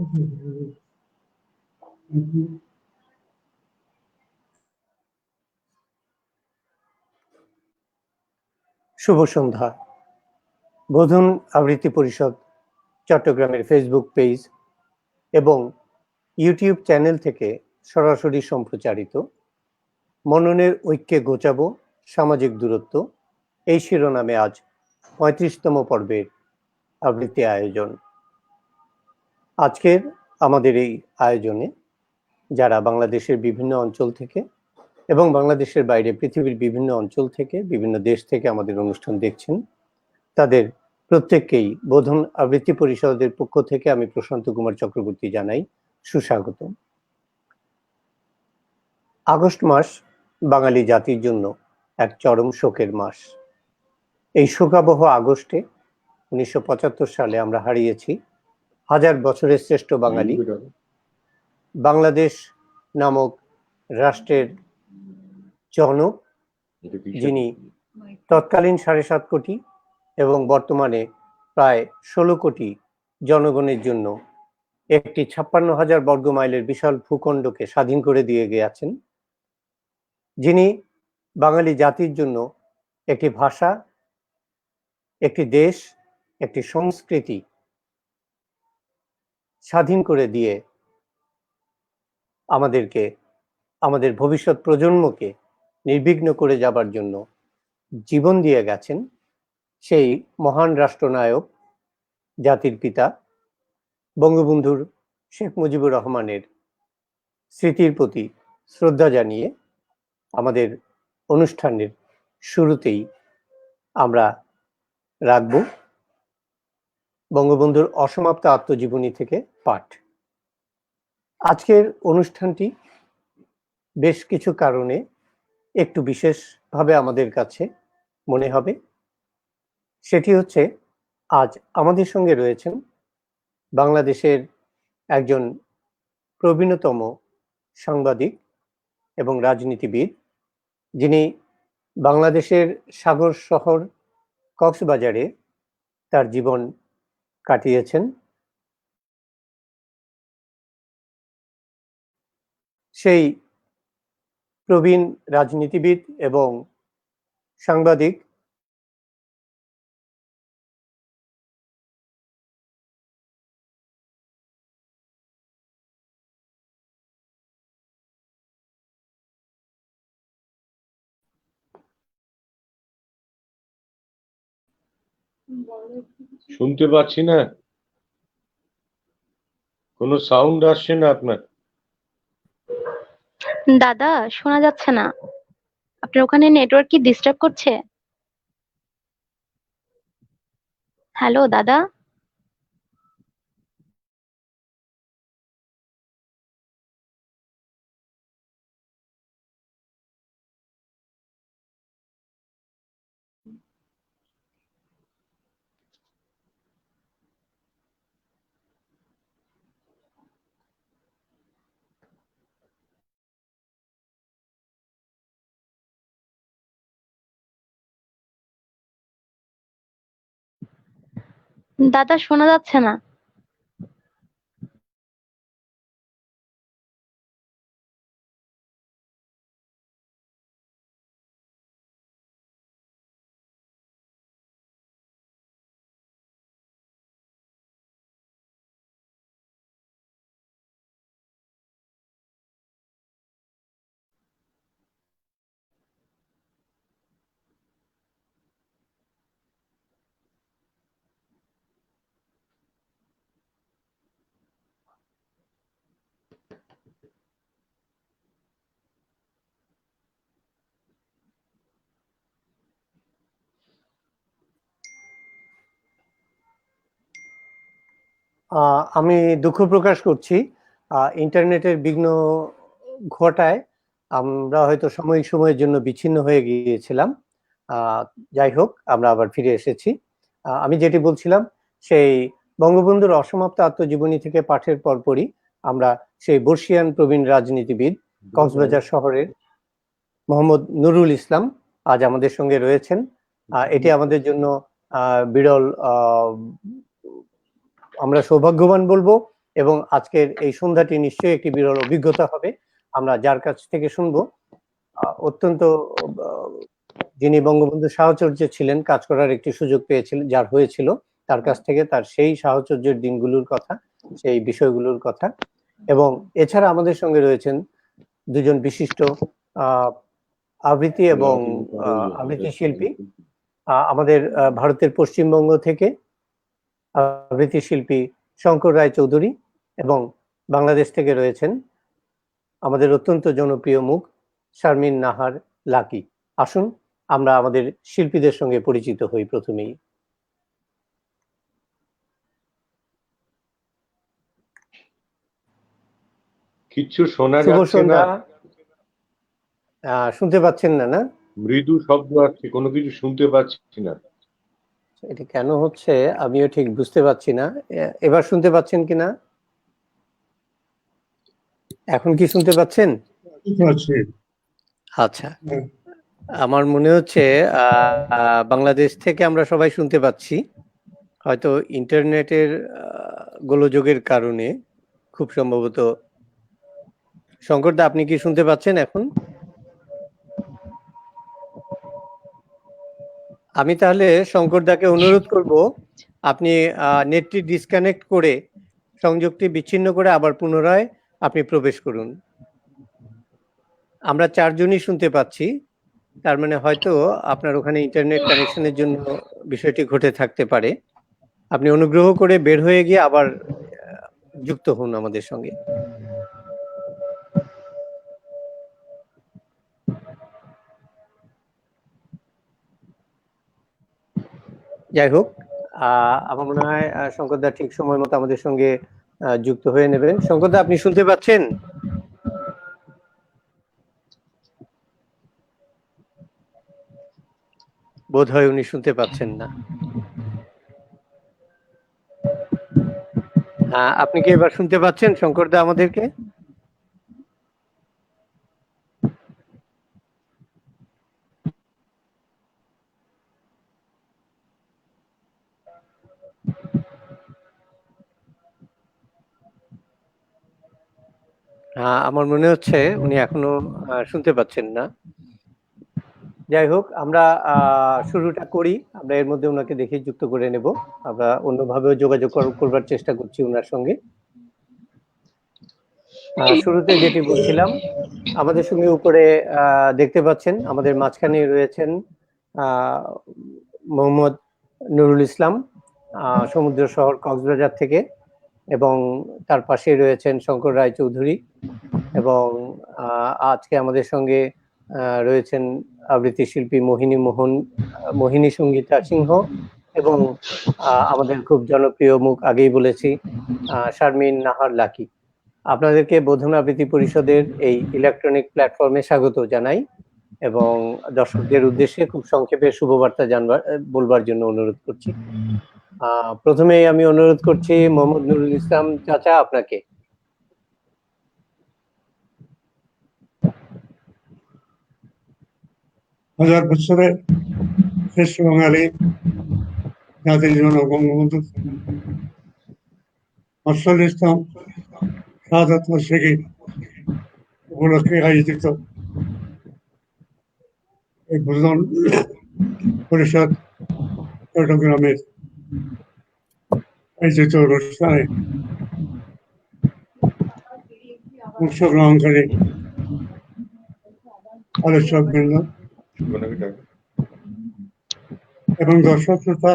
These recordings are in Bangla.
শুভ সন্ধ্যা। বোধন আবৃত্তি পরিষদ চট্টগ্রামের ফেসবুক পেজ এবং ইউটিউব চ্যানেল থেকে সরাসরি সম্প্রচারিত মননের ঐক্যে গোচাবো সামাজিক দূরত্ব এই শিরোনামে আজ ৩৫তম পর্বের আবৃত্তি আয়োজন। আজকের আমাদের এই আয়োজনে যারা বাংলাদেশের বিভিন্ন অঞ্চল থেকে এবং বাংলাদেশের বাইরে পৃথিবীর বিভিন্ন অঞ্চল থেকে বিভিন্ন দেশ থেকে আমাদের অনুষ্ঠান দেখছেন, তাদের প্রত্যেককেই বোধন আবৃত্তি পরিষদের পক্ষ থেকে আমি প্রশান্ত কুমার চক্রবর্তী জানাই সুস্বাগত। আগস্ট মাস বাঙালি জাতির জন্য এক চরম শোকের মাস। এই শোকাবহ আগস্টে ১৯৭৫ সালে আমরা হারিয়েছি হাজার বছরের শ্রেষ্ঠ বাঙালি, বাংলাদেশ নামক রাষ্ট্রের জনক, যিনি তৎকালীন ৭.৫ কোটি এবং বর্তমানে প্রায় ১৬ কোটি জনগণের জন্য একটি ৫৬,০০০ বর্গ মাইলের বিশাল ভূখণ্ডকে স্বাধীন করে দিয়ে গিয়েছেন, যিনি বাঙালি জাতির জন্য একটি ভাষা, একটি দেশ, একটি সংস্কৃতি স্বাধীন করে দিয়ে আমাদেরকে, আমাদের ভবিষ্যৎ প্রজন্মকে নির্বিঘ্ন করে যাবার জন্য জীবন দিয়ে গেছেন, সেই মহান রাষ্ট্রনায়ক, জাতির পিতা বঙ্গবন্ধুর শেখ মুজিবুর রহমানের স্মৃতির প্রতি শ্রদ্ধা জানিয়ে আমাদের অনুষ্ঠানের শুরুতেই আমরা রাখব বঙ্গবন্ধুর অসমাপ্ত আত্মজীবনী থেকে পাঠ। আজকের অনুষ্ঠানটি বেশ কিছু কারণে একটু বিশেষভাবে আমাদের কাছে মনে হবে। সেটি হচ্ছে, আজ আমাদের সঙ্গে রয়েছেন বাংলাদেশের একজন প্রবীণতম সাংবাদিক এবং রাজনীতিবিদ, যিনি বাংলাদেশের সাগর শহর কক্সবাজারে তার জীবন কাটিয়েছেন। সেই প্রবীণ রাজনীতিবিদ এবং সাংবাদিক শুনতে পাচ্ছি না, কোনো সাউন্ড আসছে না আপনার। দাদা, শোনা যাচ্ছে না। আপনার ওখানে নেটওয়ার্ক কি ডিস্টার্ব করছে? হ্যালো দাদা। দাদা, শোনা যাচ্ছে না। আমি দুঃখ প্রকাশ করছি, ইন্টারনেটের বিঘ্ন ঘটায় আমরা হয়তো সাময়িক সময়ের জন্য বিচ্ছিন্ন হয়ে গিয়েছিলাম। যাই হোক, আমরা আবার ফিরে এসেছি। আমি যেটি বলছিলাম, সেই বঙ্গবন্ধুর অসমাপ্ত আত্মজীবনী থেকে পাঠের পরপরই আমরা সেই বর্ষিয়ান প্রবীণ রাজনীতিবিদ কক্সবাজার শহরের মোহাম্মদ নুরুল ইসলাম আজ আমাদের সঙ্গে রয়েছেন। এটি আমাদের জন্য বিরল, আমরা সৌভাগ্যবান বলবো এবং আজকের এই সন্ধ্যাটি নিশ্চয়ই একটি বিরল অভিজ্ঞতা হবে। আমরা যার কাছ থেকে শুনবো অত্যন্ত যিনি বঙ্গবন্ধু সাহচর্য ছিলেন, কাজ করার একটি সুযোগ পেয়েছিলেন, যার হয়েছিল, তার কাছ থেকে তার সেই সাহচর্যের দিনগুলোর কথা, সেই বিষয়গুলোর কথা। এবং এছাড়া আমাদের সঙ্গে রয়েছেন দুজন বিশিষ্ট আবৃত্তি এবং আবৃত্তি শিল্পী। আমাদের ভারতের পশ্চিমবঙ্গ থেকে আবৃত্তি শিল্পী শঙ্কর রায় চৌধুরী, এবং বাংলাদেশ থেকে রয়েছেন আমাদের অত্যন্ত জনপ্রিয় মুখ শারমিন নাহার লাকি। আসুন আমরা আমাদের শিল্পীদের সঙ্গে পরিচিত হই প্রথমেই। কিচ্ছু শোনা শুভ যাচ্ছে না, সন্ধ্যা। শুনতে পাচ্ছেন না? না, মৃদু শব্দ আসছে, কোনো কিছু শুনতে পাচ্ছি না। এটা কেন হচ্ছে আমিও ঠিক বুঝতে পারছি না। এবার শুনতে পাচ্ছেন কিনা? এখন কি শুনতে পাচ্ছেন? আচ্ছা, আমার মনে হচ্ছে বাংলাদেশ থেকে আমরা সবাই শুনতে পাচ্ছি, হয়তো ইন্টারনেটের গোলযোগের কারণে খুব সম্ভবত। শঙ্করদা, আপনি কি শুনতে পাচ্ছেন এখন? আমি তাহলে শঙ্করদাকে অনুরোধ করব, আপনি নেটটি ডিসকানেক্ট করে সংযোগটি বিচ্ছিন্ন করে আবার পুনরায় আপনি প্রবেশ করুন। আমরা চারজনই শুনতে পাচ্ছি, তার মানে হয়তো আপনার ওখানে ইন্টারনেট কানেকশনের জন্য বিষয়টি ঘটে থাকতে পারে। আপনি অনুগ্রহ করে বের হয়ে গিয়ে আবার যুক্ত হন আমাদের সঙ্গে। যাই হোক, আমার মনে হয় শঙ্করদা ঠিক সময় মতো আমাদের সঙ্গে যুক্ত হয়ে নেবেন। শঙ্করদা, আপনি শুনতে পাচ্ছেন? বোধ হয় উনি শুনতে পাচ্ছেন না। আপনি কি এবার শুনতে পাচ্ছেন শঙ্করদা আমাদেরকে? আমার মনে হচ্ছে উনি এখনো শুনতে পাচ্ছেন না। যাই হোক, আমরা শুরুটা করি। আমরা এর মধ্যে ওনাকে দেখে যুক্ত করে নেব। আমরা অন্যভাবেও যোগাযোগ করবার চেষ্টা করছি ওনার সঙ্গে। শুরুতে যেটি বলছিলাম, আমাদের সঙ্গে উপরে দেখতে পাচ্ছেন আমাদের মাঝখানে রয়েছেন মোহাম্মদ নুরুল ইসলাম, সমুদ্র শহর কক্সবাজার থেকে, এবং তার পাশে রয়েছেন শঙ্কর রায় চৌধুরী, এবং আজকে আমাদের সঙ্গে রয়েছেন আবৃত্তি শিল্পী মোহিনী সঙ্গীতা সিংহ, এবং আমাদের খুব জনপ্রিয় মুখ, আগেই বলেছি, শারমিন নাহার লাকি। আপনাদেরকে বোধন আবৃত্তি পরিষদের এই ইলেকট্রনিক প্ল্যাটফর্মে স্বাগত জানাই, এবং দর্শকদের উদ্দেশ্যে খুব সংক্ষেপে শুভবার্তা বলবার জন্য অনুরোধ করছি। প্রথমেই আমি অনুরোধ করছি মোহাম্মদ নুরুল ইসলাম চাচা, আপনাকে। হাজার বছরের শ্রেষ্ঠ বাঙালি জাতির জনক বঙ্গবন্ধু নজরুল ইসলাম শাহাদাত বার্ষিকী উপলক্ষে আয়োজিত এই বোধন পরিষদ চট্টগ্রামের আয়োজিত অনুষ্ঠানে অংশগ্রহণকারী আলোচক বৃন্দ এবং দর্শক শ্রোতা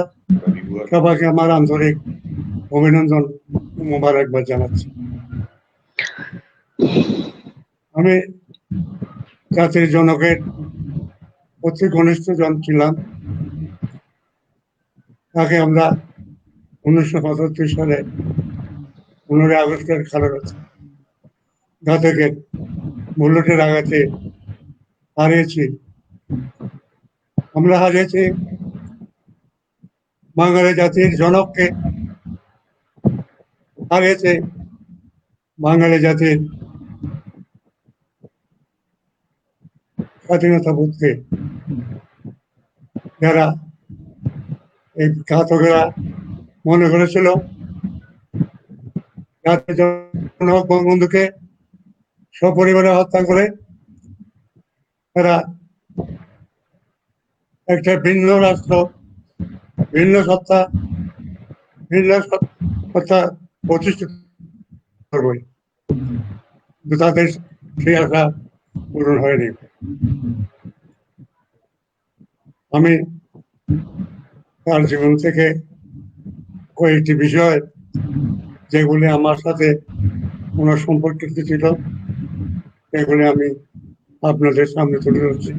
সবাইকে আমার আন্তরিক অভিনন্দন ও মোবারকবাদ জানাচ্ছি। আমি জাতির জনকের অতি ঘনিষ্ঠ জন ছিলাম। তাকে আমরা 1975 সালে 15 আগস্টের ঘাতকের বুলেটের আঘাতে হারিয়েছি। আমরা হারিয়েছি বাঙালি জাতির জনককে, হারিয়েছে বাঙালি জাতির স্বাধীনতা বোধকে। যারা এই ঘাতকেরা মনে করেছিল জাতির জনক বঙ্গবন্ধুকে সপরিবারে হত্যা করে তারা একটা ভিন্ন রাষ্ট্র, ভিন্ন সত্তা, ভিন্ন সত্তা প্রতিষ্ঠিত করবে, কিন্তু তাদের সেই আশা পূরণ হয়নি। আমি তার জীবন থেকে কয়েকটি বিষয় যেগুলি আমার সাথে ওনার সম্পর্কিত ছিল এগুলি আমি আপনাদের সামনে তুলে ধরছি।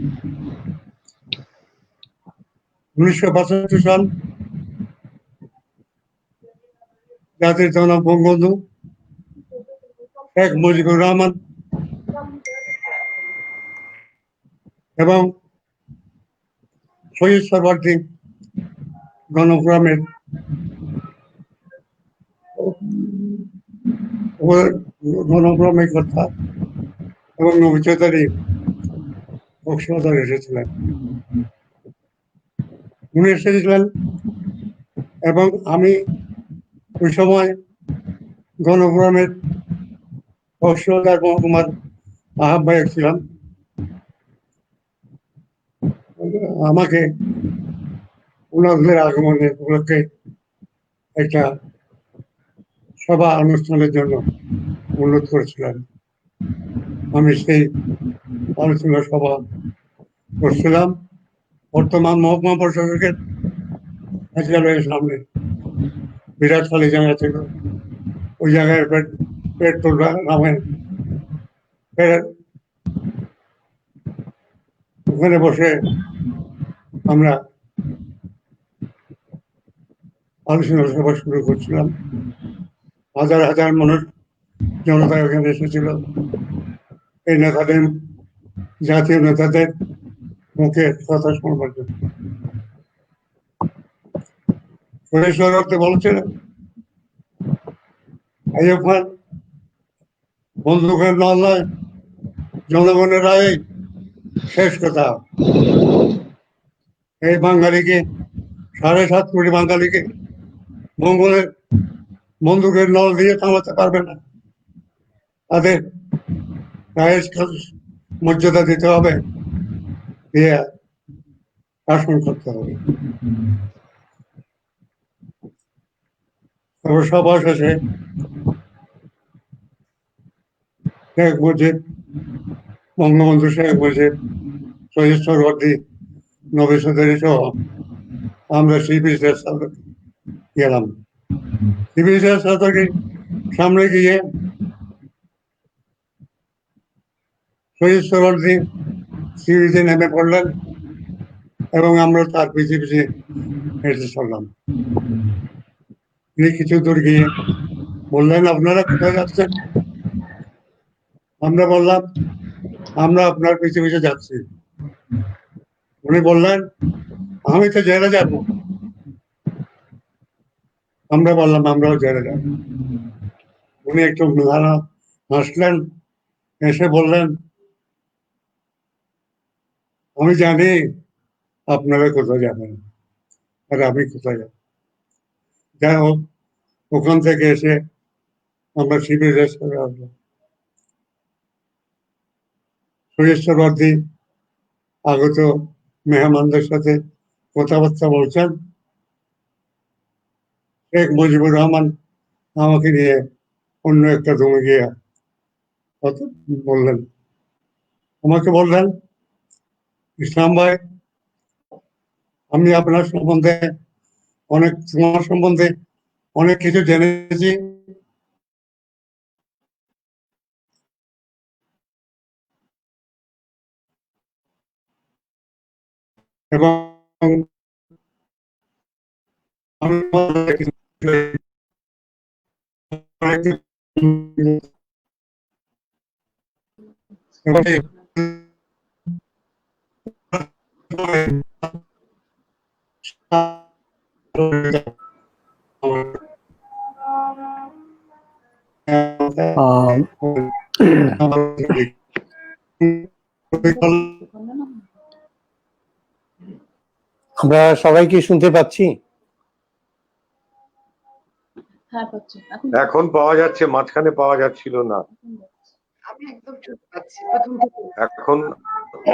1965 সাল জাতির জনক বঙ্গবন্ধু শেখ মুজিবুর রহমান এবং শহীদ সর্বার্থী গণফোরামের গণফোরামের কথা এবং নবিচারি কক্সবাজার এসেছিলেন। উনি এসেছিলেন এবং আমি ওই সময় গণফোরামের কক্সবাজার মহকুমার আহ্বায়ক ছিলাম। আমাকে ওনাদের আগমনের উপলক্ষে একটা সভা অনুষ্ঠানের জন্য অনুরোধ করেছিলেন। আমি সেই আলোচনা সভা করছিলাম বর্তমান মহকুমা পরিষদের কার্যালয়ের সামনে। বিরাট খালি জায়গা ছিল, ওই জায়গায় পেট্রোল নামেন, ওখানে বসে আমরা আলোচনা সভা শুরু করছিলাম। হাজার হাজার মানুষ জনতা এখানে এসেছিল এই নেতাদের, জাতীয় নেতাদের মুখে কথা শোনবার জন্য। বলছিলেন আইয়ুব খান বন্দুকের নল নয়, জনগণের রায় শেষ কথা। এই বাঙালিকে 7.5 কোটি বাঙালিকে মঙ্গলের বন্দুকের নল দিয়ে থামাতে পারবে না। তাদের রায়ের মর্যাদা দিতে হবে, দিয়ে শাসন করতে হবে। তারপর সভা শেষে শেখ মুজিব, বঙ্গবন্ধু শেখ মুজিব, শহীদ সরওয়ার্দী, নবী চৌধুরী সহ আমরা সিবিসের সাথে গেলাম। সিবিসের সাথে সামনে গিয়ে শহীদ সরওয়ার্দী সিবিসে নেমে পড়লেন এবং আমরা তার পিছিয়ে পিছিয়ে হেঁটে চললাম। তিনি কিছু দূর গিয়ে বললেন, আপনারা কোথায় যাচ্ছেন? আমরা বললাম, আমরা আপনার পিছিয়ে পিছিয়ে যাচ্ছি। উনি বললেন, আমি তো জেলে যাব। আমরা বললাম, আমরাও জেলে যাব। উনি একটু হাসলেন, এসে বললেন, আমি জানি আপনারা কোথায় যাবেন আর আমি কোথায় যাব। যাই হোক, ওখান থেকে এসে আমরা শিবিরের সাথে আসলাম। শহীদ সরওয়ার্দী আগত মেহমানদের সাথে কথাবার্তা বলছেন। শেখ মুজিবুর রহমান আমাকে নিয়ে অন্য একটা রুমে গিয়ে বললেন, আমাকে বললেন, ইসলাম ভাই, আমি আপনার সম্বন্ধে তোমার সম্বন্ধে অনেক কিছু জেনেছি এবং আমরা সবাই কি শুনতে পাচ্ছি? খারাপ হচ্ছে এখন। এখন পাওয়া যাচ্ছে, মাঝখানে পাওয়া যাচ্ছিল না। আমি একদম শুনতে পাচ্ছি প্রথম থেকে। এখন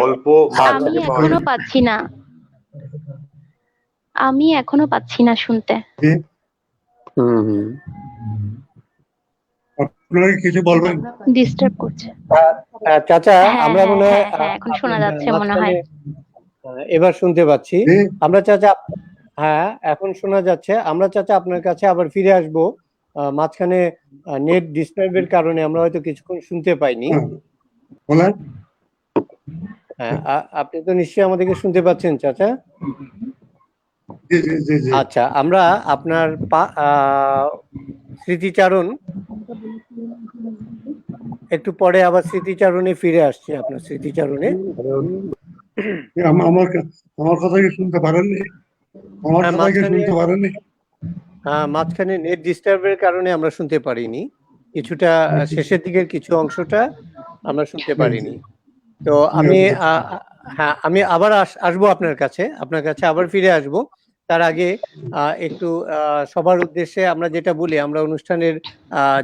অল্প আমি মাঝখানে পাওয়া এখনো যাচ্ছে। পাচ্ছি না, আমি এখনো পাচ্ছি না শুনতে। হুম হুম। আপনারা কি কিছু বলবেন? আমরা পাচ্ছি। ডিস্টার্ব করছে। চাচা, হ্যাঁ আমরা হ্যাঁ মনে হয় হ্যাঁ হ্যাঁ, এখন শোনা আপনার যাচ্ছে মনে হয়। মাঝখানে এবার শুনতে পাচ্ছি। জি? আমরা চাচা, হ্যাঁ এখন শোনা যাচ্ছে। আমরা চাচা আপনার কাছে আবার ফিরে আসবো। মাঝখানে নেট ডিস্টার্বের কারণে আমরা হয়তো কিছুক্ষণ শুনতে পাইনি। হ্যাঁ, বলেন। হ্যাঁ, আপনি তো নিশ্চয়ই আমাদেরকে শুনতে পাচ্ছেন চাচা? জি জি জি জি। আচ্ছা, আমরা আপনার স্মৃতিচারণ একটু পরে আবার স্মৃতিচারণে ফিরে আসছি, আপনার স্মৃতিচারণে। আমার আমার কথা কি শুনতে পারেননি? আমার হ্যাঁ, কথা কি শুনতে পারেননি? মাঝখানে নেট ডিস্টার্বের কারণে আমরা শুনতে পারিনি। কিছুটা শেষের দিকের কিছু অংশটা আমরা শুনতে পারিনি। তো আমি হ্যাঁ, আমি আবার আসবো আপনার কাছে আবার ফিরে আসব। তার আগে একটু সবার উদ্দেশ্যে আমরা যেটা বলি, আমরা অনুষ্ঠানের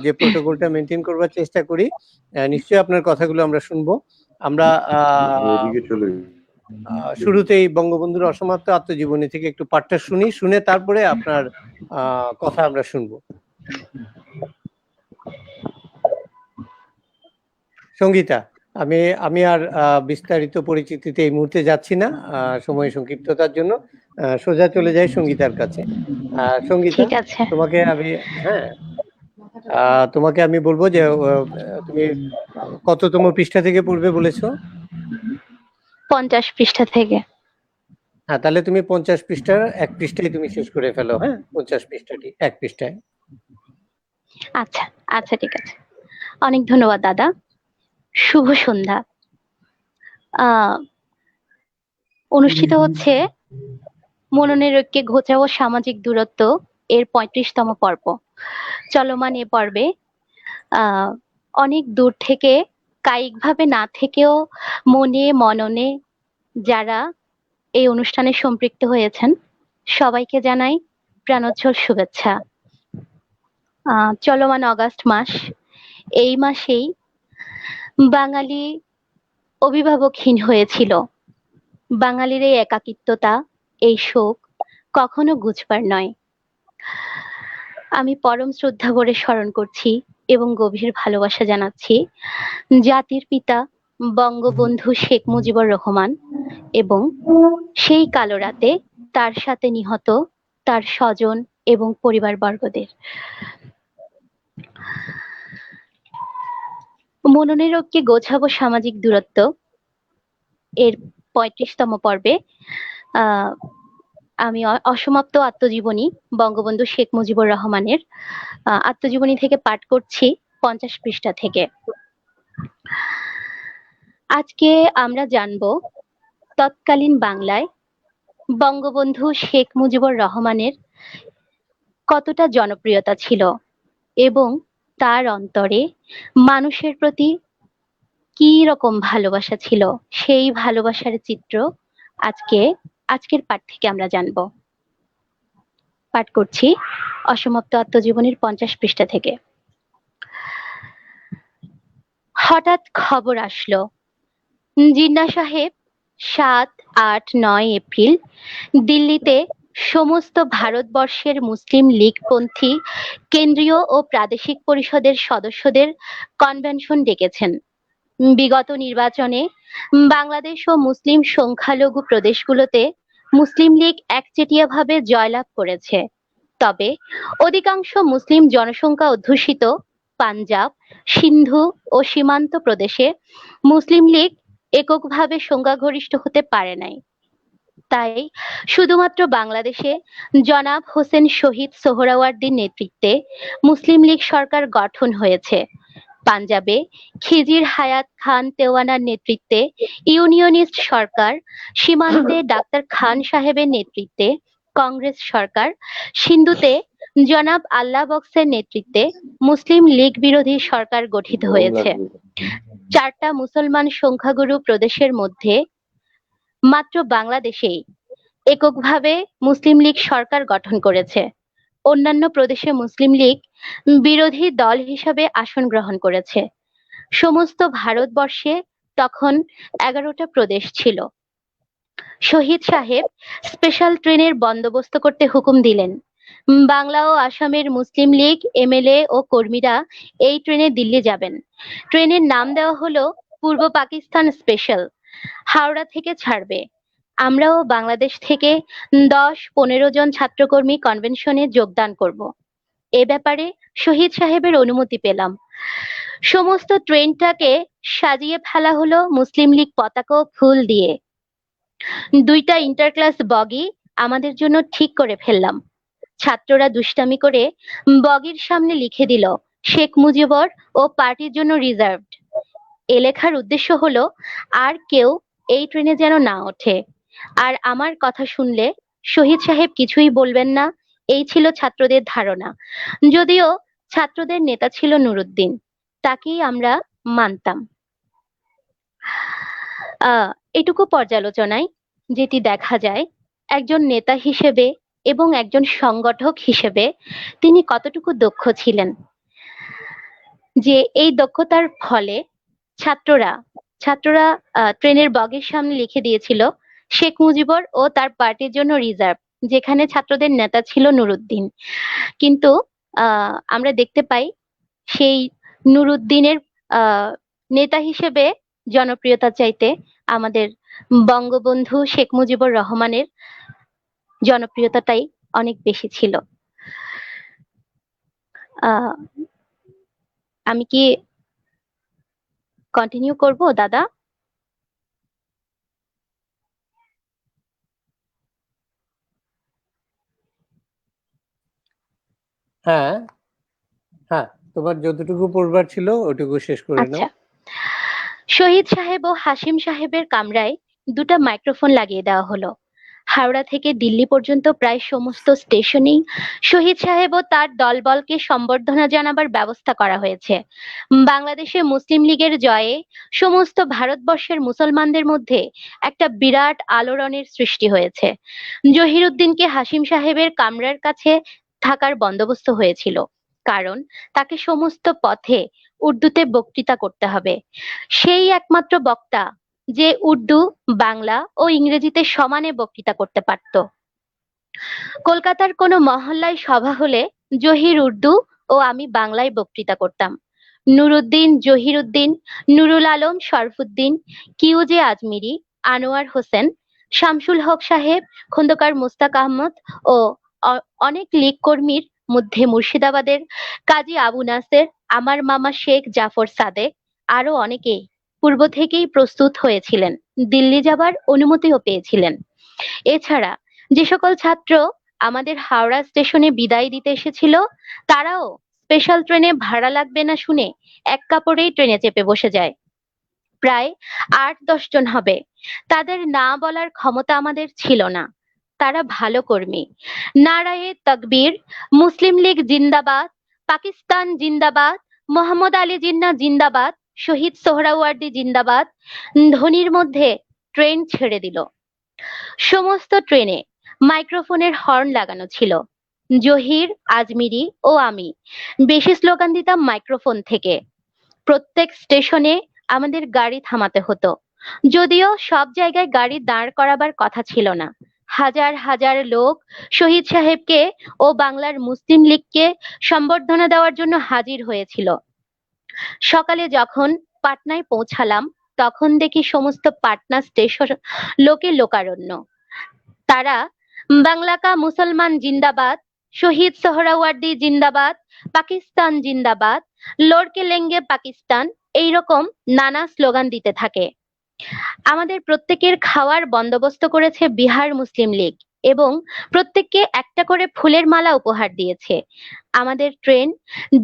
যে প্রোটোকলটা মেনটেন করবার চেষ্টা করি। নিশ্চয়ই আপনার কথাগুলো আমরা শুনবো। আমরা ওইদিকে চলে শুরুতেই বঙ্গবন্ধুর অসমাপ্ত আত্মজীবনী থেকে একটু পাঠটা শুনে তারপরে আপনার কথা আমরা শুনবো। সঙ্গীতা, আমি আর বিস্তারিত পরিচিতিতে এই মুহূর্তে যাচ্ছি না, সময় সংক্ষিপ্ততার জন্য। সোজা চলে যাই সঙ্গীতার কাছে। সঙ্গীতা, ঠিক আছে। তোমাকে আমি বলবো যে তুমি কততম পৃষ্ঠা থেকে পড়বে বলেছো? 50 পৃষ্ঠা থেকে। হ্যাঁ, তাহলে তুমি 50 পৃষ্ঠার এক পৃষ্ঠায় তুমি শেষ করে ফেলো। হ্যাঁ, 50 পৃষ্ঠাটি এক পৃষ্ঠায়। আচ্ছা আচ্ছা, ঠিক আছে। অনেক ধন্যবাদ দাদা। শুভ সন্ধ্যা। অনুষ্ঠিত হচ্ছে মননের ঐক্যে ঘোচাও সামাজিক দূরত্ব এর 35তম পর্ব। চলমান এ পর্বে অনেক দূর থেকে, কায়িকভাবে না থেকেও মনে মননে যারা এই অনুষ্ঠানে সম্পৃক্ত হয়েছেন, সবাইকে জানাই প্রাণোজ্জ্বল শুভেচ্ছা। চলমান অগাস্ট মাস, এই মাসেই বাঙালি অভিভাবকহীন হয়েছিল। বাঙালির এই একাকিত্বতা, এই শোক কখনো ঘুচবার নয়। আমি পরম শ্রদ্ধা ভরে স্মরণ করছি এবং গভীর ভালোবাসা জানাচ্ছি জাতির পিতা বঙ্গবন্ধু শেখ মুজিবুর রহমান এবং সেই কালো রাতে তার সাথে নিহত তার স্বজন এবং পরিবারবর্গদের। মননের ঐক্যে গোছাবো সামাজিক দূরত্ব এর 35তম পর্বে আমি অসমাপ্ত আত্মজীবনী বঙ্গবন্ধু শেখ মুজিবুর রহমানের আত্মজীবনী থেকে পাঠ করছি 50 পৃষ্ঠা থেকে। আজকে আমরা জানব তৎকালীন বাংলায় বঙ্গবন্ধু শেখ মুজিবুর রহমানের কতটা জনপ্রিয়তা ছিল এবং তার অন্তরে মানুষের প্রতি কি রকম ভালোবাসা ছিল। সেই ভালোবাসার চিত্র আজকের পাঠ থেকে আমরা জানব। পাঠ করছি অসমাপ্ত আত্মজীবনীর 50 পৃষ্ঠা থেকে। হঠাৎ খবর আসলো জিন্নাহ সাহেব 7, 8, 9 এপ্রিল দিল্লিতে সমস্ত ভারতবর্ষের মুসলিম লীগপন্থী কেন্দ্রীয় ও প্রাদেশিক পরিষদের সদস্যদের কনভেনশন ডেকেছেন। বিগত নির্বাচনে বাংলাদেশ ও মুসলিম সংখ্যালঘু প্রদেশগুলোতে মুসলিম লীগ একচেটিয়াভাবে জয়লাভ করেছে। তবে অধিকাংশ মুসলিম জনসংখ্যা অধ্যুষিত পাঞ্জাব, সিন্ধু ও সীমান্ত প্রদেশে মুসলিম লীগ এককভাবে সংখ্যাগরিষ্ঠ হতে পারে নাই। তাই শুধুমাত্র বাংলাদেশে জনাব হোসেন শহীদ সোহরাওয়ার্দীর নেতৃত্বে মুসলিম লীগ সরকার গঠন হয়েছে। পাঞ্জাবে খিজির হায়াত খান তেওয়ানার নেতৃত্বে ইউনিয়নিস্ট সরকার, সীমান্তে ডাক্তার খান সাহেবের নেতৃত্বে কংগ্রেস সরকার, সিন্ধুতে জনাব আল্লাহ বক্সের নেতৃত্বে মুসলিম লীগ বিরোধী সরকার গঠিত হয়েছে। 4টা মুসলমান সংখ্যাগুরু প্রদেশের মধ্যে মাত্র বাংলাদেশেই এককভাবে মুসলিম লীগ সরকার গঠন করেছে। অন্যান্য প্রদেশে মুসলিম লীগ বিরোধী দল হিসাবে আসন গ্রহণ করেছে। সমস্ত ভারতবর্ষে তখন 11টা প্রদেশ ছিল। শহীদ সাহেব স্পেশাল ট্রেনের বন্দোবস্ত করতে হুকুম দিলেন। বাংলা ও আসামের মুসলিম লীগ এমএলএ ও কর্মীরা এই ট্রেনে দিল্লি যাবেন। ট্রেনের নাম দেওয়া হলো পূর্ব পাকিস্তান স্পেশাল। হাওড়া থেকে ছাড়বে। আমরাও বাংলাদেশ থেকে 10-15 জন ছাত্রকর্মী কনভেনশনে যোগদান করব। এ ব্যাপারে শহীদ সাহেবের অনুমতি পেলাম। সমস্ত ট্রেনটাকে সাজিয়ে ফেলা হলো মুসলিম লীগ পতাকা ও ফুল দিয়ে। 2টা ইন্টার ক্লাস বগি আমাদের জন্য ঠিক করে ফেললাম। ছাত্ররা দুষ্টামি করে বগির সামনে লিখে দিল শেখ মুজিবর ও পার্টির জন্য রিজার্ভড। এ লেখার উদ্দেশ্য হলো আর কেউ এই ট্রেনে যেন না ওঠে। আর আমার কথা শুনলে শহীদ সাহেব কিছুই বলবেন না, এই ছিল ছাত্রদের ধারণা। যদিও ছাত্রদের নেতা ছিল নুরুদ্দিন, তাকেই আমরা মানতাম। এটুকু পর্যালোচনায় যেটি দেখা যায়, একজন নেতা হিসেবে এবং একজন সংগঠক হিসেবে তিনি কতটুকু দক্ষ ছিলেন, যে এই দক্ষতার ফলে ছাত্ররা ট্রেনের বগির সামনে লিখে দিয়েছিল শেখ মুজিবর ও তার পার্টির জন্য রিজার্ভ, যেখানে ছাত্রদের নেতা ছিল নুরুদ্দিন। কিন্তু আমরা দেখতে পাই সেই নুরুদ্দিনের নেতা হিসেবে জনপ্রিয়তা চাইতে আমাদের বঙ্গবন্ধু শেখ মুজিবুর রহমানের জনপ্রিয়তাটাই অনেক বেশি ছিল। আমি কি কন্টিনিউ করব দাদা? হ্যাঁ হ্যাঁ, তোমার যতটুকু পড়বার ছিল ওটুকু শেষ করে নাও। আচ্ছা, শহীদ সাহেব ও হাসিম সাহেবের কামরায় 2টা মাইক্রোফোন লাগিয়ে দেওয়া হলো। হাওড়া থেকে দিল্লি পর্যন্ত প্রায় সমস্ত স্টেশনেই শহীদ সাহেব ও তার দলবলকে সম্বর্ধনা জানাবার ব্যবস্থা করা হয়েছে। বাংলাদেশে মুসলিম লীগের জয়ে সমস্ত ভারতবর্ষের মুসলমানদের মধ্যে একটা বিরাট আলোড়নের সৃষ্টি হয়েছে। জহিরুদ্দিনকে হাসিম সাহেবের কামরার কাছে থাকার বন্দোবস্ত হয়েছিল, কারণ তাকে সমস্ত পথে উর্দুতে বক্তৃতা করতে হবে। সেই একমাত্র বক্তা যে উর্দু, বাংলা ও ইংরেজিতে সমানে বক্তৃতা করতে পারত। কলকাতার কোনো মহল্লায় সভা হলে জহির উর্দু ও আমি বাংলায় বক্তৃতা করতাম। নুরুদ্দিন, জহিরুদ্দিন, নুরুল আলম, শরফুদ্দিন, কিউজে আজমিরি, আনোয়ার হোসেন, শামসুল হক সাহেব, খন্দকার মুস্তাক আহমদ ও অনেক লীগ কর্মীর মধ্যে মুর্শিদাবাদের কাজী আবু নাসের, আমার মামা শেখ জাফর সাদেক, আরো অনেকেই পূর্ব থেকেই প্রস্তুত হয়েছিলেন, দিল্লি যাবার অনুমতিও পেয়েছিলেন। এছাড়া যে সকল ছাত্র আমাদের হাওড়া স্টেশনে বিদায় দিতে এসেছিল, তারাও স্পেশাল ট্রেনে ভাড়া লাগবে না শুনে এক কাপড়েই ট্রেনে চেপে বসে যায়। প্রায় 8-10 জন হবে। তাদের না বলার ক্ষমতা আমাদের ছিল না। তারা ভালো কর্মী। নারায়ে তকবীর, মুসলিম লীগ জিন্দাবাদ, পাকিস্তান জিন্দাবাদ, মোহাম্মদ আলী জিন্নাহ জিন্দাবাদ, শহীদ সোহরাওয়ার্দী জিন্দাবাদ ধ্বনির মধ্যে ট্রেন ছেড়ে দিল। সমস্ত ট্রেনে মাইক্রোফোনের হর্ন লাগানো ছিল। জহির, আজমিরি ও আমি বেশি স্লোগান দিতাম মাইক্রোফোন থেকে। প্রত্যেক স্টেশনে আমাদের গাড়ি থামাতে হতো, যদিও সব জায়গায় গাড়ি দাঁড় করাবার কথা ছিল না। হাজার হাজার লোক শহীদ সাহেবকে ও বাংলার মুসলিম লীগকে সম্বর্ধনা দেওয়ার জন্য হাজির হয়েছিল। সকালে যখন পাটনায় পৌঁছালাম, তখন দেখি সমস্ত পাটনা স্টেশন লোকে লোকারণ্য। তারা বাংলা কা মুসলমান জিন্দাবাদ, শহীদ সোহরাওয়ার্দী জিন্দাবাদ, পাকিস্তান জিন্দাবাদ, লড়কে লেঙ্গে পাকিস্তান, এইরকম নানা স্লোগান দিতে থাকে। আমাদের প্রত্যেকের খাওয়ার বন্দোবস্ত করেছে বিহার মুসলিম লীগ এবং প্রত্যেককে একটা করে ফুলের মালা উপহার দিয়েছে। আমাদের ট্রেন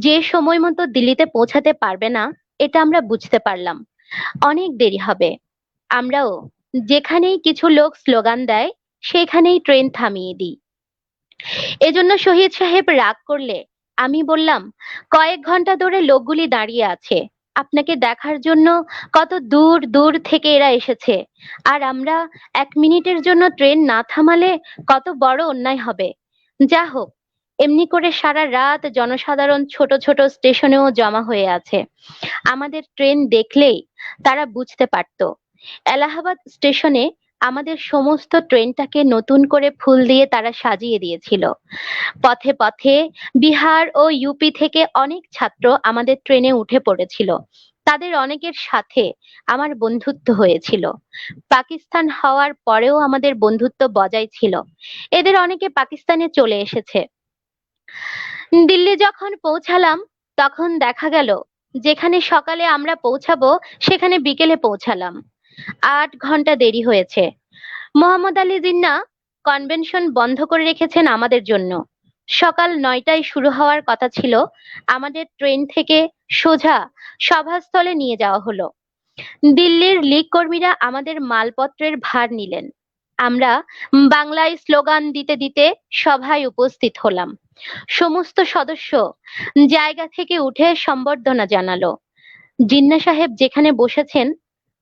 যে সময় মতো দিল্লিতে পৌঁছাতে পারবে না, এটা আমরা বুঝতে পারলাম। অনেক দেরি হবে। আমরাও যেখানেই কিছু লোক স্লোগান দেয়, সেখানেই ট্রেন থামিয়ে দিই। এজন্য শহীদ সাহেব রাগ করলে আমি বললাম, কয়েক ঘন্টা ধরে লোকগুলি দাঁড়িয়ে আছে, আপনাকে দেখার জন্য কত দূর দূর থেকে এরা এসেছে, আর আমরা 1 মিনিটের জন্য ট্রেন না থামালে কত বড় অন্যায় হবে। যা হোক, এমনি করে সারা রাত জনসাধারণ ছোট ছোট স্টেশনেও জমা হয়ে আছে। আমাদের ট্রেন দেখলেই তারা বুঝতে পারত। এলাহাবাদ স্টেশনে আমাদের সমস্ত ট্রেনটাকে নতুন করে ফুল দিয়ে তারা সাজিয়ে দিয়েছিল। পথে পথে বিহার ও ইউপি থেকে অনেক ছাত্র আমাদের ট্রেনে উঠে পড়েছিল। তাদের অনেকের সাথে আমার বন্ধুত্ব হয়েছিল। পাকিস্তান হওয়ার পরেও আমাদের বন্ধুত্ব বজায় ছিল। এদের অনেকে পাকিস্তানে চলে এসেছে। দিল্লি যখন পৌঁছালাম তখন দেখা গেল যেখানে সকালে আমরা পৌঁছাবো সেখানে বিকেলে পৌঁছালাম। 8 ঘন্টা দেরি হয়েছে। মোহাম্মদ আলী জিন্নাহ কনভেনশন বন্ধ করে রেখেছেন আমাদের জন্য। সকাল 9টায় শুরু হওয়ার কথা ছিল। আমাদের ট্রেন থেকে সোজা সভাস্থলে নিয়ে যাওয়া হলো। দিল্লির লীগ কর্মীরা আমাদের মালপত্রের ভার নিলেন। আমরা বাংলায় স্লোগান দিতে দিতে সভায় উপস্থিত হলাম। সমস্ত সদস্য জায়গা থেকে উঠে সম্বর্ধনা জানালো। জিন্নাহ সাহেব যেখানে বসেছেন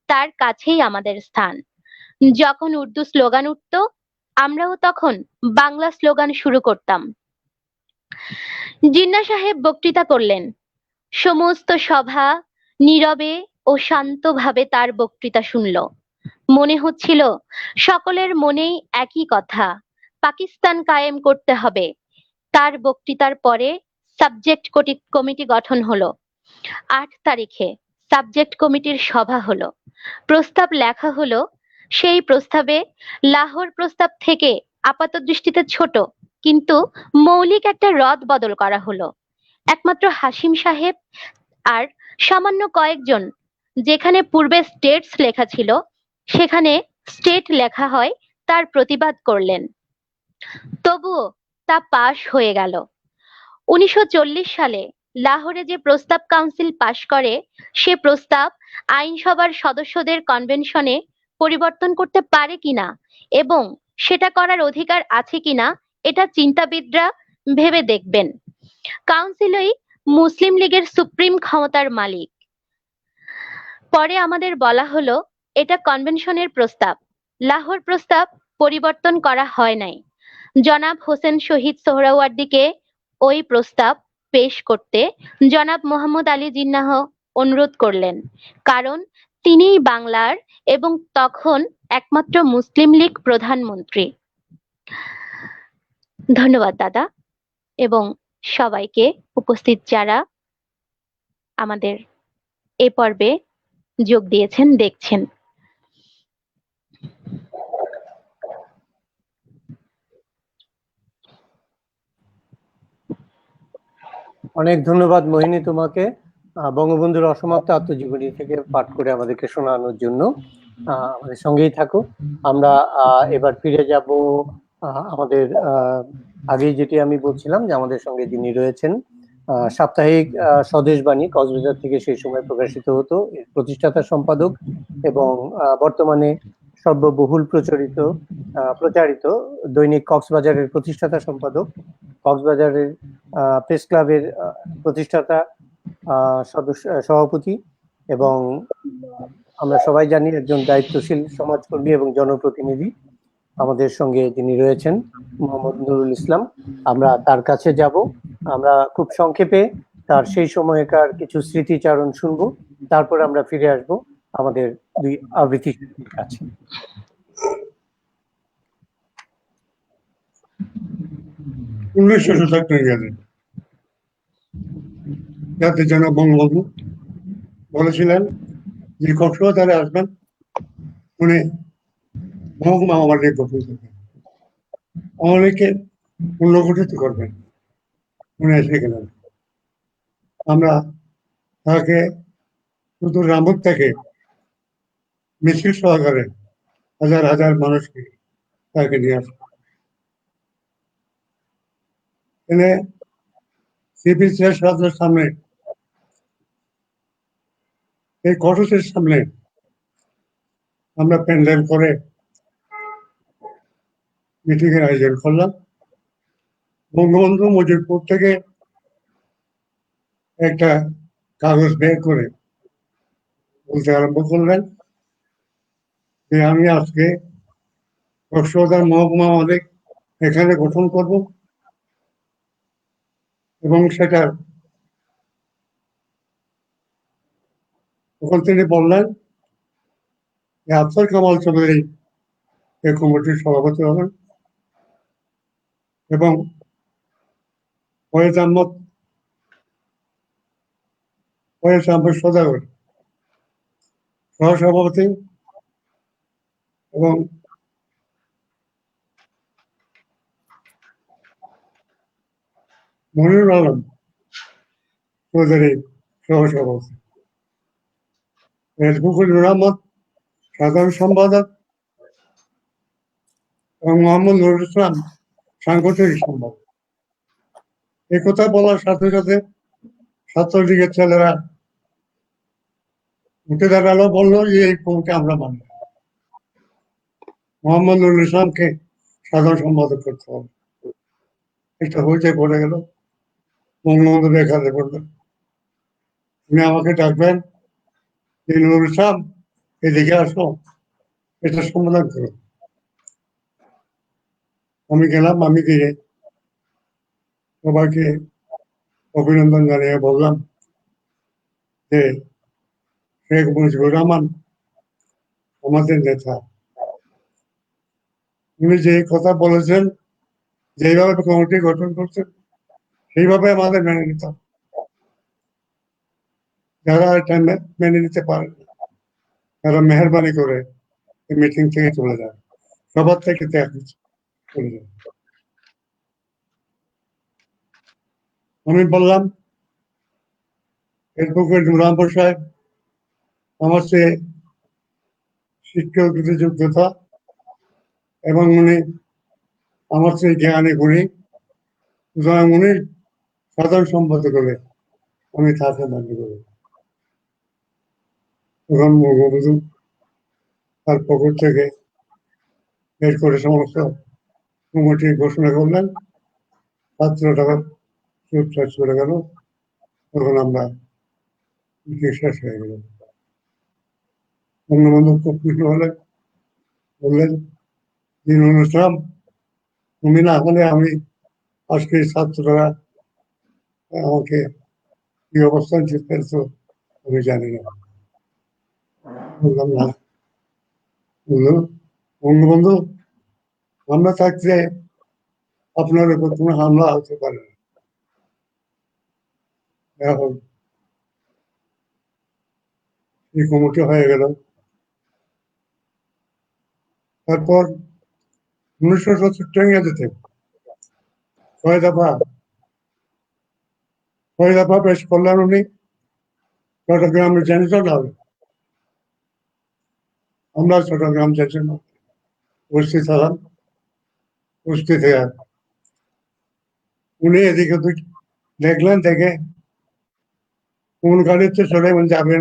তার কাছেই আমাদের স্থান। যখন উর্দু স্লোগান উঠত আমরাও তখন বাংলা স্লোগান শুরু করতাম। জিন্নাহ সাহেব বক্তৃতা করলেন। সমস্ত সভা নীরবে ও শান্তভাবে তার বক্তৃতা শুনল। মনে হচ্ছিল সকলের মনেই একই কথা, পাকিস্তান কায়েম করতে হবে। তার বক্তৃতার পরে সাবজেক্ট কমিটি গঠন হলো। 8 তারিখে সাবজেক্ট কমিটির সভা হলো। প্রস্তাব লেখা হলো। সেই প্রস্তাবে লাহোর প্রস্তাব থেকে আপাতদৃষ্টিতে ছোট কিন্তু মৌলিক একটা রদ বদল করা হলো। একমাত্র হাসিম সাহেব আর সামান্য কয়েকজন, যেখানে পূর্বে স্টেটস লেখা ছিল সেখানে স্টেট লেখা হয়, তার প্রতিবাদ করলেন। তবুও তা পাশ হয়ে গেল। 1940 সালে লাহোরে যে প্রস্তাব কাউন্সিল পাশ করে সে প্রস্তাব আইনসভার সদস্যদের কনভেনশনে পরিবর্তন করতে পারে কিনা এবং সেটা করার অধিকার আছে কিনা এটা চিন্তাবিদরা ভেবে দেখবেন। কাউন্সিলই মুসলিম লীগের সুপ্রিম ক্ষমতার মালিক। পরে আমাদের বলা হলো এটা কনভেনশনের প্রস্তাব, লাহোর প্রস্তাব পরিবর্তন করা হয় নাই। জনাব হোসেন শহীদ সোহরাওয়ার্দীকে ওই প্রস্তাব পেশ করতে জনাব মোহাম্মদ আলী জিন্নাহ অনুরোধ করলেন, কারণ তিনিই বাংলার এবং তখন একমাত্র মুসলিম লীগ প্রধানমন্ত্রী। ধন্যবাদ দাদা এবং সবাইকে, উপস্থিত যারা আমাদের এ পর্বে যোগ দিয়েছেন দেখছেন। অনেক ধন্যবাদ মোহিনী তোমাকে বঙ্গবন্ধুর অসমাপ্ত আত্মজীবনী থেকে পাঠ করে আমাদেরকে শোনানোর জন্য। আমাদের সঙ্গেই থাকো। আমরা এবার ফিরে যাব আমাদের আগেই যেটি আমি বলছিলাম যে আমাদের সঙ্গে যিনি রয়েছেন সাপ্তাহিক স্বদেশবাণী কক্সবাজার থেকে সেই সময় প্রকাশিত হতো, এর প্রতিষ্ঠাতা সম্পাদক এবং বর্তমানে সর্ববহুল প্রচারিত দৈনিক কক্সবাজারের প্রতিষ্ঠাতা সম্পাদক, কক্সবাজারের প্রেস ক্লাবের প্রতিষ্ঠাতা সভাপতি এবং আমরা সবাই জানি একজন দায়িত্বশীল সমাজকর্মী এবং জনপ্রতিনিধি আমাদের সঙ্গে যিনি রয়েছেন মোহাম্মদ নুরুল ইসলাম। আমরা তার কাছে যাব। আমরা খুব সংক্ষেপে তার সেই সময়কার কিছু স্মৃতিচারণ শুনবো, তারপর আমরা ফিরে আসব আমাদের দুই আবৃত্তির কাছে। জাতির জনক বঙ্গবন্ধু বলেছিলেন যে কক্সবাজারে আসবেন উনি মহকুমা আমাদের গঠন করবেন, অনেকে পুনর্গঠিত করবেন। উনি এসে গেলেন। আমরা তাকে শুধু রামপুর থেকে মিছিল সহকারে হাজার হাজার মানুষকে তাকে নিয়ে আসবেন। এনে সিভিল সার্জনের সামনে, এই কটেজের সামনে আমরা প্যান্ডেল করে মিটিং এর আয়োজন করলাম। বঙ্গবন্ধু মজিদপুর থেকে একটা কাগজ বের করে বলতে আরম্ভ করলেন যে আমি আজকে কক্সবাজার মহকুমা মালিক এখানে গঠন করব এবং সেটা তখন তিনি বললেন যে আফসার কামাল চৌধুরী এই কমিটির সভাপতি হবেন এবং ফয়েজ আহমদ সদাগর সহসভাপতি এবং মনিরুল আলম চৌধুরী সহসভাপতি, ফেসবুকুল নূর আহমদ সাধারণ সম্পাদক এবং মোহাম্মদ নুরুল ইসলাম সাংগঠনিক সম্পাদক। এই কথা বলার সাথে সাথে ছাত্রলীগের ছেলেরা উঠে দাঁড়ালো, বললো যে এই কমিটি আমরা মানি না। মোহাম্মদ নুরুল ইসলামকে সাধারণ সম্পাদক করতে হবে। এটা হইতে পড়ে গেল। বঙ্গবন্ধু বেকারে পড়লেন, উনি আমাকে ডাকবেন যে নুরুল ইসলাম এদিকে আসো, এটা সমাধান করো। আমি গেলাম, আমি গিয়ে সবাইকে অভিনন্দন জানিয়ে বললাম যে শেখ মুজিবুর রহমান আমাদের নেতা, উনি যে কথা বলেছেন, যেভাবে কমিটি গঠন করছেন সেইভাবে আমাদের মেনে নিতে হবে। যারা এটা মেনে নিতে পারেন তারা মেহরবানি করে এই মিটিং থেকে চলে যান, সবার থেকে চলে যান। আমি বললাম অ্যাডভোকেট নূর আহমদ সাহেব আমার চেয়ে শিক্ষাগত যোগ্যতা এবং উনি আমার চেয়ে জ্ঞানী গুণী, সুতরাং উনি সাধারণ সম্পাদক হলে আমি তাকে মান্য করি। তখন বঙ্গবন্ধু তার পকেট থেকে বের করে সমস্ত কমিটি ঘোষণা করলেন, 17 টাকা চুপচাপ চলে গেল। তখন আমরা মিটিং শেষ হয়ে গেল। বঙ্গবন্ধু খুব খুশি হলেন, বললেন যে নুরুল ইসলাম, তুমি না হলে আমি আজকে ছাত্ররা আমাকে কি অবস্থান ঠিক ফেলতো আমি জানি না। বললাম না, বললো বঙ্গবন্ধু আমরা থাকতে আপনার উপর কোনো হামলা হতে পারে না। এখন এই কমিটি হয়ে গেল। তারপর 1970 ইংরেজিতে ছয় দফা পেশ করলেন উনি চট্টগ্রামের জেনারেল হলে। আমরা চট্টগ্রাম জেনারেল উপস্থিত হলাম। উপস্থিত হয়ে উনি এদিকে দেখলেন, দেখে কোন গাড়িতে চলে যাবেন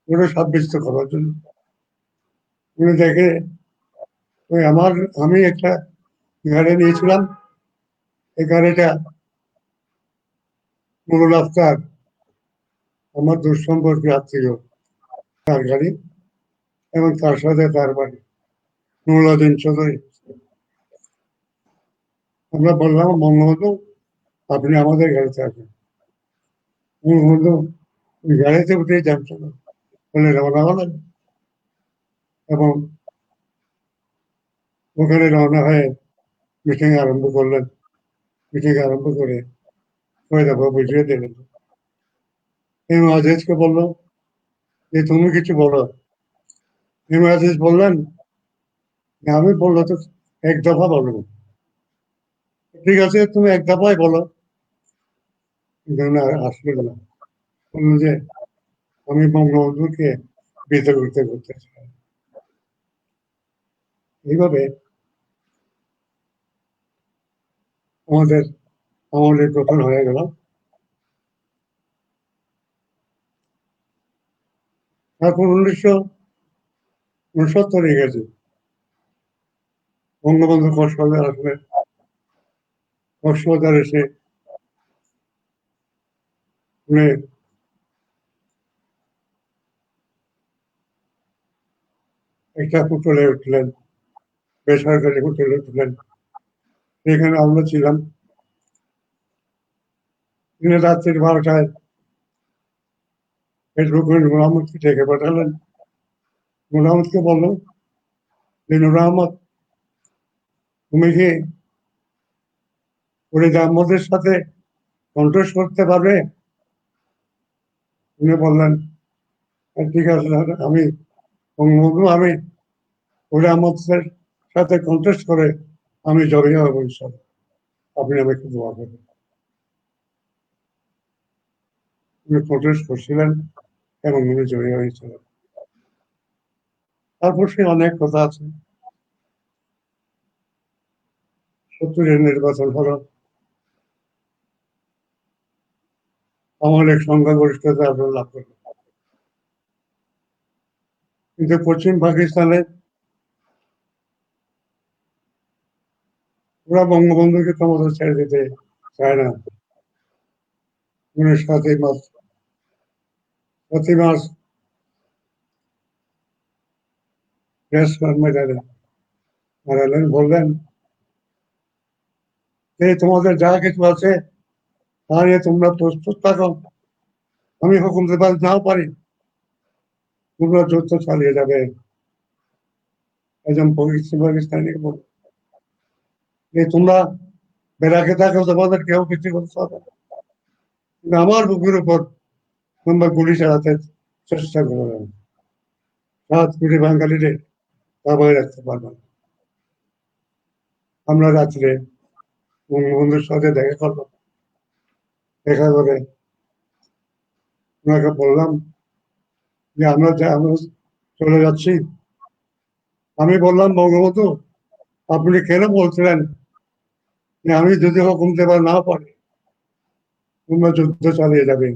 পুরো সাব্যস্ত করার জন্য। উনি দেখে ওই আমি একটা গাড়ি নিয়েছিলাম, এই গাড়িটা নুরুল আফতার আমার দুঃসম্পর্কে আত্মীয়, তার গাড়ি এবং তার সাথে তার বাড়ি নুরুদ্দিন চৌধুরী। আমরা বললাম বঙ্গবন্ধু আপনি আমাদের গাড়িতে আসবেন। বঙ্গবন্ধু ওই গাড়িতে উঠে যাচ্ছিল বলে রওনা হলেন এবং ওখানে রওনা হয়ে মিটিং আরম্ভ করলেন। মিটিং আরম্ভ করে ছয় দফা বুঝিয়ে দিলেন। এম আজিজকে বললো যে তুমি কিছু বলো। এম আজিজ বললেন আমি বললো তো এক দফা বলবো। ঠিক আছে তুমি এক দফাই বলো। আসলে না, বললো যে আমি বঙ্গবন্ধুকে বিতর্কিত করতে চাই। এইভাবে আমাদের আমলের গঠন হয়ে গেল। তারপর 1969 গেছে বঙ্গবন্ধু কক্সবাজার আসলেন। কক্সবাজার এসে উনি একটা হোটেলে উঠলেন, বেসরকারি হোটেলে উঠলেন। সেখানে আমরা ছিলাম। তিনি রাত্রির 12টায় ফেসবুকে নূর আহমদকে ডেকে পাঠালেন। নূর আহমদকে বলল যে নূর আহমদ, তুমি কি ফরিদ আহমদের সাথে কন্টেস্ট করতে পারবে? উনি বললেন ঠিক আছে আমি বঙ্গবন্ধু, আমি ফরিদ আহমদের সাথে কন্টেস্ট করে আমি জয়ী হব ইনশাআল্লাহ, আপনি আমাকে দোয়া করবেন। উনি কন্টেস্ট করছিলেন এবং উনি জয়ী হয়েছিলেন। তারপর সে অনেক কথা আছে। 70-এর নির্বাচন হলো, আমাদের সংখ্যাগরিষ্ঠতা আমরা লাভ করলাম, কিন্তু পশ্চিম পাকিস্তানে ওরা বঙ্গবন্ধুকে ক্ষমতা ছেড়ে দিতে চায় না। 7ই মার্চ প্রেস ময়দানে দাঁড়ালেন, বললেন যে তোমাদের যা কিছু আছে তা নিয়ে তোমরা প্রস্তুত থাকো, আমি হুকুম দিতে নাও পারি, তোমরা যুদ্ধ চালিয়ে যাবে। একজন পাকিস্তানি বলল যে তোমরা বেড়াকে থাকো, তোমাদের কেউ কিছু করতে হবে না, কিন্তু আমার বুকের উপর তোমরা গুলি চালাতে চেষ্টা করবে না, 7 কোটি বাঙালিরে দাবায় রাখতে পারবে না। আমরা রাত্রে বঙ্গবন্ধুর সাথে দেখা করলাম, দেখা করে ওনাকে বললাম যে আমরা চলে যাচ্ছি। আমি বললাম বঙ্গবন্ধু, আপনি কেন বলছিলেন যে আমি যদি হুকুম দেবার না পারি তোমরা যুদ্ধ চালিয়ে যাবে,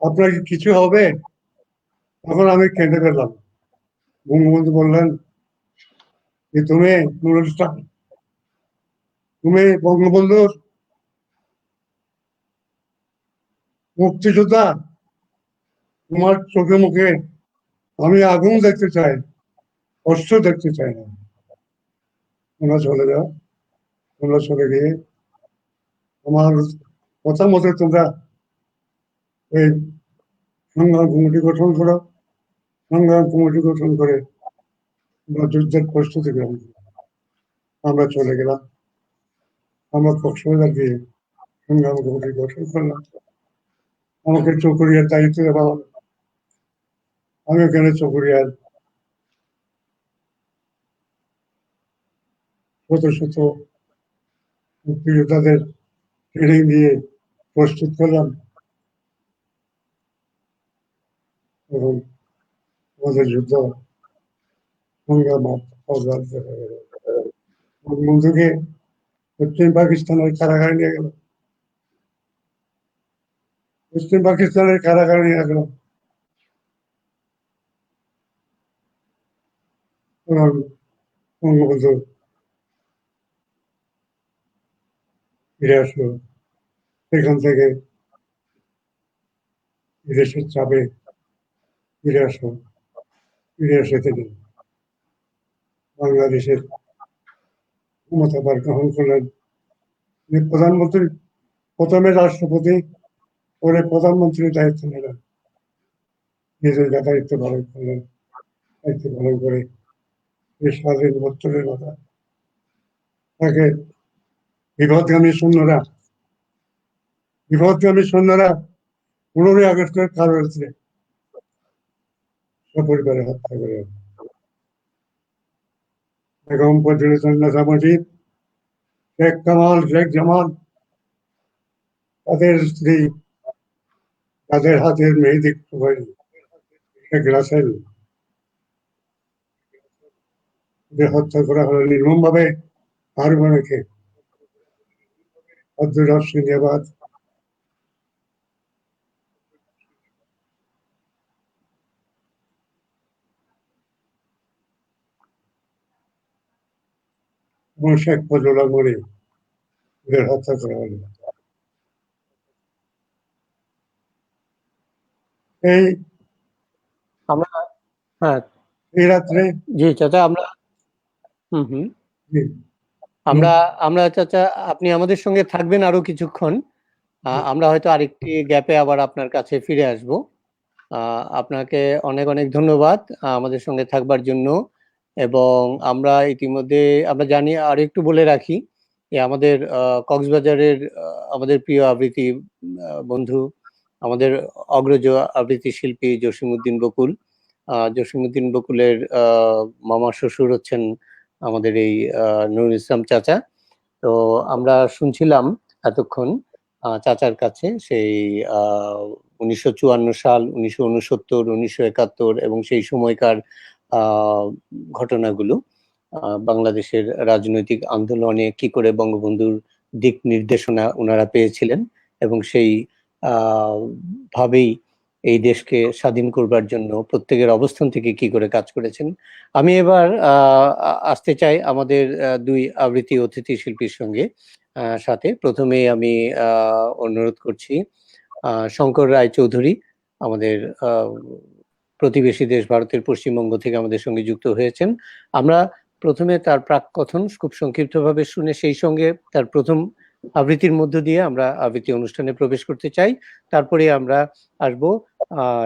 আপনার কি কিছু হবে? তখন আমি কেঁদে ফেললাম। বঙ্গবন্ধু বললেন যে তুমি নুরুল ইসলাম, তুমি বঙ্গবন্ধুর মুক্তিযোদ্ধা, তোমার চোখে মুখে আমি আগুন দেখতে চাই, অস্ত্র দেখতে চাই না। তোমরা চলে যাও, তোমরা চলে গিয়ে আমার কথা মতো তোমরা এই সংগ্রাম কমিটি গঠন করো, সংগ্রাম কমিটি গঠন করে তোমরা যুদ্ধের প্রস্তুতি গ্রহণ করো। আমরা চলে গেলাম, আমরা কক্সবাজার গিয়ে সংগ্রাম কমিটি গঠন করলাম। আমাকে চকরিয়ার দায়িত্ব দেওয়া হলো। আমি ওখানে চকরিয়ার শত শত মুক্তিযোদ্ধাদের ট্রেনিং দিয়ে প্রস্তুত করলাম এবং আমাদের যুদ্ধ সংগ্রাম অব্যাহত হয়ে গেল। বঙ্গবন্ধুকে পশ্চিম পাকিস্তানের কারাগারে নিয়ে গেল, পশ্চিম পাকিস্তানের কারাগারে নিয়ে গেল এবং বঙ্গবন্ধু ফিরে আসলো। সেখান থেকে বিদেশের চাপে ফিরে আসলো, ফিরে এসে তিনি বাংলাদেশের ক্ষমতাভার গ্রহণ করলেন। তিনি প্রধানমন্ত্রী, প্রথমে রাষ্ট্রপতি, পরে প্রধানমন্ত্রীর দায়িত্ব নিলেন। নিজের দায়িত্ব পালন করলেন, দায়িত্ব পালন করে এই স্বাধীন 72-এর মাথা তাকে বিপদগামী সৈন্যরা 15ই আগস্টের কারণে সপরিবারে হত্যা করে। বেগম ফজিলাতুন্নেসা মুজিব, শেখ কামাল, শেখ জামাল, তাদের স্ত্রী, তাদের হাতের মেহেদি শেখ রাসেল হত্যা করা হলো নির্মমভাবে। আর অনেকে আব্দুর রব সিন্দিয়াবাদ, এবং শেখ ফজলুল্লাহ মনি এদের হত্যা করা হলো। এই আমরা হ্যাঁ এই রাত্রে জি চাচা আমরা জি, আমরা আমরা চাচা আপনি আমাদের সঙ্গে থাকবেন আরো কিছুক্ষণ। আমরা হয়তো আরেকটি গ্যাপে আবার আপনার কাছে ফিরে আসব। আপনাকে অনেক অনেক ধন্যবাদ আমাদের সঙ্গে থাকবার জন্য। এবং আমরা ইতিমধ্যে আমরা জানি, আর একটু বলে রাখি যে আমাদের কক্সবাজারের আমাদের প্রিয় আবৃত্তি বন্ধু, আমাদের অগ্রজ আবৃত্তি শিল্পী জসিমউদ্দিন বকুল। জসিমউদ্দিন বকুলের মামা শ্বশুর হচ্ছেন আমাদের এই নুরুল ইসলাম চাচা। তো আমরা শুনছিলাম এতক্ষণ চাচার কাছে সেই 1954 সাল, 1969, 1971 এবং সেই সময়কার ঘটনাগুলো, বাংলাদেশের রাজনৈতিক আন্দোলনে কি করে বঙ্গবন্ধুর দিক নির্দেশনা ওনারা পেয়েছিলেন এবং সেই ভাবেই এই দেশকে স্বাধীন করবার জন্য প্রত্যেকের অবস্থান থেকে কি করে কাজ করেছেন। আমি এবার আসতে চাই আমাদের দুই আবৃত্তি অতিথি শিল্পীর সঙ্গে সাথে। প্রথমে আমি অনুরোধ করছি শঙ্কর রায়চৌধুরী, আমাদের প্রতিবেশী দেশ ভারতের পশ্চিমবঙ্গ থেকে আমাদের সঙ্গে যুক্ত হয়েছেন। আমরা প্রথমে তার প্রাককথন খুব সংক্ষিপ্তভাবে শুনে সেই সঙ্গে তার প্রথম আবৃত্তির মধ্য দিয়ে আমরা আবৃত্তি অনুষ্ঠানে প্রবেশ করতে চাই। তারপরে আমরা আসবো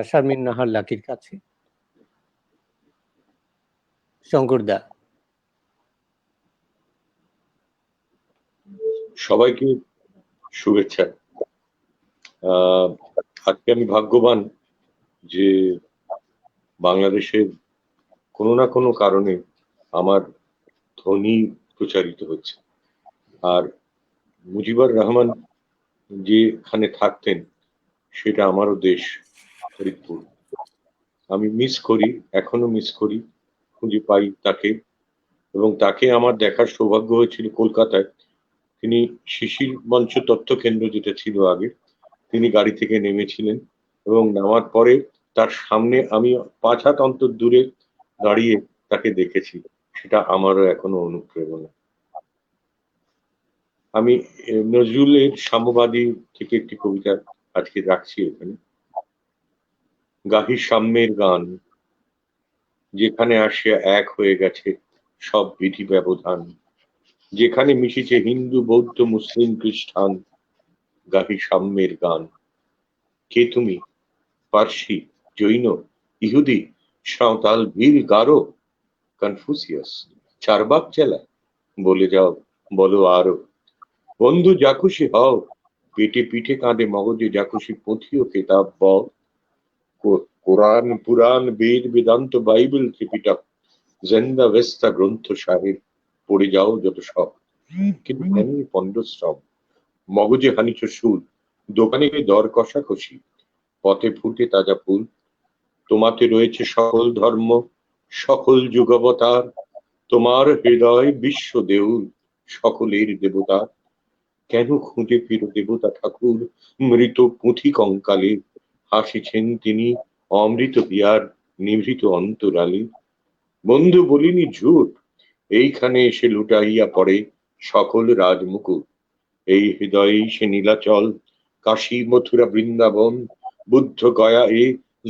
শারমিন নাহার লাকির কাছে। শঙ্কর দা। সবাইকে শুভেচ্ছা। আজকে আমি ভাগ্যবান যে বাংলাদেশের কোনো না কোনো কারণে আমার ধ্বনি প্রচারিত হচ্ছে। আর মুজিবুর রহমান যেখানে থাকতেন সেটা আমারও দেশ, ফরিদপুর। আমি মিস করি, এখনো মিস করি, খুঁজে পাই তাকে। এবং তাকে আমার দেখার সৌভাগ্য হয়েছিল কলকাতায়। তিনি শিশির মঞ্চ তথ্য কেন্দ্র যেটা ছিল আগে, তিনি গাড়ি থেকে নেমেছিলেন এবং নামার পরে তার সামনে আমি 5 হাত অন্তর দূরে দাঁড়িয়ে তাকে দেখেছি। সেটা আমারও এখনো অনুপ্রেরণা। আমি নজরুলের সাম্যবাদী থেকে একটি কবিতা আজকে রাখছি এখানে। গাহি সাম্যের গান, যেখানে আসিয়া এক হয়ে গেছে সব বিধি ব্যবধান, যেখানে মিশেছে হিন্দু বৌদ্ধ মুসলিম খ্রিস্টান, গাহি সাম্যের গান। কে তুমি? পার্সি, জৈন, ইহুদি, সাঁওতাল, ভীল, গারো, কনফুসিয়াস, চারবাক চেলা, বলে যাও, বলো আরো। বন্ধু যা খুশি হও, পেটে পিঠে কাঁধে মগজে যা খুশি পুঁথি ও কেতাব বও। কোরআন, পুরাণ, বেদ, বেদান্ত, বাইবেল, ত্রিপিটক, জেন্দা ভেস্তা গ্রন্থ সাহেব, পড়ে যাও যত সব। কিন্তু এমনি পণ্ডশ্রম, মগজে হানিছ সুর, দোকানে গিয়ে দর কষাকষি, পথে ফুটে তাজা ফুল। তোমাতে রয়েছে সকল ধর্ম, সকল যুগাবতার, তোমার হৃদয় বিশ্ব দেউল, সকলের দেবতা। কেন খুঁজে ফিরো দেবতা ঠাকুর মৃত পুঁথি কঙ্কালে, হাসিছেন তিনি অমৃত বিয়ার নিভৃত অন্তরালে। বন্ধু বলিনি ঝুট, এইখানে এসে লুটাইয়া পড়ে সকল রাজমুকুট। এই হৃদয়ে সে নীলাচল, কাশী মথুরা বৃন্দাবন, বুদ্ধ গয়া এ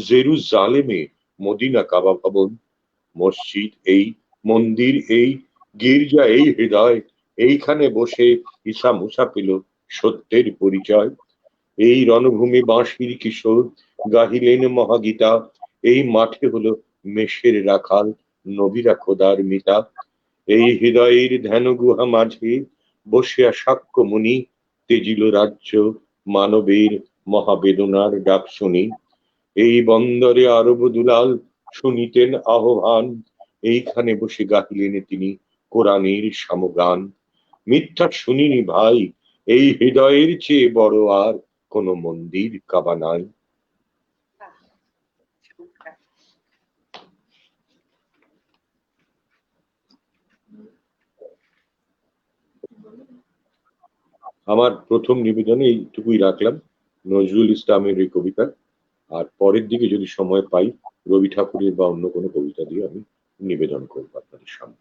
জেরুজালেমে মদিনা কাবা ভবন। মসজিদ এই, মন্দির এই, গির্জা এই হৃদয়, এইখানে বসে ঈসা মুসা পেল সত্যের পরিচয়। এই রণভূমি বাঁশির কিশোর গাহিলেন মহাগীতা, এই মাঠে হলো মেষের রাখাল নবীরা খোদার মিতা। এই হৃদয়ের ধ্যান গুহা মাঝে বসিয়া সাক্ষ্য মুনি, তেজিল রাজ্য মানবের মহাবেদনার ডাক শুনি। এই বন্দরে আরব দুলাল শুনিতেন আহ্বান, এইখানে বসে গাহিলেন তিনি কোরআনের সমগান। মিথ্যা শুনিনি ভাই, এই হৃদয়ের চেয়ে বড় আর কোন মন্দির কাবা নাই। আমার প্রথম নিবেদনে এইটুকুই রাখলাম, নজরুল ইসলামের এই কবিতা। আর পরের দিকে যদি সময় পাই রবি ঠাকুরের বা অন্য কোনো কবিতা দিয়ে আমি নিবেদন করবো আপনাদের সামনে।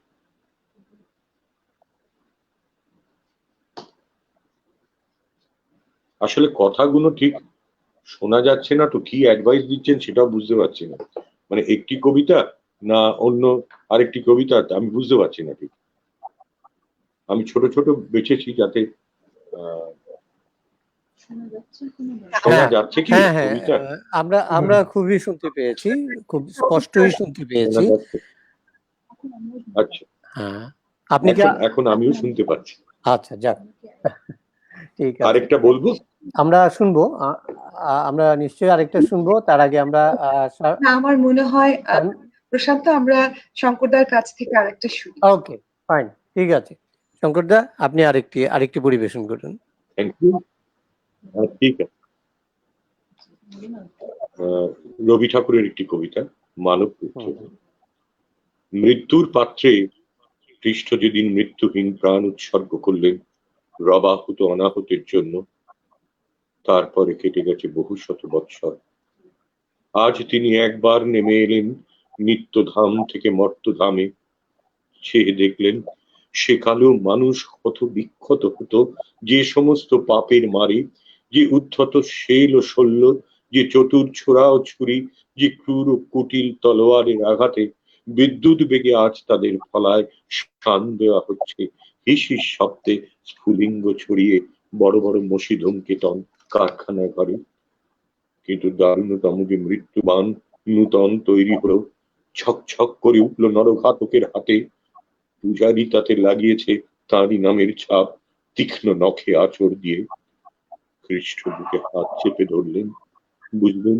আসলে কথাগুলো ঠিক শোনা যাচ্ছে না, তো কি অ্যাডভাইস দিচ্ছেন সেটাও বুঝতে পারছি না। মানে একটি কবিতা না অন্য আরেকটি কবিতা, আমি বুঝতে পারছি না ঠিক। আমি ছোট ছোট বেছেছি যাতে শোনা হ্যাঁ যাচ্ছে কি হ্যাঁ হ্যাঁ কবিতা? আমরা খুবই শুনতে পেয়েছি, খুব স্পষ্টই শুনতে শোনা পেয়েছি। যাচ্ছে? আচ্ছা, হ্যাঁ, আপনি কি এখন আমিও শুনতে পাচ্ছি। আচ্ছা, যাক, ঠিক আছে। আরেকটা বলবো? আমরা শুনবো, আমরা নিশ্চয়ই আরেকটা শুনবো। তার আগে আমরা না, আমার মনে হয় প্রশান্ত, আমরা শঙ্করদার কাছ থেকে আরেকটা শুনি। ওকে, ফাইন, ঠিক আছে। শঙ্করদা, আপনি আরেকটি পরিবেশন করুন। Thank you. ঠিক আছে। রবি ঠাকুরের একটি কবিতা, মানব পুত্র। মৃত্যুর পাত্রে কৃষ্ণ যেদিন মৃত্যুহীন প্রাণ উৎসর্গ করলেন রবাহুত অনাহতের জন্য, তারপরে কেটে গেছে বহু শত বৎসর। আজ তিনি একবার নেমে এলেন নিত্যধাম থেকে মর্তধামে। চেয়ে দেখলেন সেকালেও মানুষ কত বিক্ষত হতো, যে সমস্ত পাপের মারে, যে উদ্ধত শেল ও শল্য, যে চতুর ছোড়া ও ছুরি, যে ক্রূর ও কুটিল তলোয়ারের আঘাতে বিদ্যুৎ বেগে আজ তাদের ফলায় শান দেওয়া হচ্ছে হিস হিস শব্দে স্ফুলিঙ্গ ছড়িয়ে বড় বড় মসি ধূমকেতন কারখানা ঘরে। কিন্তু দারুণতম যে মৃত্যুবান নূতন তৈরি হলো, ছক ছক করে উঠল নরঘাতকের হাতে। পূজারি তাতে লাগিয়েছে তাঁরই নামের ছাপ তীক্ষ্ণ নখে আঁচড় দিয়ে। খ্রিস্ট বুকে হাত চেপে ধরলেন, বুঝলেন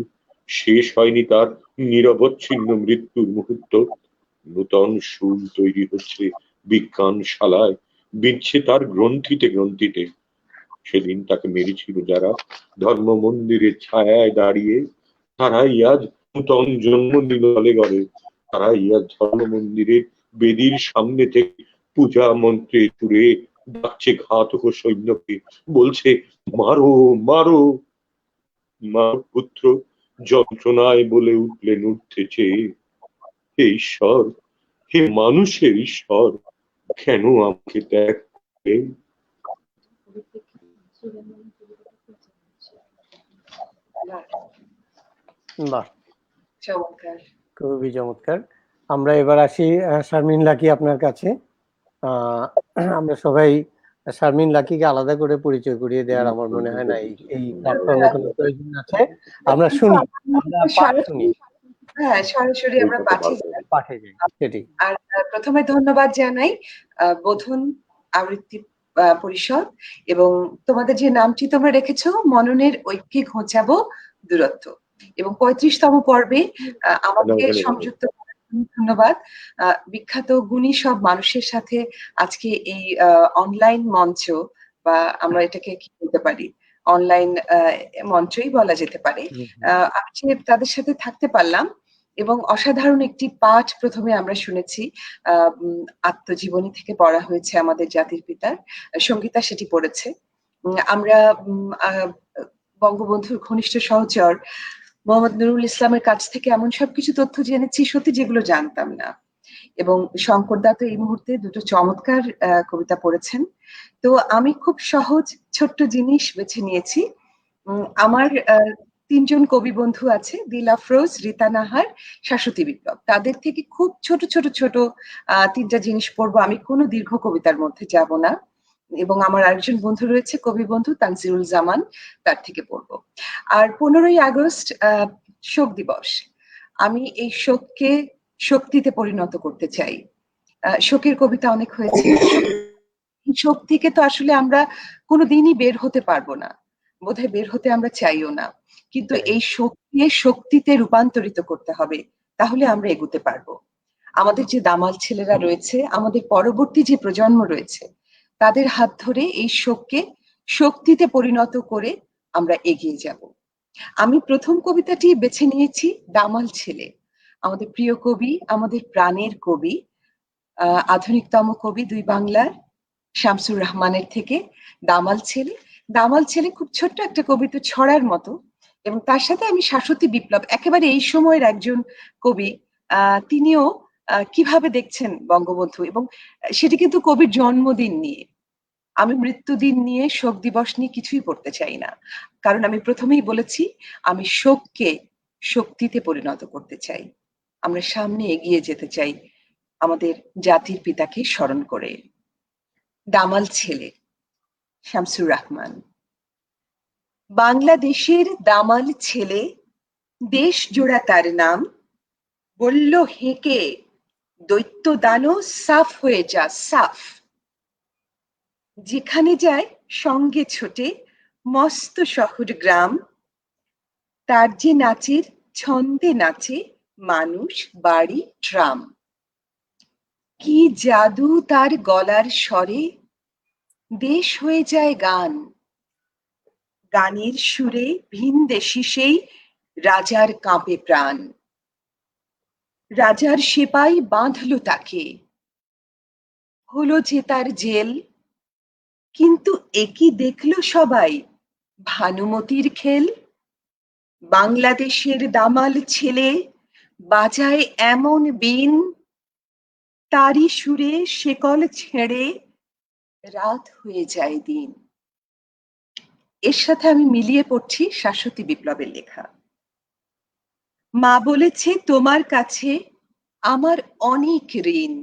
শেষ হয়নি তার নিরবচ্ছিন্ন মৃত্যুর মুহূর্ত। নূতন সুর তৈরি হচ্ছে বিজ্ঞানশালায়, বিচ্ছে তার গ্রন্থিতে গ্রন্থিতে। সেদিন তাকে মেরেছিল যারা ধর্ম মন্দিরের ছায়ায় দাঁড়িয়ে, তারাই আজ নূতন জন্ম নিল গলে গলে। তারাই আজ ধর্ম মন্দিরের বেদির সামনে থেকে পূজা মন্ত্রে চুড়ে ডাকছে ঘাতক সৈন্যকে, বলছে মারো মারো। মার পুত্র যন্ত্রণায় বলে উঠলেন উঠতেছে, হে ঈশ্বর, হে মানুষের ঈশ্বর, কেন আমাকে ত্যাগ করে? বাহ, চমৎকার। খুবই চমৎকার। আমরা এবার আসি শারমিন লাকি আপনার কাছে। আমরা সবাই শারমিন লাকিকে আলাদা করে পরিচয় করিয়ে দেওয়ার আমার মনে হয় না এই প্ল্যাটফর্মে কোনো প্রয়োজন আছে। আমরা শুনি, আমরা পাঠ শুনি, হ্যাঁ, সরাসরি আমরা পাঠে পাঠে যাই, সেটি। আর প্রথমে ধন্যবাদ জানাই বোধন আবৃত্তি পরিষদ এবং তোমাদের যে নামটি তোমরা রেখেছো, মননের ঐক্যে ঘোচাবো দূরত্ব, এবং 35তম পর্বে আমাকে সংযুক্ত করার জন্য ধন্যবাদ। বিখ্যাত গুণী সব মানুষের সাথে আজকে এই অনলাইন মঞ্চ, বা আমরা এটাকে কি বলতে পারি, অনলাইন মঞ্চই বলা যেতে পারে, আমি যে তাদের সাথে থাকতে পারলাম এবং অসাধারণ একটি পাঠ প্রথমে আমরা শুনেছি, আত্মজীবনী থেকে পড়া হয়েছে আমাদের জাতির পিতার, সঙ্গীতা সেটি পড়েছে। আমরা বঙ্গবন্ধুর ঘনিষ্ঠ সহচর মোহাম্মদ নুরুল ইসলামের কাছ থেকে এমন সবকিছু তথ্য জেনেছি সত্যি, যেগুলো জানতাম না। এবং শঙ্করদা তো এই মুহূর্তে দুটো চমৎকার কবিতা পড়েছেন। তো আমি খুব সহজ ছোট্ট জিনিস বেছে নিয়েছি। আমার 3 জন কবি বন্ধু আছে, দিল আফরোজ, রীতা নাহার, শাশ্বতী বিপ্লব। তাদের থেকে খুব ছোট ছোট ছোট 3টা জিনিস পড়বো। আমি কোনো দীর্ঘ কবিতার মধ্যে যাব না। এবং আমার আরেকজন বন্ধু রয়েছে, কবি বন্ধু তানজিরুল জামান, তার থেকে পড়বো। আর 15ই আগস্ট শোক দিবস। আমি এই শোককে শক্তিতে পরিণত করতে চাই। শোকের কবিতা অনেক হয়েছে, শোক থেকে তো আসলে আমরা কোনোদিনই বের হতে পারবো না, বোধহয় বের হতে আমরা চাইও না, কিন্তু এই শোককে শক্তিতে রূপান্তরিত করতে হবে, তাহলে আমরা এগোতে পারবো। আমাদের যে দামাল ছেলেরা রয়েছে, আমাদের পরবর্তী যে প্রজন্ম রয়েছে, তাদের হাত ধরে এই শোককে শক্তিতে পরিণত করে আমরা এগিয়ে যাব। আমি প্রথম কবিতাটি বেছে নিয়েছি দামাল ছেলে, আমাদের প্রিয় কবি, আমাদের প্রাণের কবি, আধুনিকতম কবি 2 বাংলার শামসুর রহমানের থেকে দামাল ছেলে। দামাল ছেলে খুব ছোট্ট একটা কবিতা, ছড়ার মতো, এবং তার সাথে আমি শাশ্বতী বিপ্লব, একেবারে এই সময়ের একজন কবি, তিনিও কিভাবে দেখছেন বঙ্গবন্ধু, এবং সেটি কিন্তু কবির জন্মদিন নিয়ে। আমি মৃত্যুদিন নিয়ে, শোক দিবস নিয়ে কিছুই পড়তে চাই না, কারণ আমি প্রথমেই বলেছি আমি শোককে শক্তিতে পরিণত করতে চাই। আমরা সামনে এগিয়ে যেতে চাই আমাদের জাতির পিতাকে স্মরণ করে। দামাল ছেলে, শামসুর রহমান। বাংলাদেশের দামাল ছেলে, দেশ জোড়া তার নাম, বলল হেঁকে দৈত্য দানো সাফ হয়ে যা সাফ। যেখানে যায় সঙ্গে ছোটে মস্ত শহর গ্রাম, তার যে নাচের ছন্দে নাচে মানুষ বাড়ি ট্রাম। কি জাদু তার গলার স্বরে, দেশ হয়ে যায় গান। গানের সুরে ভিনদেশী সেই রাজার কাঁপে প্রাণ। রাজার সেপাই বাঁধল তাকে, হলো যে তার জেল। কিন্তু একি দেখলো সবাই ভানুমতির খেল। বাংলাদেশের দামাল ছেলে বাজায় এমন বীণ, তারই সুরে শেকল ছেড়ে রাত হয়ে যায় দিন। এর সাথে আমি মিলিয়ে পড়ছি শাশ্বতী বিপ্লবের লেখা। মা বলেছে তোমার কাছে আমার অনেক ঋণ,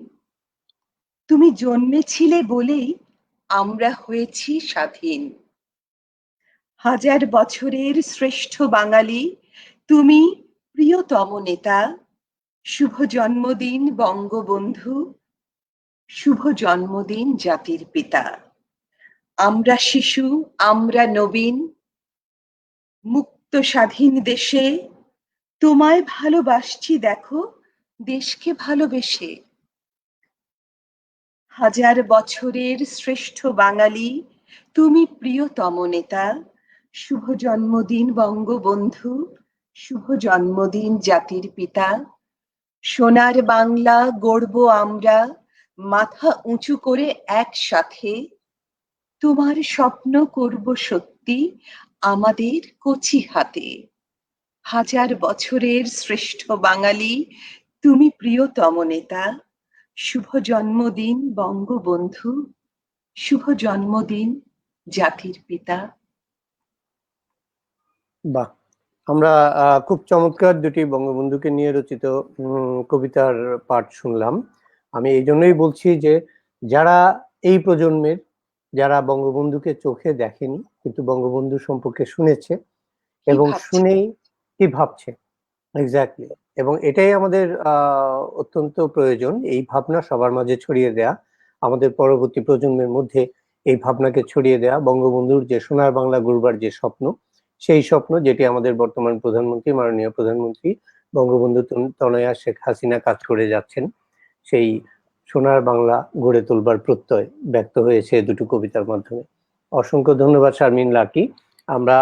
তুমি জন্মেছিলে বলেই আমরা হয়েছি স্বাধীন। হাজার বছরের শ্রেষ্ঠ বাঙালি তুমি প্রিয়তম নেতা, শুভ জন্মদিন বঙ্গবন্ধু, শুভ জন্মদিন জাতির পিতা। আমরা শিশু, আমরা নবীন, মুক্ত স্বাধীন দেশে তোমায় ভালোবাসছি দেখো দেশকে ভালোবেসে। হাজার বছরের শ্রেষ্ঠ বাঙালি তুমি প্রিয়তম নেতা, শুভ জন্মদিন বঙ্গবন্ধু, শুভ জন্মদিন জাতির পিতা। সোনার বাংলা গড়ব আমরা মাথা উঁচু করে একসাথে, তোমার স্বপ্ন করব সত্যি আমাদের কচি হাতে। হাজার বছরের শ্রেষ্ঠ বাঙালি তুমি প্রিয়তম নেতা, শুভ জন্মদিন বঙ্গবন্ধু, শুভ জন্মদিন জাতির পিতা। বাহ, আমরা খুব চমৎকার দুটি বঙ্গবন্ধুকে নিয়ে রচিত কবিতার পাঠ শুনলাম। আমি এই জন্যই বলছি যে যারা এই প্রজন্মের, যারা বঙ্গবন্ধুকে চোখে দেখেনি কিন্তু বঙ্গবন্ধু সম্পর্কে শুনেছে এবং শুনেই কি ভাবছে, এক্স্যাক্টলি, এবং এটাই আমাদের অত্যন্ত প্রয়োজন, এই ভাবনা সবার মাঝে ছড়িয়ে দেয়া, আমাদের পরবর্তী প্রজন্মের মধ্যে এই ভাবনাকে ছড়িয়ে দেয়া। বঙ্গবন্ধুর যে সোনার বাংলা গড়বার যে স্বপ্ন, সেই স্বপ্ন যেটি আমাদের বর্তমান প্রধানমন্ত্রী, মাননীয় প্রধানমন্ত্রী বঙ্গবন্ধু তনয়া শেখ হাসিনা কাজ করে যাচ্ছেন, সেই সোনার বাংলা গড়ে তোলবার প্রত্যয় ব্যক্ত হয়েছে দুটো কবিতার মাধ্যমে। অসংখ্য ধন্যবাদ শারমিন লাকি। আমরা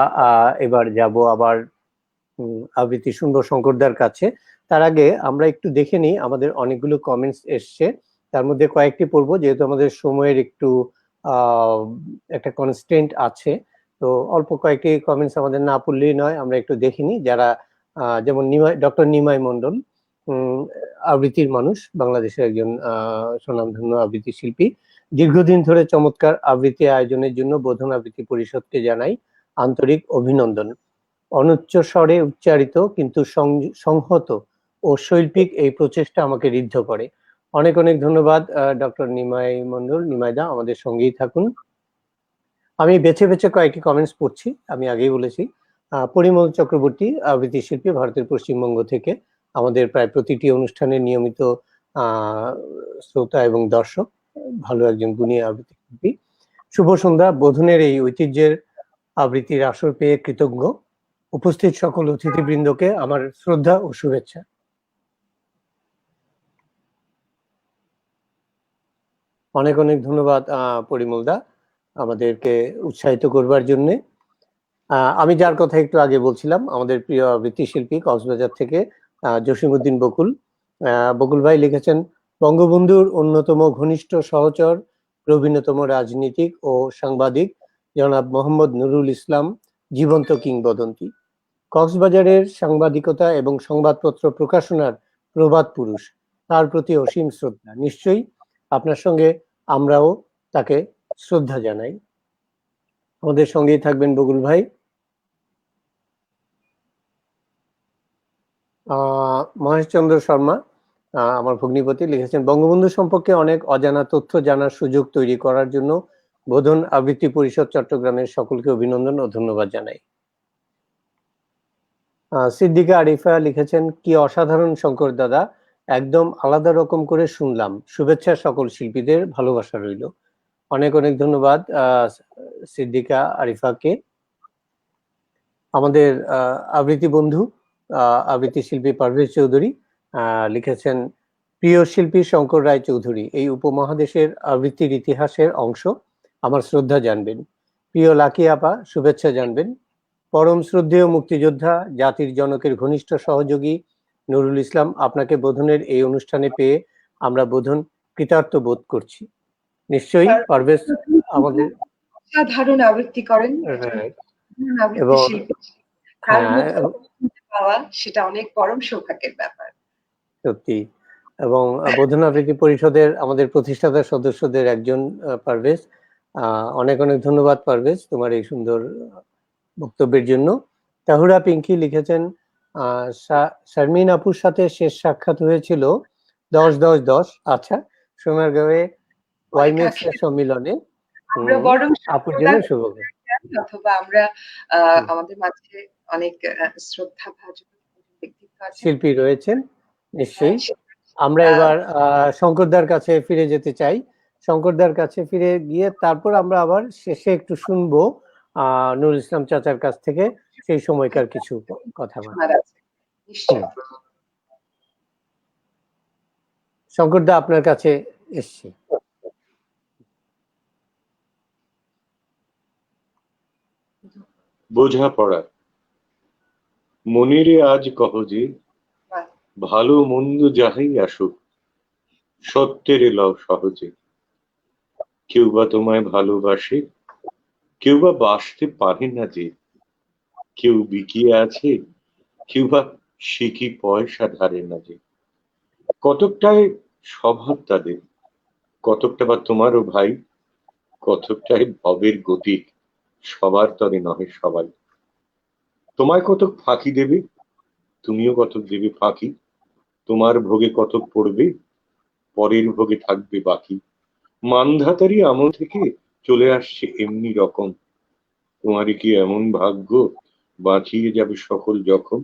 এবার যাব আবার আবৃত্তি শুনবো শঙ্করদার কাছে। তার আগে আমরা একটু দেখে নিই, আমাদের অনেকগুলো কমেন্টস এসছে, তার মধ্যে কয়েকটি পড়বো যেহেতু আমাদের সময়ের একটু একটা কনস্ট্যান্ট আছে, তো অল্প কয়েকটি কমেন্টস আমাদের না পড়লেই নয়, আমরা একটু দেখে নিই। যারা যেমন ডক্টর নিমাই মন্ডল, আবৃত্তির মানুষ, বাংলাদেশের একজন স্বনামধন্য আবৃত্তি শিল্পী, দীর্ঘদিন ধরে চমৎকার আবৃত্তি আয়োজনের জন্য বোধন আবৃত্তি পরিষদকে জানাই আন্তরিক অভিনন্দন। অনুচ্চ স্বরে উচ্চারিত কিন্তু সংহত ও শৈল্পিক এই প্রচেষ্টা আমাকে ঋদ্ধ করে। অনেক অনেক ধন্যবাদ ডক্টর নিমাই মন্ডল। নিমাইদা, আমাদের সঙ্গেই থাকুন। আমি বেছে বেছে কয়েকটি কমেন্টস পড়ছি, আমি আগেই বলেছি। পরিমল চক্রবর্তী, আবৃত্তি শিল্পী, ভারতের পশ্চিমবঙ্গ থেকে, আমাদের প্রায় প্রতিটি অনুষ্ঠানে নিয়মিত শ্রোতা এবং দর্শক, ভালো একজন গুণী আবৃত্তি শিল্পী। শুভ সন্ধ্যা। বোধনের এই ঐতিহ্যের আবৃত্তির আসর পেয়ে কৃতজ্ঞ। উপস্থিত সকল অতিথিবৃন্দকে আমার শ্রদ্ধা ও শুভেচ্ছা। অনেক অনেক ধন্যবাদ পরিমলদা আমাদেরকে উৎসাহিত করবার জন্য। আমি যার কথা একটু আগে বলছিলাম, আমাদের প্রিয় আবৃত্তি শিল্পী কক্সবাজার থেকে জসিমউদ্দিন বকুল। বকুল ভাই লিখেছেন, বঙ্গবন্ধুর অন্যতম ঘনিষ্ঠ সহচর, প্রবীণতম রাজনীতিক ও সাংবাদিক জনাব মোহাম্মদ নুরুল ইসলাম জীবন্ত কিংবদন্তি। কক্সবাজারের সাংবাদিকতা এবং সংবাদপত্র প্রকাশনার প্রবাদ পুরুষ, তার প্রতি অসীম শ্রদ্ধা। নিশ্চয়ই আপনার সঙ্গে আমরাও তাকে শ্রদ্ধা জানাই। আমাদের সঙ্গেই থাকবেন বকুল ভাই। মহেশচন্দ্র শর্মা, আমার ভগ্নিপতি, লিখেছেন, বঙ্গবন্ধু সম্পর্কে অনেক অজানা তথ্য জানার সুযোগ তৈরি করার জন্য বোধন আবৃত্তি পরিষদ চট্টগ্রামের সকলকে অভিনন্দন ও ধন্যবাদ জানাই। সিদ্দিকা আরিফা লিখেছেন, কি অসাধারণ শঙ্কর দাদা, একদম আলাদা রকম করে শুনলাম। শুভেচ্ছা সকল শিল্পীদের, ভালোবাসা রইল। অনেক অনেক ধন্যবাদ সিদ্দিকা আরিফাকে। আমাদের আবৃত্তি বন্ধু আবৃত্তি শিল্পী পারভেজ চৌধুরী লিখেছেন, প্রিয় শিল্পী শঙ্কর রায় চৌধুরী, এই উপমহাদেশের আবৃত্তির ইতিহাসের অংশ, আমার শ্রদ্ধা জানবেন। প্রিয় লাকি আপা, শুভেচ্ছা জানবেন। পরম শ্রদ্ধেয় মুক্তিযোদ্ধা, জাতির জনকের ঘনিষ্ঠ সহযোগী নুরুল ইসলাম, আপনাকে বোধনের এই অনুষ্ঠানে পেয়ে আমরা বোধন কৃতার্থ বোধ করছি। নিশ্চয়ই পারভেজ আমাদের সাধারণ আবৃত্তি করেন এবং পাওয়া সেটা অনেক পরম সৌভাগ্যের ব্যাপার। সত্যি। এবং বোধন আবৃত্তি পরিষদের আমাদের প্রতিষ্ঠাতা সদস্যদের একজন পারভেজ। অনেক অনেক ধন্যবাদ পারভেজ তোমার এই সুন্দর বক্তব্যের জন্য। তাহুরা পিঙ্কি লিখেছেন, শারমিন আপুর সাথে শেষ সাক্ষাৎ হয়েছিল 10/10/10। আচ্ছা, সোনারগাঁওয়ে ওয়াইমেক্স সম্মেলনে। আপুর জন্য শুভকামনা। অথবা আমরা আমাদের মাঝে অনেক শ্রদ্ধাভাজন ব্যক্তিত্ব আছেন, শিল্পী রয়েছেন, নিশ্চয়ই। আমরা এবার শঙ্করদার কাছে ফিরে যেতে চাই। শঙ্করদার কাছে ফিরে গিয়ে তারপর আমরা আবার শেষে একটু শুনবো নুরুল ইসলাম চাচার কাছ থেকে সেই সময়কার কিছু কথাবার্তা। শঙ্করদা, আপনার কাছে এসছি। বোঝাপড়া। মনেরে আজ কহ যে, ভালো মন্দ যাহাই আসুক, সত্যের লও সহজে। কেউ বা তোমায় ভালোবাসে, কেউ বা বাসতে পারে না যে। কেউ বিকিয়ে আছে, কেউ বা শিখি পয়সা ধারে না যে। কতকটায় স্বভাব তাদের, কতকটা বা তোমারও ভাই, কতকটায় ভবের গতিক, সবার তরে নহে সবাই। তোমায় কতক ফাঁকি দেবে, তুমিও কতক দেবে ফাঁকি। তোমার ভোগে কতক পড়বে, পরের ভোগে থাকবে বাকি। মানধাতারি আমল থেকে চলে আসছে এমনি রকম। তোমারই কি এমন ভাগ্য, বাঁচিয়ে যাবে সকল জখম।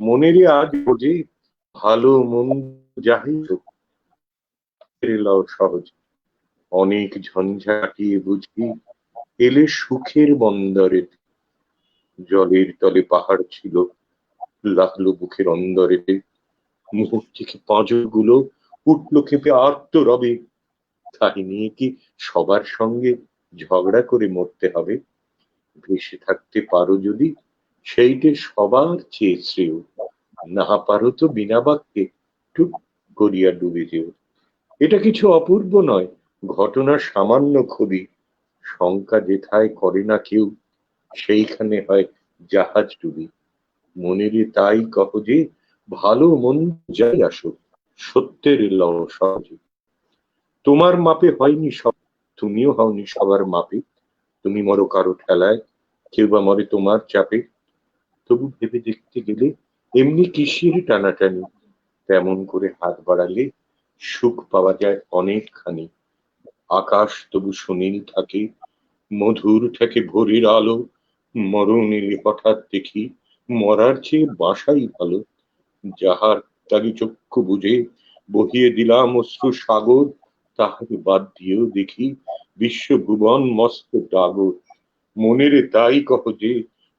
মনেরই আজ বোঝে, ভালো মন্দ যাহাই হোক, লও সহজ। অনেক ঝঞ্ঝাটিয়ে বুঝি এলে সুখের বন্দরে। জলের তলে পাহাড় ছিল, লাগলো বুকের অন্দরেতে। মুহূর্ত থেকে পাঁজরগুলো উঠলো ক্ষেপে আর্ত রবে। তাই নিয়ে কি সবার সঙ্গে ঝগড়া করে মরতে হবে? ভেসে থাকতে পারো যদি, সেইটে সবার চেয়ে শ্রেয়। না পারো তো বিনা বাক্যে টুক করিয়া ডুবে যেও। এটা কিছু অপূর্ব নয়, ঘটনার সামান্য খুবই। শঙ্কা যেথায় করে না কেউ, সেইখানে হয় জাহাজ ডুবি। মনেরে তাই কহ যে, ভালো মন্দ যাই আসুক, সত্যের লও সহজে। তোমার মাপে হয়নি সব, তুমিও হওনি সবার মাপে। তুমি মরো কারো ঠেলায়, কেউ বা মরে তোমার চাপে। তবু ভেবে দেখতে গেলে এমনি কিসের টানাটানি, তেমন করে হাত বাড়ালে সুখ পাওয়া যায় অনেকখানি। আকাশ তবু সুনীল থাকে, মধুর থাকে ভোরের আলো। মরণ এলে হঠাৎ দেখি, মরার চেয়ে বাসাই ভালো। যাহার তারি চক্ষু বুঝে বহিয়ে দিলাম অশ্রু সাগর, তাহাকে বাদ দিয়েও দেখি বিশ্বভুবন মস্ত ডাগর। মনেরে তাই কহ যে,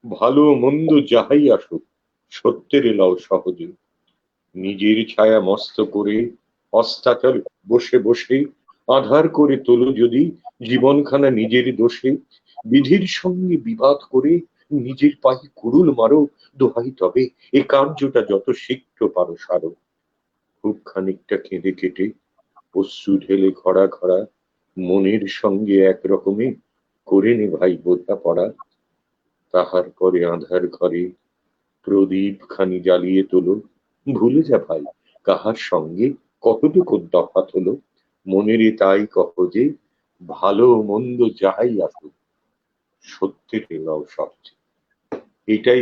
ভালো মন্দ যাহাই আসুক, সত্যের লও সহজে। নিজের ছায়া মস্ত করে অস্তাচল বসে বসে আধার করে তোলো যদি জীবনখানা নিজের দোষে। বিধির সঙ্গে বিবাদ করে নিজের পায়ে কুড়ুল মারো, দোহাই তবে এ কার্যটা যত শীঘ্র পারো সারো। খুব খানিকটা কেঁদে কেটে অশ্রু ঢেলে ঘরা ঘরা মনের সঙ্গে এক রকমে করে নে ভাই বোঝাপড়া। তাহার পরে আঁধার ঘরে প্রদীপ খানি জ্বালিয়ে তোলো, ভুলে যা ভাই কাহার সঙ্গে কতটুকু তফাৎ হলো। মনেরে তাই কহ যে, ভালো মন্দ যাহাই আসুক, সত্যের লও সবচেয়ে। এটাই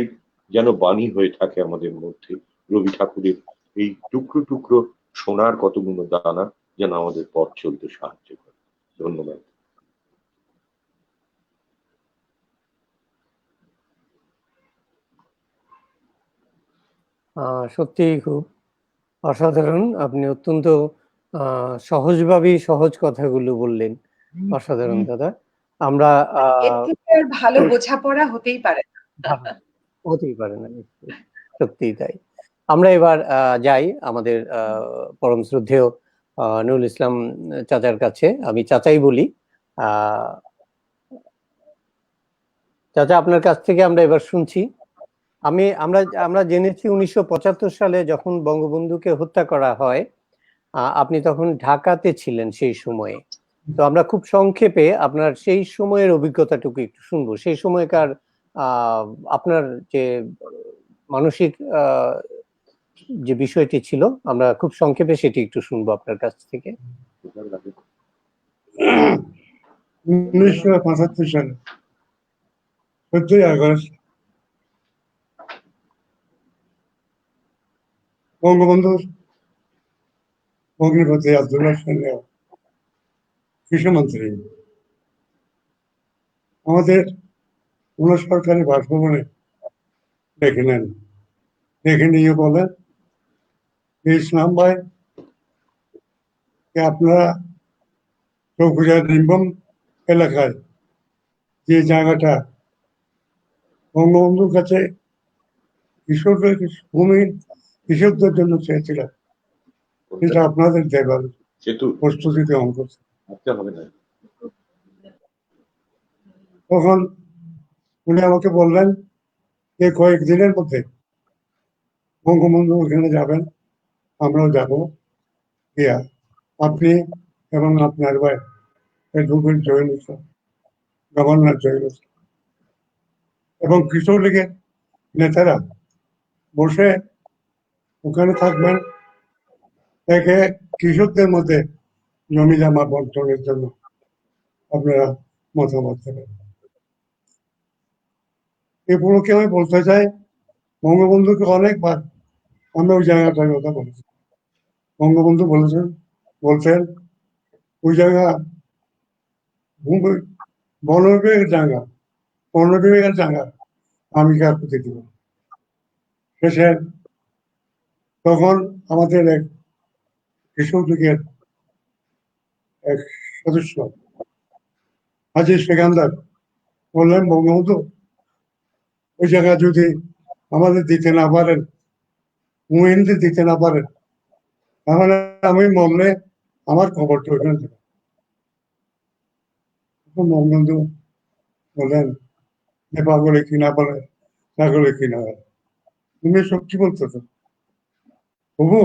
যেন বাণী হয়ে থাকে আমাদের মধ্যে। রবি ঠাকুরের এই টুকরো টুকরো সোনার কতগুলো দানা যেন আমাদের পথ চলতে সাহায্য করে। ধন্যবাদ। সত্যিই খুব অসাধারণ। আপনি অত্যন্ত সহজভাবেই সহজ কথাগুলো বললেন। অসাধারণ দাদা। আমরা এর থেকে আর ভালো বোঝাপড়া হতেই পারে না। ভালো হতেই পারে না নিশ্চয়ই। সত্যিই তাই। আমরা এবার যাই আমাদের পরম শ্রদ্ধেয় নুরুল ইসলাম চাচার কাছে। আমি চাচাই বলি। আ চাচা আপনার কাছ থেকে আমরা এবার শুনছি। আমরা জেনেছি ১৯৭৫ সালে যখন বঙ্গবন্ধুকে হত্যা করা হয়, আপনি তখন ঢাকাতে ছিলেন সেই সময়ে। তো আমরা খুব সংক্ষেপে আপনার সেই সময়ের অভিজ্ঞতাটুকু একটু শুনবো। সেই সময়কার আ আপনার যে মানসিক যে বিষয়টি ছিল, আমরা খুব সংক্ষেপে সেটি একটু শুনবো আপনার কাছ থেকে। 19৭৫ সালে ১৪ই আগস্ট বঙ্গবন্ধুর ভগ্নিপতি আব্দুল্লাহ সঙ্গে কৃষিমন্ত্রী আমাদের সরকারি বাসভবনে ডেকে নেন। ডেকে নিয়ে বলেন, ইসলাম ভাই আপনারা চৌকুজা নিম্বম এলাকায় যে জায়গাটা বঙ্গবন্ধুর কাছে কৃষকদের ভূমি কৃষকদের জন্য চেয়েছিলেন, সেটা আপনাদের দেবার প্রস্তুতিতে অঙ্ক। তখন উনি আমাকে বললেন যে কয়েকদিনের মধ্যে বঙ্গবন্ধু ওখানে যাবেন, আমরাও যাব, গিয়া আপনি এবং আপনার ভাই অ্যাডভোকেট জহির হোসেন, গভর্নর জহির হোসেন এবং কৃষক লীগের নেতারা বসে ওখানে থাকবেন, থেকে কৃষকদের মধ্যে জমি জমা বন্টনের জন্য আপনারা মতামত দেবেন। এই পুরোকে আমি বলতে চাই, বঙ্গবন্ধুকে অনেকবার আমরা ওই জায়গাটার কথা বলেছি। বঙ্গবন্ধু বলতেন ওই জায়গা বন বিভাগের জায়গা, বন বিভাগের জায়গা আমি কাউকে দিব। শেষে তখন আমাদের এক কৃষক লীগের এক সদস্য হাজি সেকান্দার বললেন, বঙ্গবন্ধু ওই জায়গা যদি আমাদের দিতে না পারেন, মুহিনদের দিতে না পারেন, তাহলে আমি মরলে আমার খবরটা ওখানে দেবেন। বঙ্গবন্ধু বলেন যে পাগলে কিনা বলে ছাগলে কিনা হয়, তুমি সত্যি বলতেছো। তবু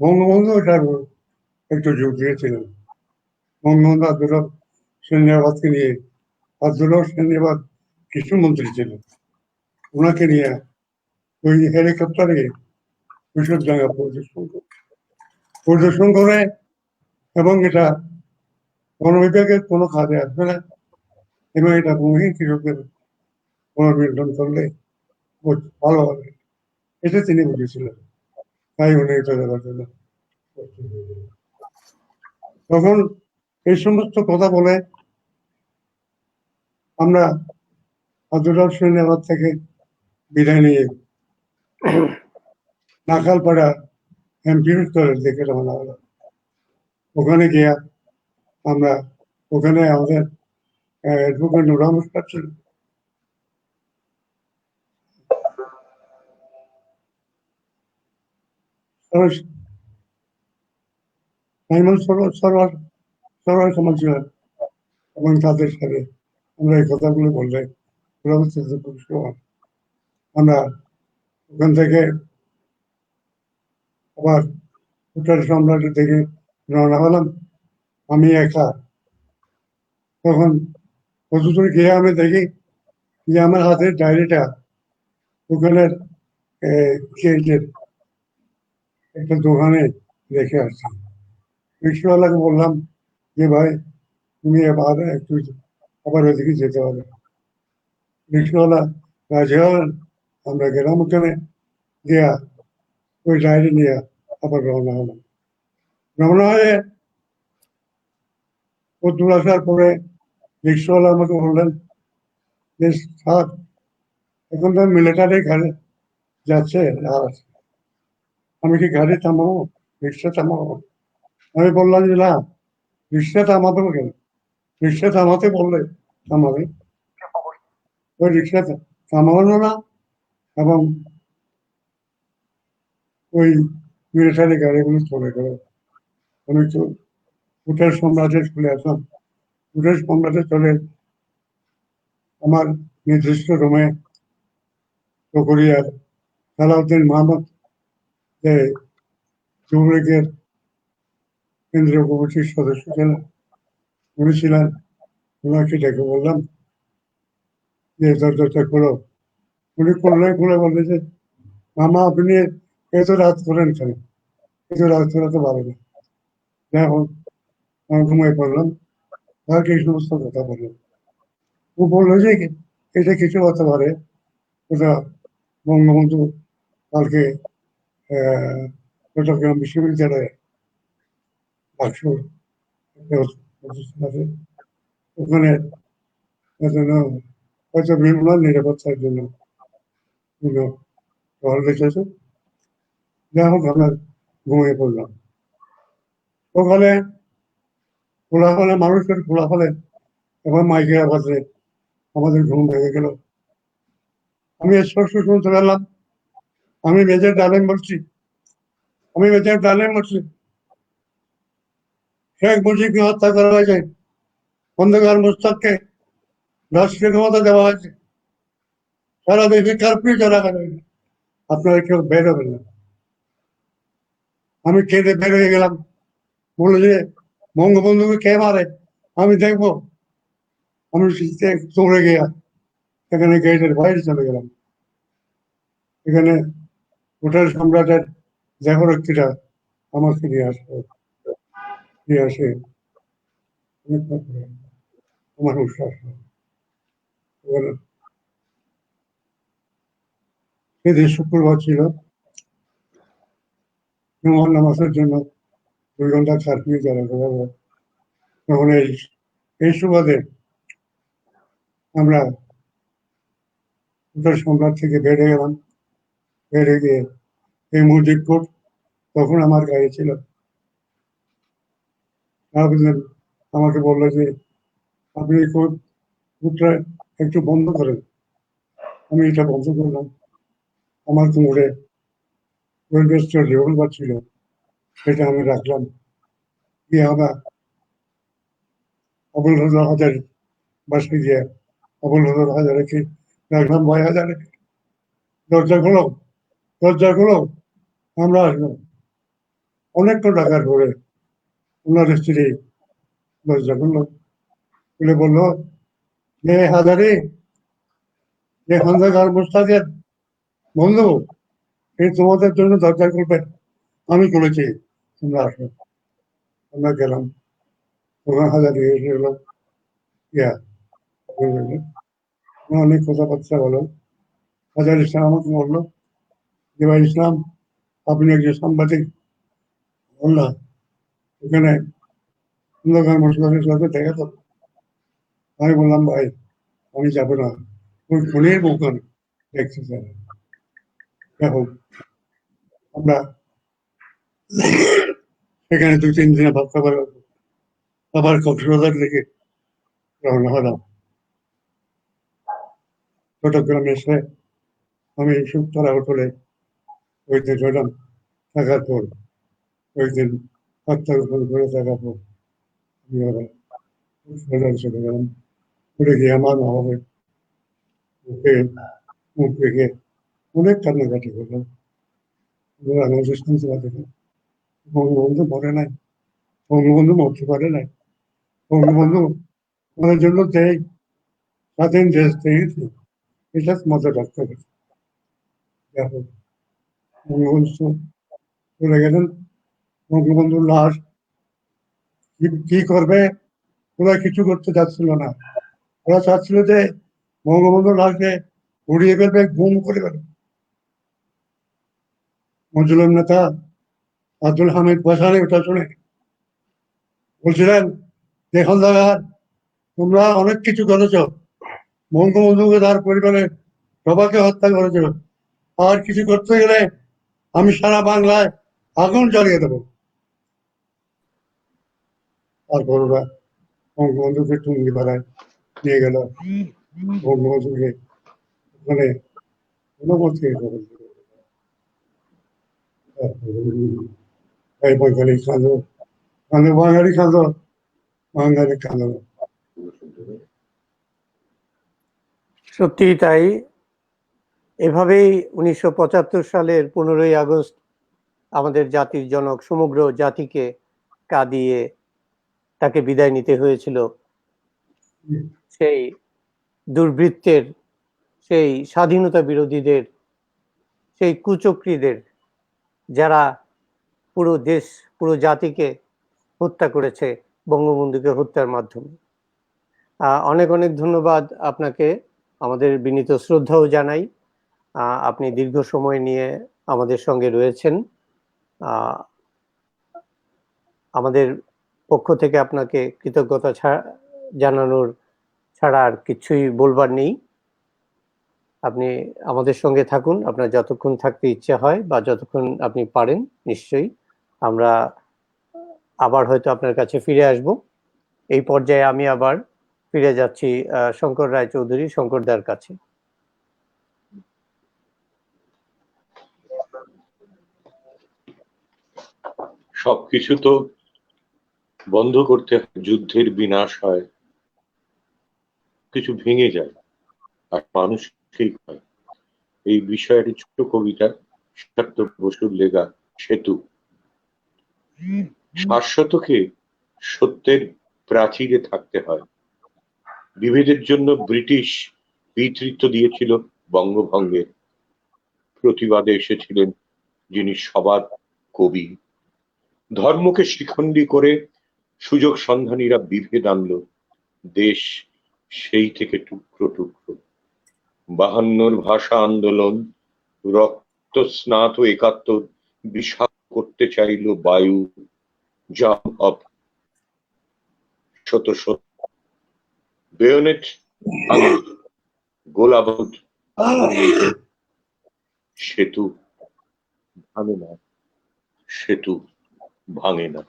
বঙ্গবন্ধু এটার একটু জোর দিয়েছিলেন। বঙ্গবন্ধু আব্দুল্লাহ সেনাবাদকে নিয়ে, আব্দুল্লাহ সেনাবাদ কৃষিমন্ত্রী ছিলেন, ওনাকে নিয়ে ওই হেলিকপ্টারে কৃষক জায়গা পরিদর্শন করে এবং এটা বন বিভাগের কোনো কাজে আসবে না এবং এটা ভূমিহীন কৃষকদের পুনর্নির্ধারণ করলে ভালো হবে, এটা তিনি বুঝেছিলেন। তাই উনি এটা দেওয়ার জন্য তখন এই সমস্ত কথা বলে আমরা আব্দুল্লাহ সেনাবাদ থেকে বিদায় নিয়ে নাকালপাড়া এমপির উত্তরের দিকে রওনা হলো। ওখানে গিয়া আমরা ওখানে আমাদের অ্যাডভোকেট নুর আহমদ ছিল, সরোয়ার সমাজ ছিলেন এবং তাদের সাথে আমরা এই কথাগুলো বললে আমরা ওখান থেকে আবার উত্তর সম্রাটের দিকে রওনা হলাম। আমি একা তখন কতদূর গিয়ে আমি দেখি যে আমার হাতের ডায়েরিটা ওখানের একটা দোকানে রেখে আসছি। রিক্সাওয়ালাকে বললাম যে ভাই তুমি এবার একটু আবার ওইদিকে যেতে হবে। রিক্সাওয়ালা রাজি হলেন, আমরা গেলাম ওখানে, গিয়া ওই ডায়েরি নিয়ে আবার রওনা হলাম। রওনা হয়ে ও দূর আসার পরে রিক্সাওয়ালা আমাকে বললেন যে স্যার এখন তো মিলিটারি কাজে যাচ্ছে, আর আমি কি গাড়ি থামাবো, রিক্সা থামাবো? আমি বললাম যে না, রিক্সা থামাবো কেন? রিক্সা থামাতে বললে থামাবে, ওই রিক্সা থামানো না, এবং ওই মিলিটারি গাড়িগুলো চলে গেল। আমি তো হোটেল সম্রাটে চলে আসলাম। হোটেল সম্রাটে চলে আমার নির্দিষ্ট রুমে চকরিয়ার সালাউদ্দিন মাহমুদ, যে যুবলীগের কেন্দ্রীয় কমিটির সদস্য ছিলেন, উনি ছিলেন। ওনাকে ডেকে বললাম যে দরজাটা খোলো। উনি খুলে বললে যে মামা আপনি এত রাত করেন কেন? এত রাত করা তো ভালো না। এখন আমি ঘুমিয়ে পড়লাম, তাকে এই সমস্ত কথা বললাম। ও বললো যে এটা কিছু হতে পারে, ওটা বঙ্গবন্ধু কালকে চট্টগ্রাম বিশ্ববিদ্যালয়ে বাক্স প্রতিষ্ঠান আছে, ওখানে হয়তো বিমান নিরাপত্তার জন্য টহল রেখেছে। যাই হোক আমরা ঘুমিয়ে পড়লাম। ওখানে কোলাহলে, মানুষের কোলাহলে এবং মাইকের আওয়াজে আমাদের ঘুম ভেঙে গেল। আমি স্পষ্ট শুনতে পেলাম, আমি মেজর ডালিম বলছি, শেখ মুজিবকে হত্যা করা হয়েছে, খন্দকার মোশতাককে রাষ্ট্রীয় ক্ষমতা দেওয়া হয়েছে, সারা দেশে কার্ফিউ রাখা হয়েছে, আপনারা কেউ বের হবেন না। আমি কেঁদে বের হয়ে গেলাম, বললো যে বঙ্গবন্ধুকে কে মারে আমি দেখবো। আমি দৌড়ে গিয়া এখানে গেটের বাইরে চলে গেলাম। এখানে হোটেল সম্রাটের দেহরক্ষীরা আমাকে নিয়ে আসে আমার উৎসাহ। সেদিন শুক্রবার ছিল, জুমার নামাজের জন্য 2 ঘন্টা কার্ফিউ চালাতে হবে। তখন এই সুবাদে আমরা হোটেল সম্রাট থেকে বেড়ে গেলাম। বেড়ে গিয়ে এই মুজিবপুর, তখন আমার গাড়ি ছিল। আমাকে বললো যে আপনি কোটটা একটু বন্ধ করেন। আমি এটা বন্ধ করলাম। আমার কোমরে ওয়েলভেস্টের রিভলভার ছিল, সেটা আমি রাখলাম। গিয়ে আমরা আবুল হজর হাজারি বাসে গিয়ে আবুল হজর হাজারিকে রাখলাম, 5,000 দরজা খোলো, দরজা খোলো, আমরা আসবো। অনেকটা টাকার পরে ওনার স্ত্রী দরজা খুললো, খুলে বললো যে হাজারি, যে খন্দকার মোশতাকের বন্ধু, এই তোমাদের জন্য দরজা খুলবে, আমি খুলেছি, তোমরা আসো। আমরা গেলাম, ওখানে হাজারি এসে গেল, ইয়া অনেক কথাবার্তা হলো। হাজার ইসলাম আমাকে বললো যে ভাই ইসলাম, আপনি একজন সাংবাদিক, বললাম এখানে খন্দকার মোশতাকের সাথে দেখা তো। আমি বললাম ভাই আমি যাবো না, ওই খুনের মতন দেখতে চাই। দেখো আমরা সেখানে 2-3 দিনে ভাত খাবার, আবার কক্সবাজার থেকে রওনা হলাম। চট্টগ্রামে এসে আমি শুকতলা হোটেলে ওই দিন রইলাম। থাকার পর ওই দিন 7টার উপর ঘুরে থাকার পর আমি আবার কক্সবাজার চলে গেলাম। ঘুরে গিয়ে আমার মা বাবার মুখে মুখ রেখে অনেক কান্নাকাটি করলাম। আমাদের শুনতে পারে না, বঙ্গবন্ধু মরে নাই, বঙ্গবন্ধু মরতে পারে নাই, বঙ্গবন্ধু আমাদের জন্য দেয়, স্বাধীন দেশ দিয়েছে, এটা মজা রাখতে হবে। দেখো বঙ্গবন্ধু চলে গেলেন, বঙ্গবন্ধুর লাশ কি করবে, ওরা কিছু করতে চাচ্ছিল না। ওরা চাচ্ছিল যে বঙ্গবন্ধুর লাশকে উড়িয়ে ফেলবে, গুম করে ফেলবে। মজলুম নেতা আব্দুল হামিদ ভাসানী ওটা শুনে বলছিলেন, দেখুন দাদা তোমরা অনেক কিছু করেছ, বঙ্গবন্ধুকে তার পরিবারের সবাইকে হত্যা করেছ, আর কিছু করতে গেলে আমি সারা বাংলায় আগুন জ্বালিয়ে দেবো। তারপর ওরা বঙ্গবন্ধুকে টুঙ্গিপাড়ায় নিয়ে গেল, বঙ্গবন্ধুকে ওখানে অনুমতি বাঙালি কাঁদো কাঁদো, বাঙালি কাঁদো, বাঙালি কাঁদো। সত্যি তাই। এভাবেই 1975 সালের 15ই আগস্ট আমাদের জাতির জনক সমগ্র জাতিকে কাঁদিয়ে তাকে বিদায় নিতে হয়েছিল সেই দুর্বৃত্তের, সেই স্বাধীনতা বিরোধীদের, সেই কুচক্রীদের, যারা পুরো দেশ, পুরো জাতিকে হত্যা করেছে বঙ্গবন্ধুকে হত্যার মাধ্যমে। অনেক অনেক ধন্যবাদ আপনাকে, আমাদের বিনীত শ্রদ্ধাও জানাই। আপনি দীর্ঘ সময় নিয়ে আমাদের সঙ্গে রয়েছেন। আমাদের পক্ষ থেকে আপনাকে কৃতজ্ঞতা জানানোর ছাড়া আর কিছুই বলবার নেই। আপনি আমাদের সঙ্গে থাকুন, আপনার যতক্ষণ থাকতে ইচ্ছে হয় বা যতক্ষণ আপনি পারেন, নিশ্চয়ই আমরা আবার হয়তো আপনার কাছে ফিরে আসব। এই পর্যায়ে আমি আবার ফিরে যাচ্ছি শঙ্কর রায়চৌধুরী, শঙ্করদার কাছে। সবকিছু তো বন্ধ করতে হয়, যুদ্ধের বিনাশ হয়, কিছু ভেঙে যায়, আর মানুষ ঠিক হয়। এই বিষয়ে একটি ছোট কবিতা, সিদ্ধার্থ বসুর লেখা সেতু। শাশ্বতকে সত্যের প্রাচীরে থাকতে হয়। বিভেদের জন্য ব্রিটিশ পিতৃত্ব দিয়েছিল বঙ্গভঙ্গের, প্রতিবাদে এসেছিলেন যিনি সবার কবি। ধর্মকে শিখণ্ডী করে সুযোগ সন্ধানীরা বিভেদ আনলো, দেশ সেই থেকে টুকরো টুকরো। 52 ভাষা আন্দোলন, রক্ত স্নাত 71 বিষাক্ত করতে চাইল বায়ু, জাম অফ শত শত বেয়োনেট ভাঙে, গোলাবারুদ সেতু ভাঙে না, সেতু ভাঙে না।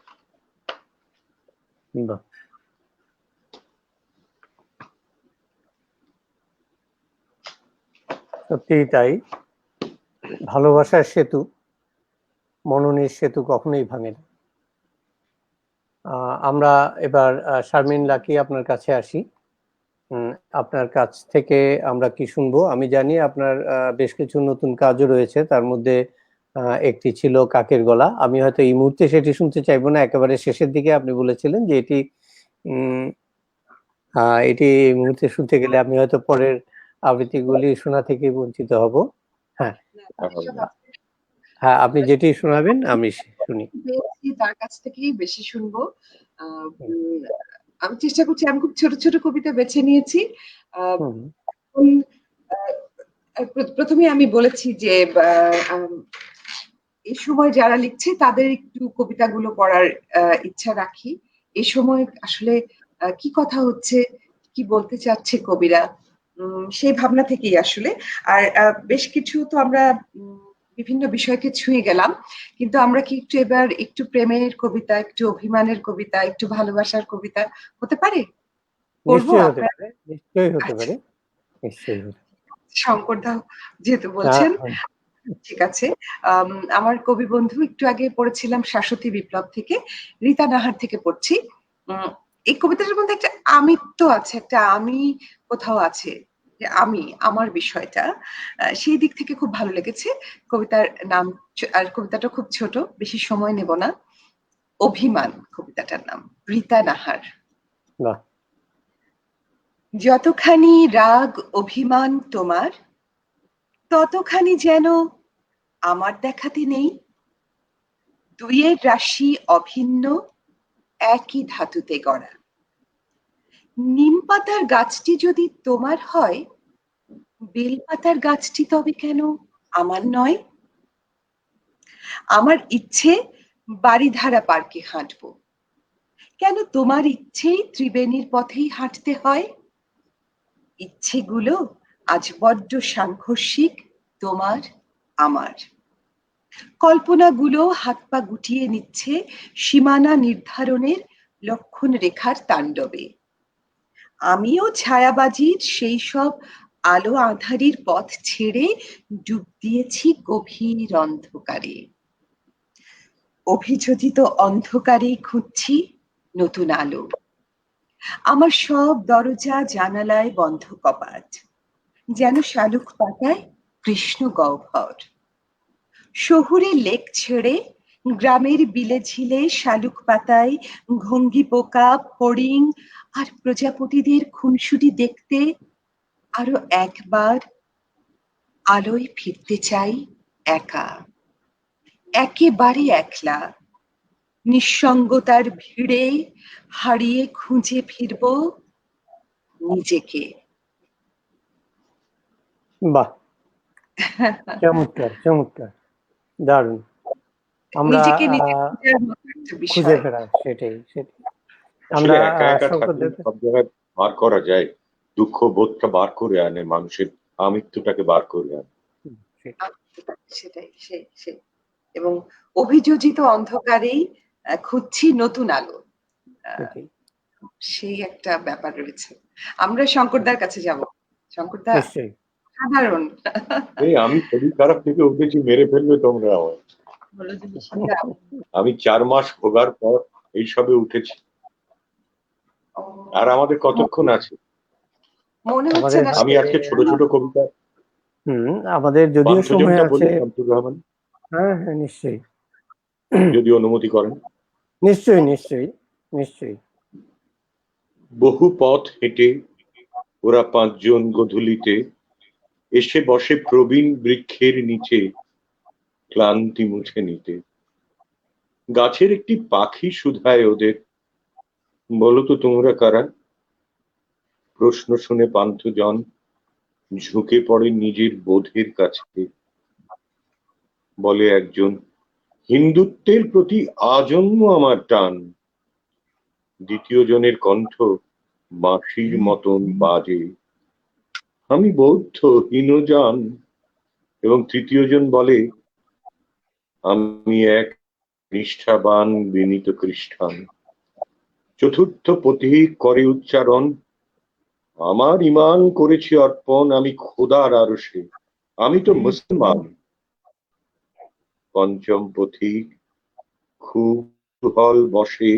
সত্যিই তাই, ভালোবাসার সেতু, মননের সেতু কখনোই ভাঙে না। আমরা এবার শারমিন লাকি আপনার কাছে আসি। আপনার কাছ থেকে আমরা কি শুনবো? আমি জানি আপনার বেশ কিছু নতুন কাজও রয়েছে, তার মধ্যে একটি ছিল কাকের গলা। আমি হয়তো এই মুহূর্তে সেটি শুনতে চাইবো না, একেবারে শেষের দিকে আপনি বলেছিলেন যে এটি এই মুহূর্তে শুনতে গেলে আমি হয়তো পরের আবৃত্তিগুলি শোনা থেকে বঞ্চিত হব। হ্যাঁ হ্যাঁ, আপনি যেটি শোনাবেন আমি শুনি। তার কাছ থেকেই বেশি শুনবো। আমি চেষ্টা করছি, আমি খুব ছোট ছোট কবিতা বেছে নিয়েছি। প্রথমে আমি বলেছি যে এই সময় যারা লিখছে তাদের একটু কবিতাগুলো পড়ার ইচ্ছা রাখি। এই সময় আসলে কি কথা হচ্ছে, কি বলতে চাচ্ছে কবিরা, সেই ভাবনা থেকেই আসলে। আর বেশ কিছু তো আমরা বিভিন্ন বিষয়কে ছুঁয়ে গেলাম, কিন্তু আমরা কি একটু এবার একটু প্রেমের কবিতা, একটু অভিমানের কবিতা, একটু ভালোবাসার কবিতা হতে পারে? নিশ্চয়ই হতে পারে, নিশ্চয়ই হতে পারে, নিশ্চয়ই হতে পারে। শঙ্করদা যেহেতু বলছেন, ঠিক আছে। আমার কবি বন্ধু, একটু আগে পড়েছিলাম শাশ্বতী বিপ্লব থেকে, রীতা নাহার থেকে পড়ছি। এই কবিতাটার মধ্যে একটা আমিত্ব আছে, একটা আমি কোথাও আছে, যে আমি, আমার বিষয়টা, সেই দিক থেকে খুব ভালো লেগেছে। কবিতার নাম, আর কবিতাটা খুব ছোট, বেশি সময় নেব না। অভিমান কবিতাটার নাম, রীতা নাহার। যতখানি রাগ অভিমান তোমার, ততখানি যেন আমার দেখাতে নেই। দুইয়ের রাশি অভিন্ন, একই ধাতুতে গড়া। নিম পাতার গাছটি যদি তোমার হয়, বেল পাতার গাছটি তবে কেন আমার নয়? আমার ইচ্ছে বাড়িধারা পার্কে হাঁটবো, কেন তোমার ইচ্ছেই ত্রিবেণীর পথেই হাঁটতে হয়? ইচ্ছেগুলো আজ বড্ড সাংঘর্ষিক তোমার আমার। কল্পনাগুলো হাত পা গুটিয়ে নিচ্ছে সীমানা নির্ধারণের লক্ষণ রেখার তাণ্ডবে। আমিও ছায়াবাজির সেই সব আলো আঁধারির পথ ছেড়ে ডুব দিয়েছি গভীর অন্ধকারে। অভিযোজিত অন্ধকারেই খুঁজছি নতুন আলো। আমার সব দরজা জানালায় বন্ধ কপাট, যেন শালুক পাতায় কৃষ্ণ গহ্বর। শহুরে লেক ছেড়ে গ্রামের বিলে ঝিলে শালুক পাতায় ঘঙ্গি পোকা, ফড়িং আর প্রজাপতিদের খুনসুটি দেখতে আরো একবার আলোয় ফিরতে চাই একা, একেবারে একলা। নিঃসঙ্গতার ভিড়ে হারিয়ে খুঁজে ফিরব নিজেকে। বাহ, চমৎকার চমৎকার, দারুণ। আমরা নিজেকে নিজে খোঁজার মতো একটা খুঁজে বিষয়। ফেরা, সেটাই সেটাই। আসলে আমরা একা একা শঙ্কর থাকলে দেব, সব জায়গায় বার করা যায়, দুঃখ বোধটা বার করে আনে, মানুষের আমৃত্যুটাকে বার করে আনে। সেটাই। সেটাই সেই এবং অভিযোজিত অন্ধকারেই খুঁজছি নতুন আলো। সেটাই, সেই একটা ব্যাপার রয়েছে। আমরা শঙ্করদার কাছে যাব। শঙ্করদা নিশ্চয়ই। সাধারণ এই আমি শরীর খারাপ থেকে উঠেছি, মেরে ফেলবে তোমরা আমার। আমি 4 মাস ভোগার পর এইসবে উঠেছি। আর আমাদের কতক্ষণ আছে? মনে হচ্ছে আমাদের না আমি আজকে ছোট ছোট কবিতা, আমাদের যদিও সময় পান্থজনটা বলি, আছে। শামসুর রহমান, হ্যাঁ হ্যাঁ, নিশ্চয়ই যদি অনুমতি করেন। নিশ্চয়ই নিশ্চয়ই নিশ্চয়ই। বহু পথ হেঁটে ওরা 5 জন গধূলিতে এসে বসে প্রবীণ বৃক্ষের নিচে ক্লান্তি মুছে নিতে। গাছের একটি পাখি শুধায় ওদের, বলো তো তোমরা কারা? প্রশ্ন শুনে পান্থজন ঝুঁকে পড়ে নিজের বোধের কাছে। বলে একজন, হিন্দুত্বের প্রতি আজন্ম আমার টান। দ্বিতীয় জনের কণ্ঠ বাঁশির মতন বাজে, আমি বৌদ্ধ হীনজান। এবং তৃতীয় জন বলে, আমি এক নিষ্ঠাবান বিনীত খ্রিস্টান। চতুর্থ পথিক করে উচ্চারণ, আমার ইমান করেছি অর্পণ, আমি খোদার আরশে, আমি তো মুসলমান। পঞ্চম পথিক খুব কুতূহল বসে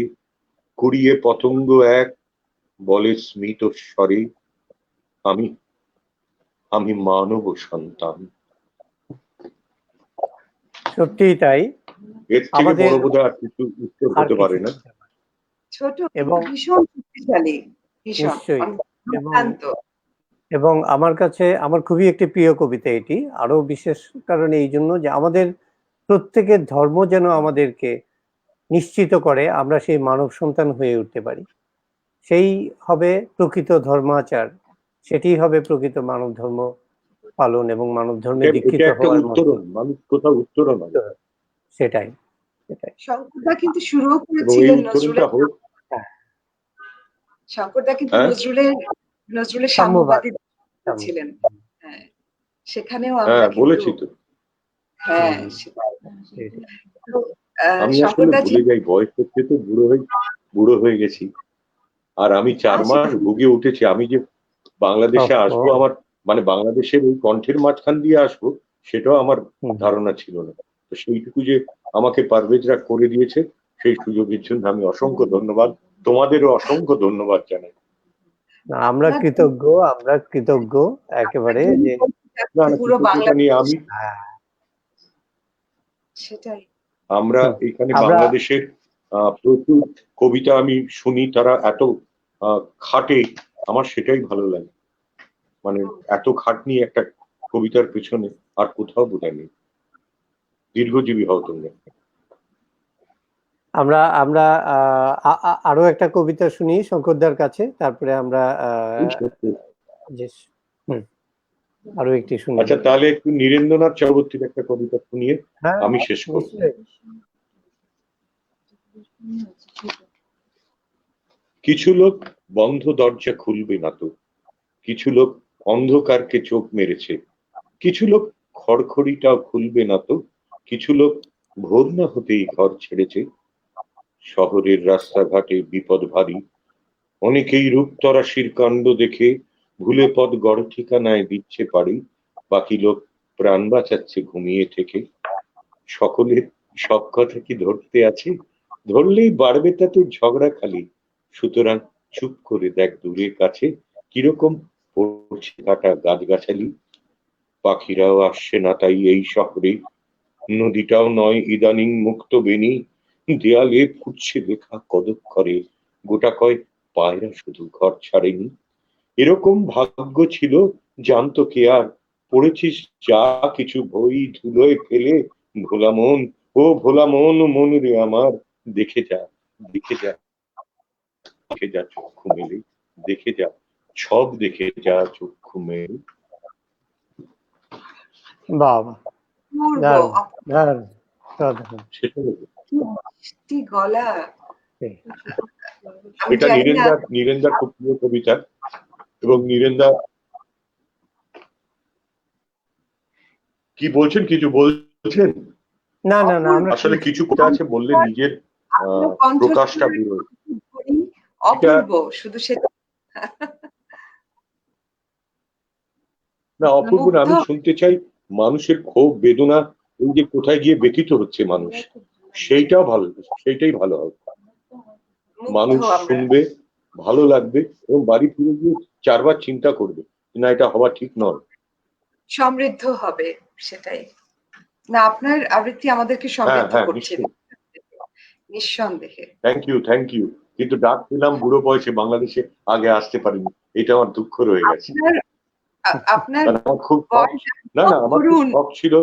কুড়িয়ে পতঙ্গ এক, বলে স্মিত স্বরে, আমি আমি মানব সন্তান। সত্যিই তাই। এর থেকে আমাদের বড় বোধহয় আর কিছু উত্তর আর হতে পারে কিছু না। হতে পারে। ছোট এবং ভীষণ শক্তিশালী, ভীষণ নিশ্চয়ই, এবং দুর্দান্ত। এবং আমার কাছে আমার খুবই একটি প্রিয় কবিতা এটি, আরো বিশেষ কারণে এই জন্য যে আমাদের প্রত্যেকের ধর্ম যেন আমাদেরকে নিশ্চিত করে আমরা সেই মানব সন্তান হয়ে উঠতে পারি। সেই হবে প্রকৃত ধর্মাচার, সেটি হবে প্রকৃত মানব ধর্ম পালন এবং মানব ধর্মে এটা দীক্ষিত একটা হওয়ার মধ্যে। উত্তরণ, মানুষ কোথাও উত্তরণ হবে। সেটাই সেটাই। শঙ্করদা কিন্তু শুরুও এবং এই করেছিলেন উত্তরণটা হোক। শঙ্করদা কিন্তু হ্যাঁ? নজরুলের সাম্যবাদ, সাম্যবাদী ছিলেন। হ্যাঁ, সেখানেও হ্যাঁ, আমরা কিন্তু বলেছি তো। হ্যাঁ সেটাই। সেটাই। তো, আমি আসলে শঙ্করদা ভুলে যাই, বয়স হচ্ছে তো, বুড়ো হয়ে গেছি। আর আমি 4 মাস ভুগে উঠেছি। আমি যে বাংলাদেশে আসবো, আমার মানে বাংলাদেশের ওই কণ্ঠের মাঝখান দিয়ে আসবো, সেটাও আমার ধারণা ছিল না। তো সেইটুকু যে আমাকে পারভেজরা করে দিয়েছে, সেই সুযোগের জন্য আমি অসংখ্য ধন্যবাদ, তোমাদেরও অসংখ্য ধন্যবাদ জানাই। আমরা কৃতজ্ঞ একেবারে যে না না, পুরো কৃতজ্ঞতা নিয়ে আমি, সেটাই আমরা এখানে আমরা বাংলাদেশের প্রচুর কবিতা আমি শুনি, তারা এত খাটে, আমার সেটাই ভালো লাগে। মানে এত খাটনি একটা কবিতার পেছনে আর কোথাও বোধহয় নেই। দীর্ঘজীবী হও তোমরা। আমরা আমরা আরো একটা কবিতা শুনি শঙ্করদার কাছে, তারপরে আমরা আরো একটি শুনি। আচ্ছা, তাহলে একটু নীরেন্দ্রনাথ চক্রবর্তীর একটা কবিতা শুনিয়ে আমি শেষ করব। কিছু লোক বন্ধ দরজা খুলবে না তো, কিছু লোক অন্ধকারকে চোখ মেরেছে, কিছু লোক খড়খড়িটাও খুলবে না তো, কিছু লোক ভোর না হতেই ঘর ছেড়েছে, শহরের রাস্তাঘাটে বিপদ ভারী, অনেকেই রূপতরাশির কাণ্ড দেখে ভুলে পথ গড় ঠিকানায় দিচ্ছে পারি, বাকি লোক প্রাণ বাঁচাচ্ছে ঘুমিয়ে থেকে। সকলের সব কথা কি ধরতে আছে? ধরলেই বাড়বে তাতে ঝগড়া খালি, সুতরাং চুপ করে দেখ দূরের কাছে কিরকম পড়ছে কাটা গাছগাছালি। পাখিরাও আসছে না তাই এই শহরে, নদীটাও নয় ইদানিং মুক্ত বেনি, দেয়ালে ফুটছে লেখা কদক করে, গোটা কয় পায়রা শুধু ঘর ছাড়েনি। এরকম ভাগ্য ছিল জানতো কে আর, পড়েছিস যা কিছু বই ধুলোয় ফেলে, ভোলা মন, ও ভোলা মন, মন রে আমার, দেখে যা, দেখে যা, দেখে যা চক্ষু মেলে, দেখে যা, সব দেখে যা চক্ষু মেলে। বাবা, পূর্ব দারুণ দারুণ দারুণ। সেটা কি মিষ্টি গলা। এই, আমি এটা জানি না নীরেন্দার খুব প্রিয় কবিতা, এবং নীরেন্দা কি বলছেন, কিছু বলছেন? না না না, আমরা আসলে কিছু কথা আছে বললে নিজের আপনার কণ্ঠস্বর প্রকাশটা বেরোয়। অপূর্ব, শুধু সেটা না, অপূর্ব না, আমি শুনতে চাই মানুষের ক্ষোভ বেদনা, এই যে কোথায় গিয়ে ব্যথিত হচ্ছে মানুষ, সেইটাও ভালো, সেইটাই ভালো হবে। মানুষ শুনবে, ভালো লাগবে, এবং বাড়ি ফিরে গিয়ে চারবার চিন্তা করবে না এটা হওয়া ঠিক নয়। সমৃদ্ধ হবে, সেটাই না। আপনার আবৃত্তি আমাদেরকে সমৃদ্ধ করছে নিঃসন্দেহে। Thank you. কিন্তু ডাক পেলাম বুড়ো বয়সে, বাংলাদেশে আগে আসতে পারিনি, এটা আমার দুঃখ রয়ে গেছে। আপনার আমার খুব না না, আমার খুব শখ ছিল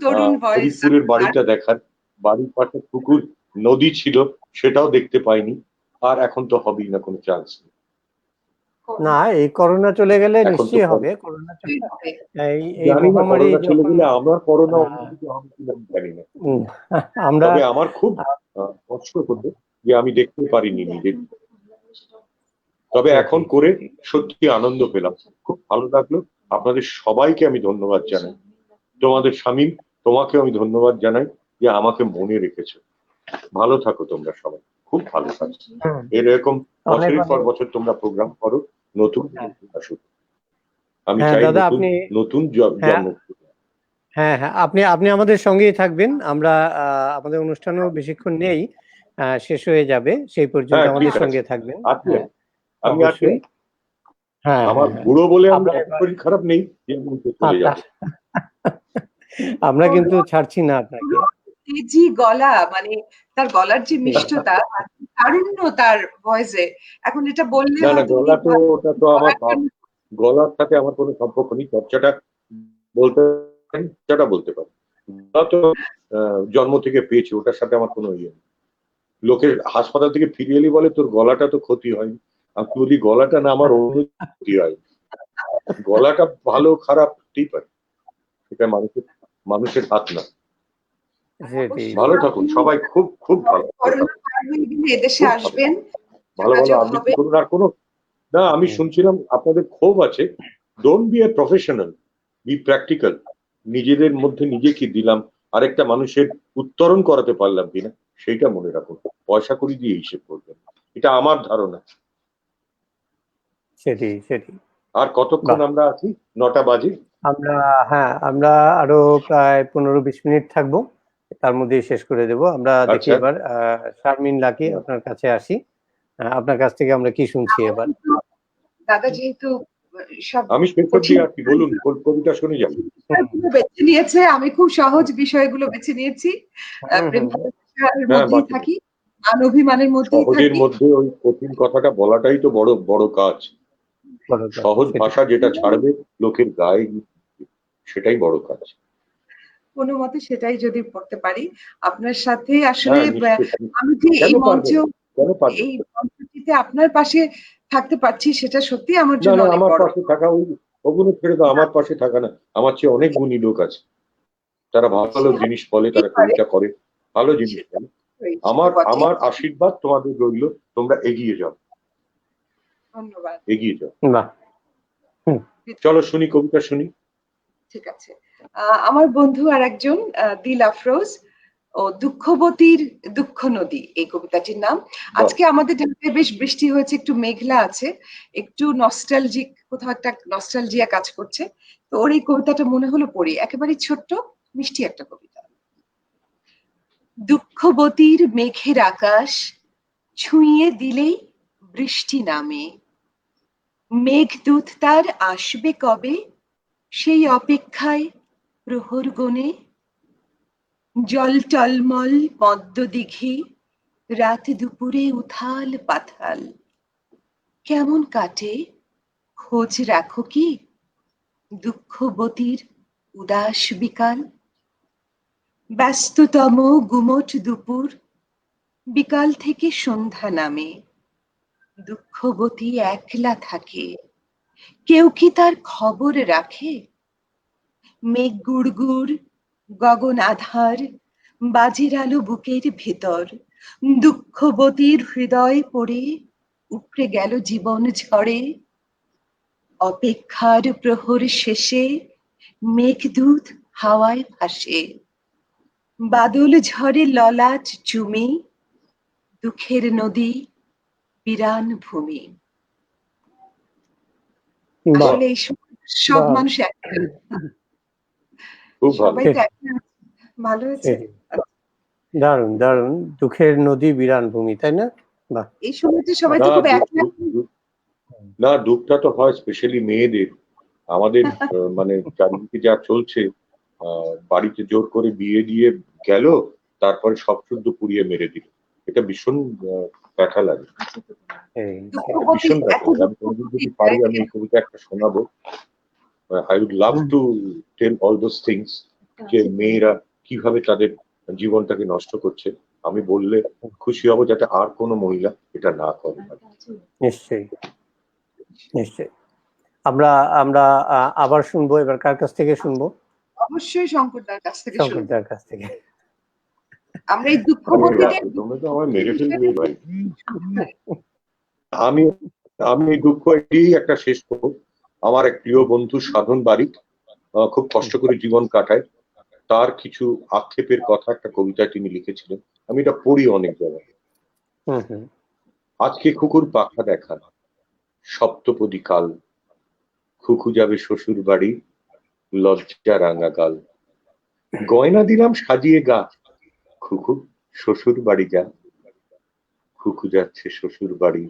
তরুণ বয়স, ফরিদপুরের বাড়িটা দেখার, বাড়ির পাশে পুকুর নদী ছিল, সেটাও দেখতে পাইনি, আর এখন তো হবেই না, কোনো চান্স নেই। না, এই করোনা চলে গেলে এখন তো নিশ্চয়ই হবে। করোনা এই জানি না মহামারী করোনা চলে যখন গেলে আমার করোনা অনুভূতি হবে কিনা আমি জানি না। আমরা, তবে আমার খুব কষ্ট হতো যে আমি দেখতে পারিনি নিজে, তবে এখন করে সত্যি আনন্দ পেলাম, খুব ভালো লাগলো। আপনাদের সবাইকে আমি ধন্যবাদ জানাই, তোমাদের শামীম, তোমাকে আমি ধন্যবাদ জানাই যে আমাকে মনে রেখেছো। ভালো থাকো তোমরা সবাই, খুব ভালো থাকো। এরকম বছরের পর বছর তোমরা প্রোগ্রাম করো, নতুন আসুক। আমি চাই দাদা আপনি নতুন জন্ম। হ্যাঁ হ্যাঁ, আপনি আপনি আমাদের সঙ্গেই থাকবেন। আমরা আমাদের অনুষ্ঠানও বেশিক্ষণ নেই, শেষ হয়ে যাবে, সেই পর্যন্ত আমাদের সঙ্গে থাকবেন। আমি অবশ্যই। হ্যাঁ, আমার বুড়ো বলে আমরা শরীর খারাপ নেই যে চলে যাবো। আমরা কিন্তু ছাড়ছি না আপনাকে। তেজি গলা, মানে তার গলার যে মিষ্টতা, তারুণ্য তার ভয়েসে, এখন এটা বললে না না, গলা তো ওটা তো আমার গলার সাথে আমার কোনো সম্পর্ক নেই, চর্চাটা বলতে পারি, গলা তো জন্ম থেকে পেয়েছি, ওটার সাথে আমার কোনো ইয়ে নেই। লোকের হাসপাতাল থেকে ফিরে এলি বলে তোর গলাটা তো ক্ষতি হয়নি, আমি বলি গলাটা না আমার ক্ষতি হয়, গলাটা ভালো খারাপ হতেই পারে, এটা মানুষের হাত না। ভালো থাকুন সবাই, খুব খুব ভালো, এদেশে আসবেন, ভালো ভালো আবৃত্তি করুন। আর কোনো না, আমি শুনছিলাম আপনাদের ক্ষোভ আছে, don't B a professional, B practical. নিজেদের মধ্যে নিজে কি দিলাম, আরেকটা মানুষের উত্তরণ করাতে পারলাম কিনা, সেইটা মনে রাখুন, পয়সা করি দিয়ে হিসেব করবেন, এটা আমার ধারণা। সেটি আর কতক্ষণ আমরা আছি? 9টা বাজে। আমরা আরো প্রায় 15-20 মিনিট থাকবো, তার মধ্যেই শেষ করে দেব আমরা। দেখি এবার শারমিন লাকি, আপনার কাছে আসি, আপনার কাছ থেকে আমরা কি শুনছি এবার। দাদা যেহেতু আমি আছি, বলুন, কবিতা শুনে যান। বেছে নিয়েছে, আমি খুব সহজ বিষয়গুলো বেছে নিয়েছি, প্রেম ভালোবাসার মধ্যেই থাকি, মান অভিমানের মধ্যেই থাকি। সহজের মধ্যে ওই কঠিন কথাটা বলাটাই তো বড় বড় কাজ। সহজ ভাষা যেটা ছাড়বে লোকের গায়ে, সেটাই বড় কাজ। কোনো মতে সেটাই যদি পড়তে পারি আপনার সাথে, আসলে আমি যে এই মঞ্চটিতে আপনার পাশে থাকতে পারছি, সেটা সত্যি আমার জন্য অনেক আমার বড়। পাশে থাকা, ওগুলো ছেড়ে দাও, আমার পাশে থাকা না, আমার চেয়ে অনেক গুণী লোক আছে, তারা ভালো জিনিস বলে, তারা কবিতা করে, ভালো জিনিস বলে। আমার আশীর্বাদ তোমাদের রইল, তোমরা এগিয়ে যাও। ধন্যবাদ। এগিয়ে যাও। চলো শুনি, কবিতা শুনি। ঠিক আছে। আমার বন্ধু আর একজন দিল আফরোজ ও দুঃখবতীর দুঃখ নদী এই কবিতাটির নাম। আজকে আমাদের ঢাকায় বেশ বৃষ্টি হয়েছে, একটু মেঘলা আছে, একটু নস্টালজিক, কোথাও একটা নস্টালজিয়া কাজ করছে। তো ওর এই কবিতাটা মনে হলো পড়ি, একেবারে ছোট্ট মিষ্টি একটা কবিতা। দুঃখবতীর মেঘের আকাশ ছুঁয়ে দিলেই বৃষ্টি নামে, মেঘদূত তার আসবে কবে সেই অপেক্ষায় প্রহর গণে। জল টলমল পদ্ম দিঘি রাত দুপুরে উথাল পাথাল, কেমন কাটে খোঁজ রাখো কি দুঃখবতীর উদাস বিকাল। ব্যস্ততম গুমট দুপুর, বিকাল থেকে সন্ধ্যা নামে, দুঃখবতী একলা থাকে, কেউ কি তার খবর রাখে। মেঘ গুড়গুড়, গগন আধার, বাজের আলো বুকের ভেতর, দুঃখবতীর হৃদয় পড়ে উপড়ে গেল জীবন ঝড়ে। অপেক্ষার প্রহর শেষে মেঘদূত হাওয়ায় ভাসে, বাদল ঝড়ে ললাট চুমে, দুঃখের নদী বিরান ভূমি। বাহ, আসলে এই সব বাহ, মানুষ এক, খুব ভালো। সবাই তো এক না। ভালো হয়েছে। দারুণ দারুণ, দুঃখের নদী বিরান ভূমি, তাই না? বাহ, এই সময়টা সবাই তো না খুব এক না, দুঃখটা তো হয় স্পেশালি মেয়েদের। আমাদের মানে চারিদিকে যা চলছে, বাড়িতে জোর করে বিয়ে দিয়ে গেল, তারপরে সব শুদ্ধ পুড়িয়ে মেরে দিল। এটা ভীষণ ব্যথা লাগে, এই দুঃখবতী, ভীষণ ব্যথা এত লাগে। আমি কোনোদিন যদি পারি আমি এই কবিতা একটা শোনাবো। I would love to tell all those things, যে মেয়েরা কিভাবে তাদের জীবনটাকে নষ্ট করছে। আমি বললে খুশি হব যাতে আর কোনো মহিলা এটা না করে। নিশ্চয়ই নিশ্চয়ই। আমরা আমরা আবার শুনবো, এবার কার কাছ থেকে শুনবো? অবশ্যই শঙ্করদার কাছ থেকে শুনবো। শঙ্করদার কাছ থেকে। আমরা এই দুঃখবতীদের তোমরা তো আমার মেরে ফেলবে ভাই। আমি আমি এই দুঃখ এটি একটা শেষ করবো। আমার এক প্রিয় বন্ধু সাধন বারিক খুব কষ্ট করে জীবন কাটায়, তার কিছু আক্ষেপের কথা একটা কবিতায় তিনি লিখেছিলেন। আমি এটা পড়ি অনেক জায়গায়। আজকে খুকুর পাখা দেখা, সপ্তপদী কাল, খুকু যাবে শ্বশুর বাড়ি, লজ্জা রাঙা গাল, গয়না দিলাম সাজিয়ে গা, খুকু শ্বশুর বাড়ি যা। খুকু যাচ্ছে শ্বশুর বাড়ি,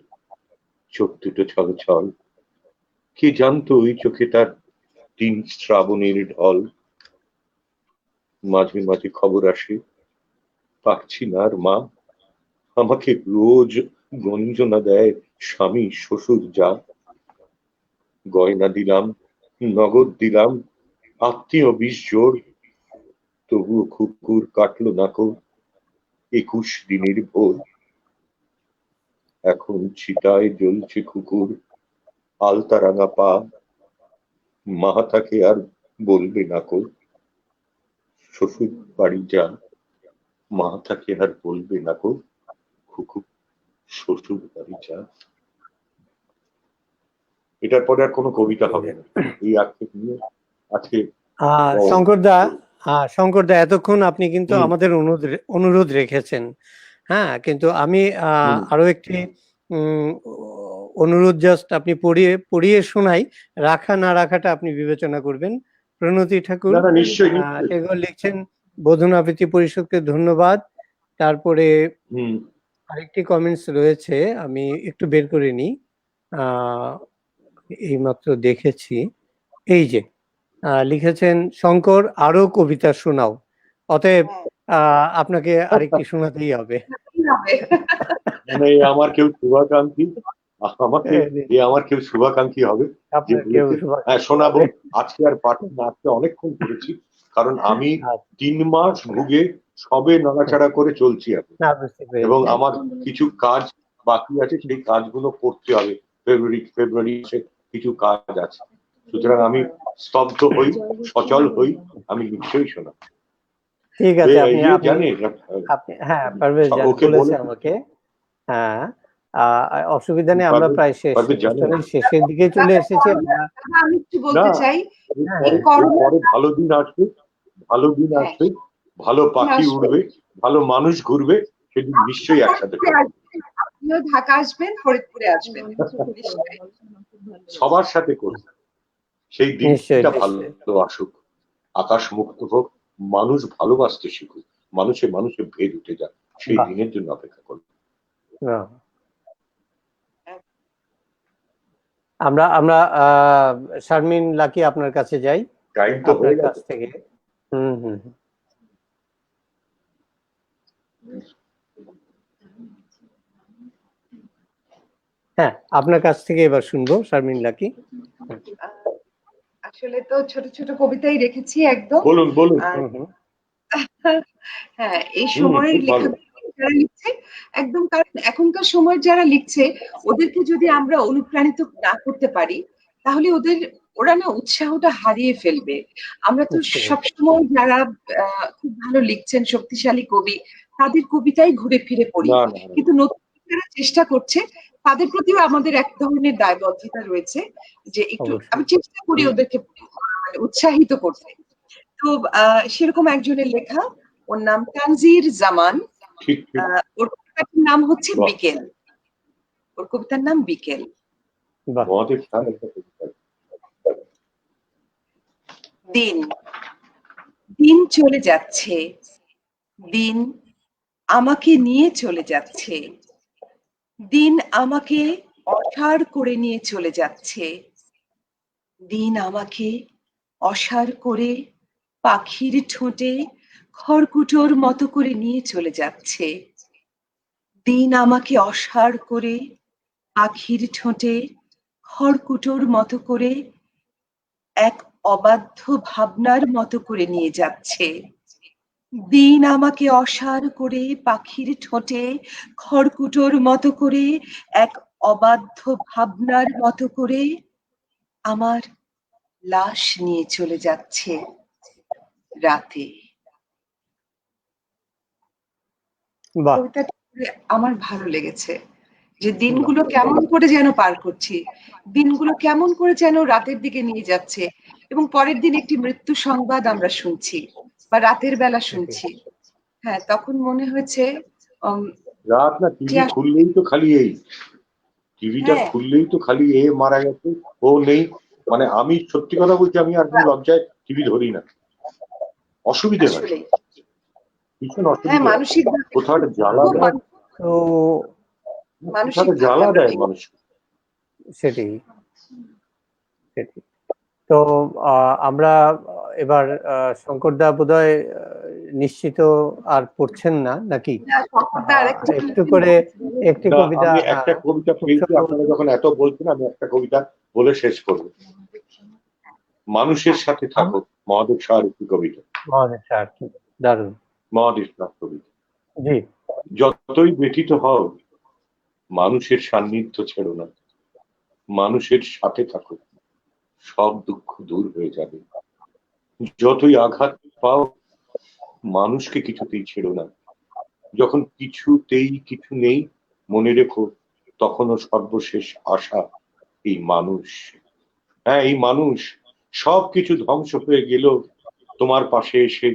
চোখ দুটো ছল ছল, কে জানতো ওই চোখে তার 3 শ্রাবণের ঢল। মাঝে মাঝে খবর আসে পাচ্ছি না আর মা, আমাকে রোজ গঞ্জনা দেয় স্বামী শ্বশুর যা। গয়না দিলাম, নগদ দিলাম, আত্মীয় 20 জোর, তবুও খুকুর কাটলো না কো 21 দিনের ভোর। এখন চিতায় জ্বলছে খুকুর আলতা রাঙা পা, মা তাকে আর বলবে না কো শ্বশুর বাড়ি যা। মা তাকে আর বলবে না কো খুকু শ্বশুর বাড়ি যা। এটার পরে আর কোনো কবিতা হবে না। এই আক্ষেপ নিয়ে আজকে শঙ্করদা এতক্ষণ আপনি কিন্তু আমাদের অনুরোধ রেখেছেন। হ্যাঁ, কিন্তু আমি আরো একটি অনুরোধ জাস্ট আপনি পড়িয়ে শোনাই, রাখা না রাখাটা আপনি বিবেচনা করবেন। প্রণতি ঠাকুর এগুলো লিখছেন, বোধন আবৃত্তি পরিষদকে ধন্যবাদ। তারপরে আরেকটি কমেন্টস রয়েছে, আমি একটু বের করে নিই, এইমাত্র দেখেছি। এই যে লিখেছেন, শঙ্কর আরো কবিতা শোনাও। অতএব আপনাকে আরেকটি শোনাতেই হবে। মানে আমার কেউ শুভাকাঙ্ক্ষী, আমার কেউ শুভাকাঙ্ক্ষী হবে শোনাবো। আজকে আর পাঠ না, আজকে অনেকক্ষণ করেছি, কারণ আমি 3 মাস ভুগে সবে নড়াচড়া করে চলছি এখন, এবং আমার কিছু কাজ বাকি আছে, সেই কাজগুলো করতে হবে। ফেব্রুয়ারি কিছু কাজ আছে, সুতরাং আমি স্তব্ধ হই, সচল হই, আমি নিশ্চয়ই শোনা। ঠিক আছে, আপনি হ্যাঁ পারভেজ বলেছে আমাকে, হ্যাঁ অসুবিধা নেই, আমরা প্রায় শেষ অনুষ্ঠানের শেষের দিকে চলে এসেছি। আমি একটু বলতে চাই, এই পরে ভালো দিন আসবে, ভালো দিন আসবে, ভালো পাখি উড়বে, ভালো মানুষ ঘুরবে, সেদিন নিশ্চয়ই একসাথে আপনিও ঢাকা আসবেন, ফরিদপুরে আসবেন, সবার সাথে করব। সেই দিনটা ভালো আসুক, আকাশ মুক্ত হোক, মানুষ ভালোবাসতে শিখুক, মানুষে মানুষে ভেদ উঠে যাক, সেই দিনের জন্য অপেক্ষা করব। আমরা শারমিন লাকি আপনার কাছে যাই, আপনার কাছ থেকে। হ্যাঁ, আপনার কাছ থেকে এবার শুনবো শারমিন লাকি। আসলে তো ছোট ছোট কবিতাই রেখেছি একদম। বলুন বলুন। হ্যাঁ, এই সময়ের লেখা যারা লিখছে একদম, কারণ এখনকার সময় যারা লিখছে ওদেরকে যদি আমরা অনুপ্রাণিত না করতে পারি তাহলে ওরা না উৎসাহটা হারিয়ে ফেলবে। আমরা তো সবসময় যারা খুব ভালো লিখছেন, শক্তিশালী কবি, তাদের কবিতাই ঘুরে ফিরে পড়ি, কিন্তু নতুন যারা চেষ্টা করছে তাদের প্রতিও আমাদের এক ধরনের দায়বদ্ধতা রয়েছে যে একটু আমি চেষ্টা করি ওদেরকে উৎসাহিত করতে। তো সেরকম একজনের লেখা, ওর নাম তানজির জামান, ওর কবিতার নাম হচ্ছে বিকেল, ওর কবিতার নাম বিকেল। দিন দিন চলে যাচ্ছে, দিন আমাকে নিয়ে চলে যাচ্ছে, দিন আমাকে অসাড় করে নিয়ে চলে যাচ্ছে, দিন আমাকে অসাড় করে পাখির ঠোঁটে খড়কুটোর মতো করে নিয়ে চলে যাচ্ছে, দিন আমাকে অসাড় করে পাখির ঠোঁটে খড়কুটোর মতো করে এক অবাধ্য ভাবনার মতো করে নিয়ে যাচ্ছে, দিন আমাকে অসাড় করে পাখির ঠোঁটে খড়কুটোর মতো করে এক অবাধ্য ভাবনার মতো করে আমার লাশ নিয়ে চলে যাচ্ছে রাতে। কবিতাটা আমার ভালো লেগেছে, যে দিনগুলো কেমন করে যেন পার করছি, দিনগুলো কেমন করে যেন রাতের দিকে নিয়ে যাচ্ছে, এবং পরের দিন একটি মৃত্যু সংবাদ আমরা শুনছি বা রাতের বেলা শুনছি। হ্যাঁ, তখন মনে হয়েছে রাত না, টিভি খুললেই তো খালি এই, টিভিটা খুললেই তো খালি এ মারা গেছে, ও নেই। মানে আমি সত্যি কথা বলছি, আমি আর কোনো লজ্জায় টিভি ধরি না, অসুবিধে হয়, ভীষণ অসুবিধা, কোথাও একটা জ্বালা দেয়, কোথাও একটা জ্বালা দেয় মানুষ। সেটাই। তো আমরা এবার শঙ্করদা বোধহয় নিশ্চিত আর পড়ছেন না নাকি? একটু করে একটি কবিতা, আমি একটা কবিতা পেয়েছি, আপনারা যখন এত বলছেন আমি একটা কবিতা বলে শেষ করব। মানুষের সাথে থাকো, মহাদেব শাহর একটি কবিতা। মহাদেব শাহ, দারুণ মহাদেব শাহ কবিতা। জি। যতই ব্যথিত হও, মানুষের সান্নিধ্য ছেড়ো না, মানুষের সাথে থাকো, সব দুঃখ দূর হয়ে যাবে। যতই আঘাত পাও, মানুষকে কিছুতেই ছেড়ো না, যখন কিছুতেই কিছু নেই, মনে রেখো তখনও সর্বশেষ আশা এই মানুষ। হ্যাঁ, এই মানুষ, সবকিছু ধ্বংস হয়ে গেল, তোমার পাশে এসে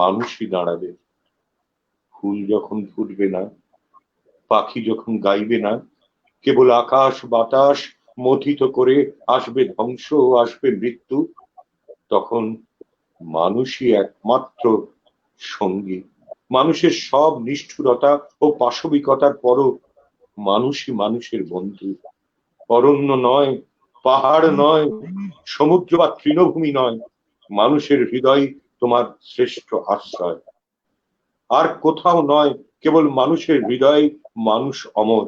মানুষই দাঁড়াবে। ফুল যখন ফুটবে না, পাখি যখন গাইবে না, কেবল আকাশ বাতাস মথিত করে আসবে ধ্বংস, আসবে মৃত্যু, তখন মানুষই একমাত্র সঙ্গী। মানুষের সব নিষ্ঠুরতা ও পাশবিকতার পরও মানুষই মানুষের বন্ধু। অরণ্য নয়, পাহাড় নয়, সমুদ্র বা তৃণভূমি নয়, মানুষের হৃদয় তোমার শ্রেষ্ঠ আশ্রয়। আর কোথাও নয়, কেবল মানুষের হৃদয়, মানুষ অমর।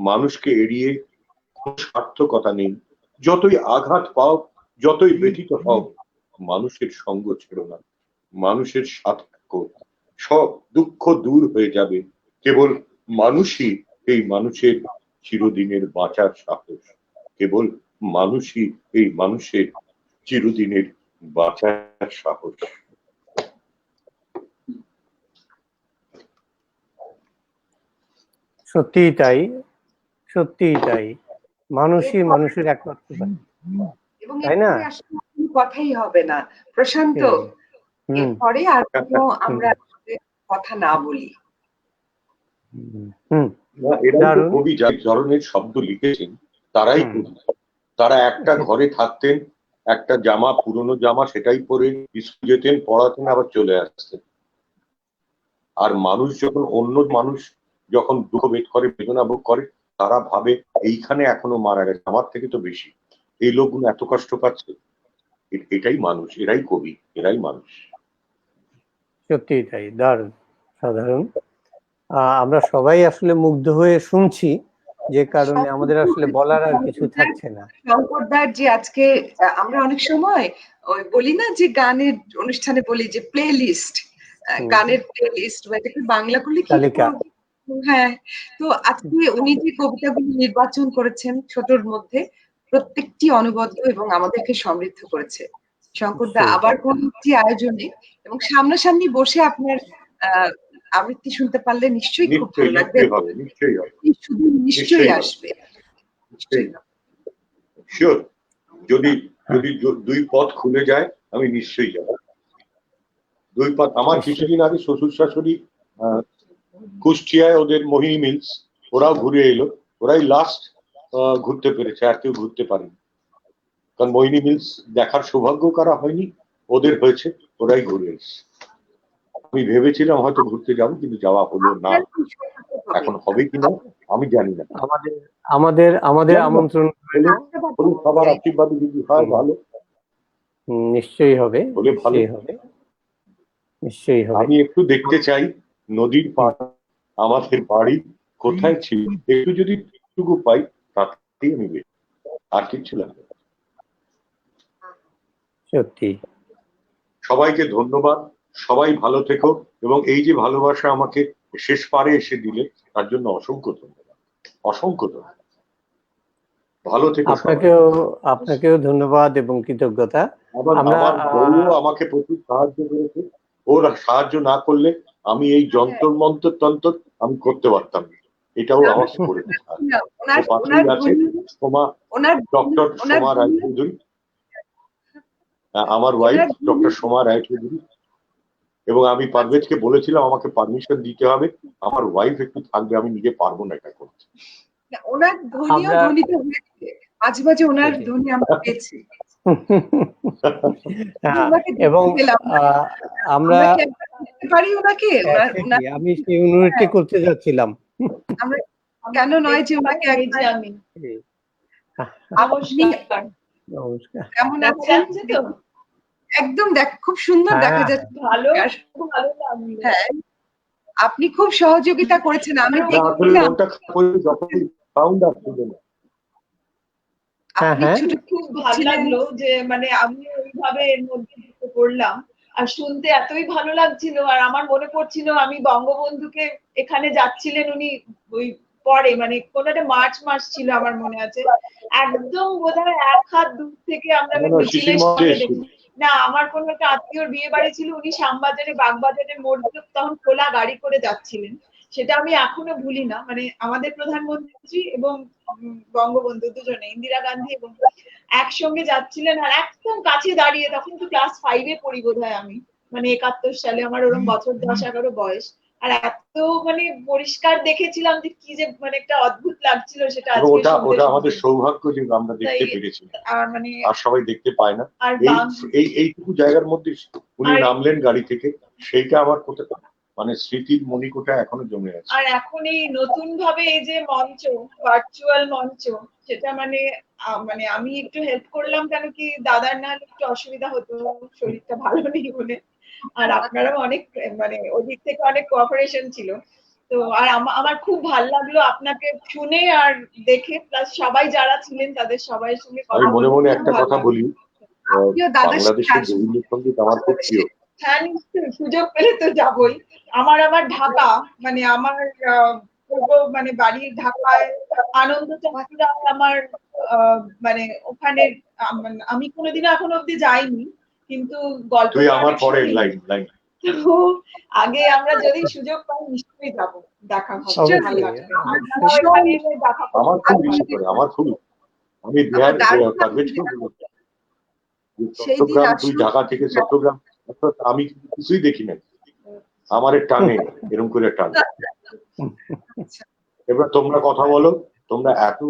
মানুষকে এড়িয়ে কোনো সার্থকতা নেই। যতই আঘাত পাও, যতই ব্যথিত হও, মানুষের সঙ্গ ছেড়ো না, মানুষের সাথে থাকো, সব দুঃখ দূর হয়ে যাবে। কেবল মানুষই এই মানুষের চিরদিনের বাঁচার সাহস, কেবল মানুষই এই মানুষের চিরদিনের বাঁচার সাহস। সত্যিই তাই। সত্যিই তাই, মানুষই মানুষের একমাত্র ভাই, এবং তাই না? এরপরে আসলে কোনো কথাই হবে না প্রশান্ত, সেই, হুম এরপরে আর কোনো হুম আমরা কথা না বলি। হুম, না, এরাই তো দারুণ। কবি, যার ধরনের শব্দ লিখেছেন তারাই হুম, কবি। তারা একটা সেটাই। ঘরে থাকতেন, একটা জামা, পুরনো জামা, সেটাই পরে স্কুল যেতেন, পড়াতেন, আবার চলে আসতেন। আর মানুষ যখন, অন্য মানুষ যখন দুঃখ ভেদ করে, বেদনা ভোগ করে, তারা ভাবে এইখানে এখনো মারা গেছে, আমার থেকে তো বেশি, এই লোকগুলো এত কষ্ট পাচ্ছে। এটাই মানুষ, এরাই কবি, এরাই মানুষ। সত্যিই তাই, দারুণ, সাধারণ। আমরা সবাই আসলে মুগ্ধ হয়ে শুনছি, যে কারণে আমাদের আসলে বলার আর কিছু থাকছে না। শঙ্করদার যে আজকে আমরা অনেক সময় ওই বলি না যে গানের অনুষ্ঠানে বলি যে প্লে লিস্ট, হুম, গানের প্লে লিস্ট বা এটাকে বাংলা করলে কি তালিকা। হ্যাঁ, তো আজকে উনি যে কবিতাগুলো নির্বাচন করেছেন ছোটর মধ্যে প্রত্যেকটি অনবদ্য এবং আমাদেরকে সমৃদ্ধ করেছে। শঙ্করদা সেই, আবার কোন একটি আয়োজনে এবং সামনাসামনি বসে আপনার আহ আবৃত্তি শুনতে পারলে নিশ্চয়ই খুব ভালো নিশ্চয়ই, লাগবে। নিশ্চয়ই হবে, নিশ্চয়ই হবে, শুধু নিশ্চয়ই নিশ্চয়ই হবে, আসবে, নিশ্চয়ই, নিশ্চয়ই হবে। শিওর। যদি যদি দুই পথ খুলে যায়, আমি নিশ্চয়ই যাব। দুই পথ। আমার কিছুদিন আগে শ্বশুর শাশুড়ি কুষ্টিয়ায়, ওদের মোহিনী মিলস, ওরাও ঘুরে এলো। ওরাই লাস্ট ঘুরতে পেরেছে, আর কেউ ঘুরতে পারেনি। কারণ মোহিনী মিলস দেখার সৌভাগ্য কারা হয়নি, ওদের হয়েছে, ওরাই ঘুরে এসেছে। আমি ভেবেছিলাম হয়তো ঘুরতে যাবো, কিন্তু যাওয়া হলো না। আপনার কি সৌভাগ্য হবে? এখন হবে কিনা আমি জানি না। আমাদের আমাদের আমাদের আমন্ত্রণ রইলো। হলে সবার আশীর্বাদে যদি হয় ভালো, নিশ্চয়ই হবে, হলে ভালো। নিশ্চয়ই হবে, নিশ্চয়ই হবে। আমি একটু দেখতে চাই নদীর পাড়, আমাদের বাড়ি কোথায় ছিল, একটু যদি টুকু পাই তাতেই আমি বেশ, আর কিচ্ছু লাগবে না। সত্যি। সবাইকে ধন্যবাদ, সবাই ভালো থেকো, এবং এই যে ভালোবাসা আমাকে শেষ পারে এসে দিলে, তার জন্য অসংখ্য ধন্যবাদ, অসংখ্য ধন্যবাদ। ভালো থেকো সবাই। আপনাকেও ধন্যবাদ এবং কৃতজ্ঞতা। আমার আমরা আমার বউও আমাকে প্রচুর সাহায্য করেছে। ওর সাহায্য না করলে আমি এই যন্তর মন্তর তন্তর আমি করতে পারতাম না। এটাও আমাকে করে দিতে হয়। ওনার পাশেই আছে ধ্বনি, সোমা, ওনার ডক্টর ওনার সোমা ধ্বনি, রায়চৌধুরী, আমার ওয়াইফ ওনার ডক্টর সোমা রায়চৌধুরী। এবং আমি পারভেজকে বলেছিলাম আমাকে পারমিশন দিতে হবে, আমার ওয়াইফ একটু থাকবে, আমি নিজে পারবো না এটা করতে। ওনার ধ্বনিও আমরা ধ্বনিতে হয়েছে, মাঝে মাঝে ওনার সেটাই। ধ্বনি আমরা পেয়েছি। হ্যাঁ, ওনাকে এবং দেখতে পেলাম না। আমরা আমরা কি একবার দেখতে পারি ওনাকে? ওনার ওনার সেটাই, আমি সেই অনুরোধটি হ্যাঁ, করতে যাচ্ছিলাম। আমরা কেন নয় যে ওনাকে একবার আমি আপনি নমস্কার, নমস্কার। কেমন দেখা আছেন? যাচ্ছে তো? একদম খুব সুন্দর দেখা হ্যাঁ, যাচ্ছে। ভালো, আর ভালো লাগলো। হ্যাঁ, আপনি খুব সহযোগিতা করেছেন। আমি না, আসলে দেখছিলাম মনটা খারাপ হয়ে যখনই সাউন্ড আসছিল না। হ্যাঁ, আপনি হ্যাঁ। ছোট খুব ভালো লাগলো যে মানে আমি ওইভাবে এর মধ্যে ঢুকে পড়লাম, আর শুনতে এতই ভালো লাগছিল। আর আমার মনে পড়ছিল আমি বঙ্গবন্ধুকে, এখানে যাচ্ছিলেন উনি ওই পরে, মানে কোন একটা মার্চ মাস ছিল আমার মনে আছে, একদম বোধহয় 1 হাত দূর থেকে আমরা না, শিশির মিছিলের মধ্যে সামনে এসেছিল। দেখি। না, আমার কোনো একটা আত্মীয়র বিয়ে বাড়ি ছিল, উনি শ্যামবাজারে বাগবাজারের মোড় দিয়ে তখন খোলা গাড়ি করে যাচ্ছিলেন। সেটা আমি এখনো ভুলি না। মানে আমাদের প্রধানমন্ত্রী এবং বঙ্গবন্ধু দুজনে, ইন্দিরা গান্ধী এবং একসঙ্গে যাচ্ছিলেন, আর একদম কাছে দাঁড়িয়ে, তখন তো ক্লাস 5-এ পড়ি বোধহয় আমি, মানে 71 সালে, আমার ওরকম বছর 10-11 বয়স। আর এত মানে পরিষ্কার দেখেছিলাম যে কি যে মানে একটা অদ্ভুত লাগছিল সেটা এবং আজকে ওটা শুনতে ওটা শুনতে। আমাদের সৌভাগ্য যে আমরা দেখতে তাই পেরেছি, মানে আর সবাই দেখতে পায় না। আর এই এই এইটুকু জায়গার মধ্যে উনি আর- নামলেন গাড়ি থেকে, সেইটা আমার কোথাও মানে স্মৃতির মণিকোটা এখনো জমে আছে। আর এখন এই নতুন ভাবে এই যে মঞ্চ, ভার্চুয়াল মঞ্চ, সেটা মানে মানে আমি একটু হেল্প করলাম, কেন কি দাদার না হলে একটু অসুবিধা হতো, শরীরটা ভালো নেই বলে। আর আপনারাও অনেক মানে ওদিক থেকে অনেক কোঅপারেশন ছিল। তো আর আমার খুব ভালো লাগলো আপনাকে শুনে আর দেখে, প্লাস সবাই যারা ছিলেন তাদের সবাই সঙ্গে আমি কথা মনে বলতে মনে খুব একটা ভালো কথা লাগলো। বলি, আপনিও দাদার সাথে বাংলাদেশের আসুন রবীন্দ্রসঙ্গীত আমার খুব প্রিয়। হ্যাঁ, নিশ্চয়ই সুযোগ পেলে তো যাবই। আমার ঢাকা, মানে আমার পূর্ব মানে বাড়ির ঢাকায়, আনন্দচন্দ্রায় আমার মানে ওখানে আমি কোনোদিনও এখনো অব্দি যাইনি, কিন্তু গল্প তুই তো আমার অনেক পরের শুনি। লাইন লাইন তো আগে আমরা যদি সুযোগ পাই নিশ্চয়ই যাবো, দেখা হবে, নিশ্চয়ই। ভালো লাগবে। আর অবশ্যই। যারা এখানে দেখা করতে আমার খুব পারবে। ইচ্ছে করে, আমার খুব আমি আমার দারুণ পারভেজ লাগবে বলবো, সেই দিন চট্টগ্রাম, তুই আসুন। ঢাকা থেকে চট্টগ্রাম, অর্থাৎ আমি কিন্তু কিছুই দেখি না, আমার টানে এরকম করে টানে। এবার তোমরা কথা বলো, তোমরা এত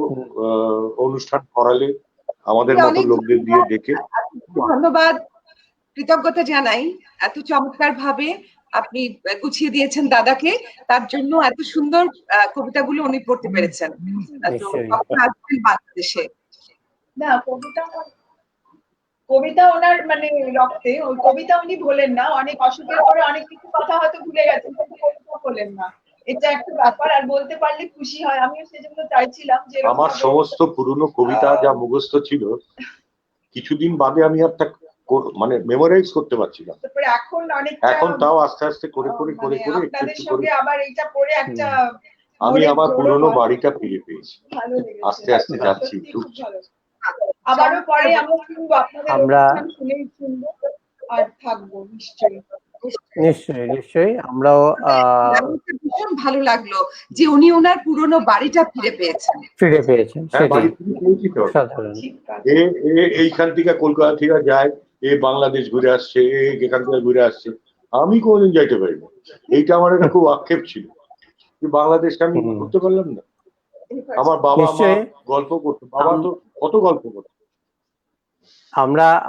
অনুষ্ঠান করালে আমাদের মতো অনেক লোকদের দিয়ে ডেকে। ধন্যবাদ, কৃতজ্ঞতা জানাই এত চমৎকার ভাবে আপনি গুছিয়ে দিয়েছেন দাদাকে, তার জন্য এত সুন্দর কবিতাগুলো উনি পড়তে পেরেছেন। তো নিশ্চয়ই। কখন আসবেন বাংলাদেশে? না, কবিতা ওনার মানে রক্তে, ওই কবিতা উনি ভোলেন না। অনেক অসুখের পরে অনেক কিছু কথা হয়তো ভুলে গেছেন, কিন্তু কবিতা ভোলেন না। এটা একটা ব্যাপার, আর বলতে পারলে খুশি হয়। আমিও সেজন্য চাইছিলাম যে আমার সমস্ত পুরনো কবিতা যা মুখস্থ ছিল, কিছুদিন বাদে আমি আর তা মানে মেমোরাইজ করতে পারছিলাম। তারপরে এখন অনেকটা, এখন তাও আস্তে আস্তে করে করে করে করে একটু আপনাদের একটু করে সঙ্গে আবার এটা পড়ে একটা আমি মনের আমার জোরও পুরনো হয়। বাড়িটা ফিরে পেয়েছি। ভালো লেগেছে, আস্তে আস্তে যাচ্ছি, সত্যি খুব ঢুকছি। ভালো। আবারও পরে আমরা শুনবো, আপনাদের আমরা অনুষ্ঠান শুনেই শুনবো, আর থাকবো নিশ্চয়ই। নিশ্চয়ই নিশ্চয়ই আমরাও আমাকে ভীষণ ভালো লাগলো যে উনি ওনার পুরনো বাড়িটা ফিরে পেয়েছেন। ফিরে পেয়েছেন, হ্যাঁ, সেটাই বাড়ি থেকে পেয়েছি তো। সাধারণ। ঠিক আছে। এইখান থেকে কলকাতা থেকে যায়, এ বাংলাদেশ ঘুরে আসছে, এখান থেকে ঘুরে আসছে, আমি কোনোদিন যাইতে পারিনি। এইটা আমার একটা খুব আক্ষেপ ছিল যে বাংলাদেশটা আমি ঘুরতে পারলাম না। আমার বাবা মা নিশ্চয়ই। গল্প করতো, বাবা তো কত গল্প করতো।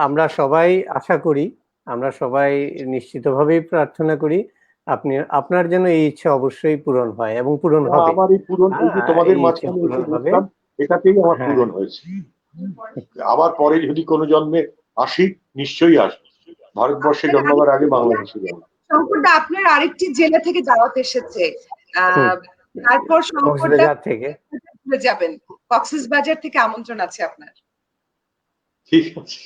আমরা সবাই আশা করি, আমরা সবাই নিশ্চিতভাবেই প্রার্থনা করি আপনার যেন এই ইচ্ছা অবশ্যই পূরণ হয় এবং পূরণ হবে। আমার এই পূরণ, এই যে তোমাদের এই ইচ্ছা মাঝখানে পূরণ এসে হবে। বসলাম, এটাতেই আমার হ্যাঁ। পূরণ হয়েছে। আবার পরে যদি কোনো জন্মে আসি, নিশ্চয়ই আসবো। ভারতবর্ষে জন্মাবার আগে বাংলাদেশে জন্ম। শঙ্করদা আপনার আরেকটি জেলা থেকে দাওয়াত এসেছে, তারপর শঙ্করদা কক্সবাজার থেকে ভুলে যাবেন, কক্সবাজার থেকে আমন্ত্রণ আছে আপনার। ঠিক আছে,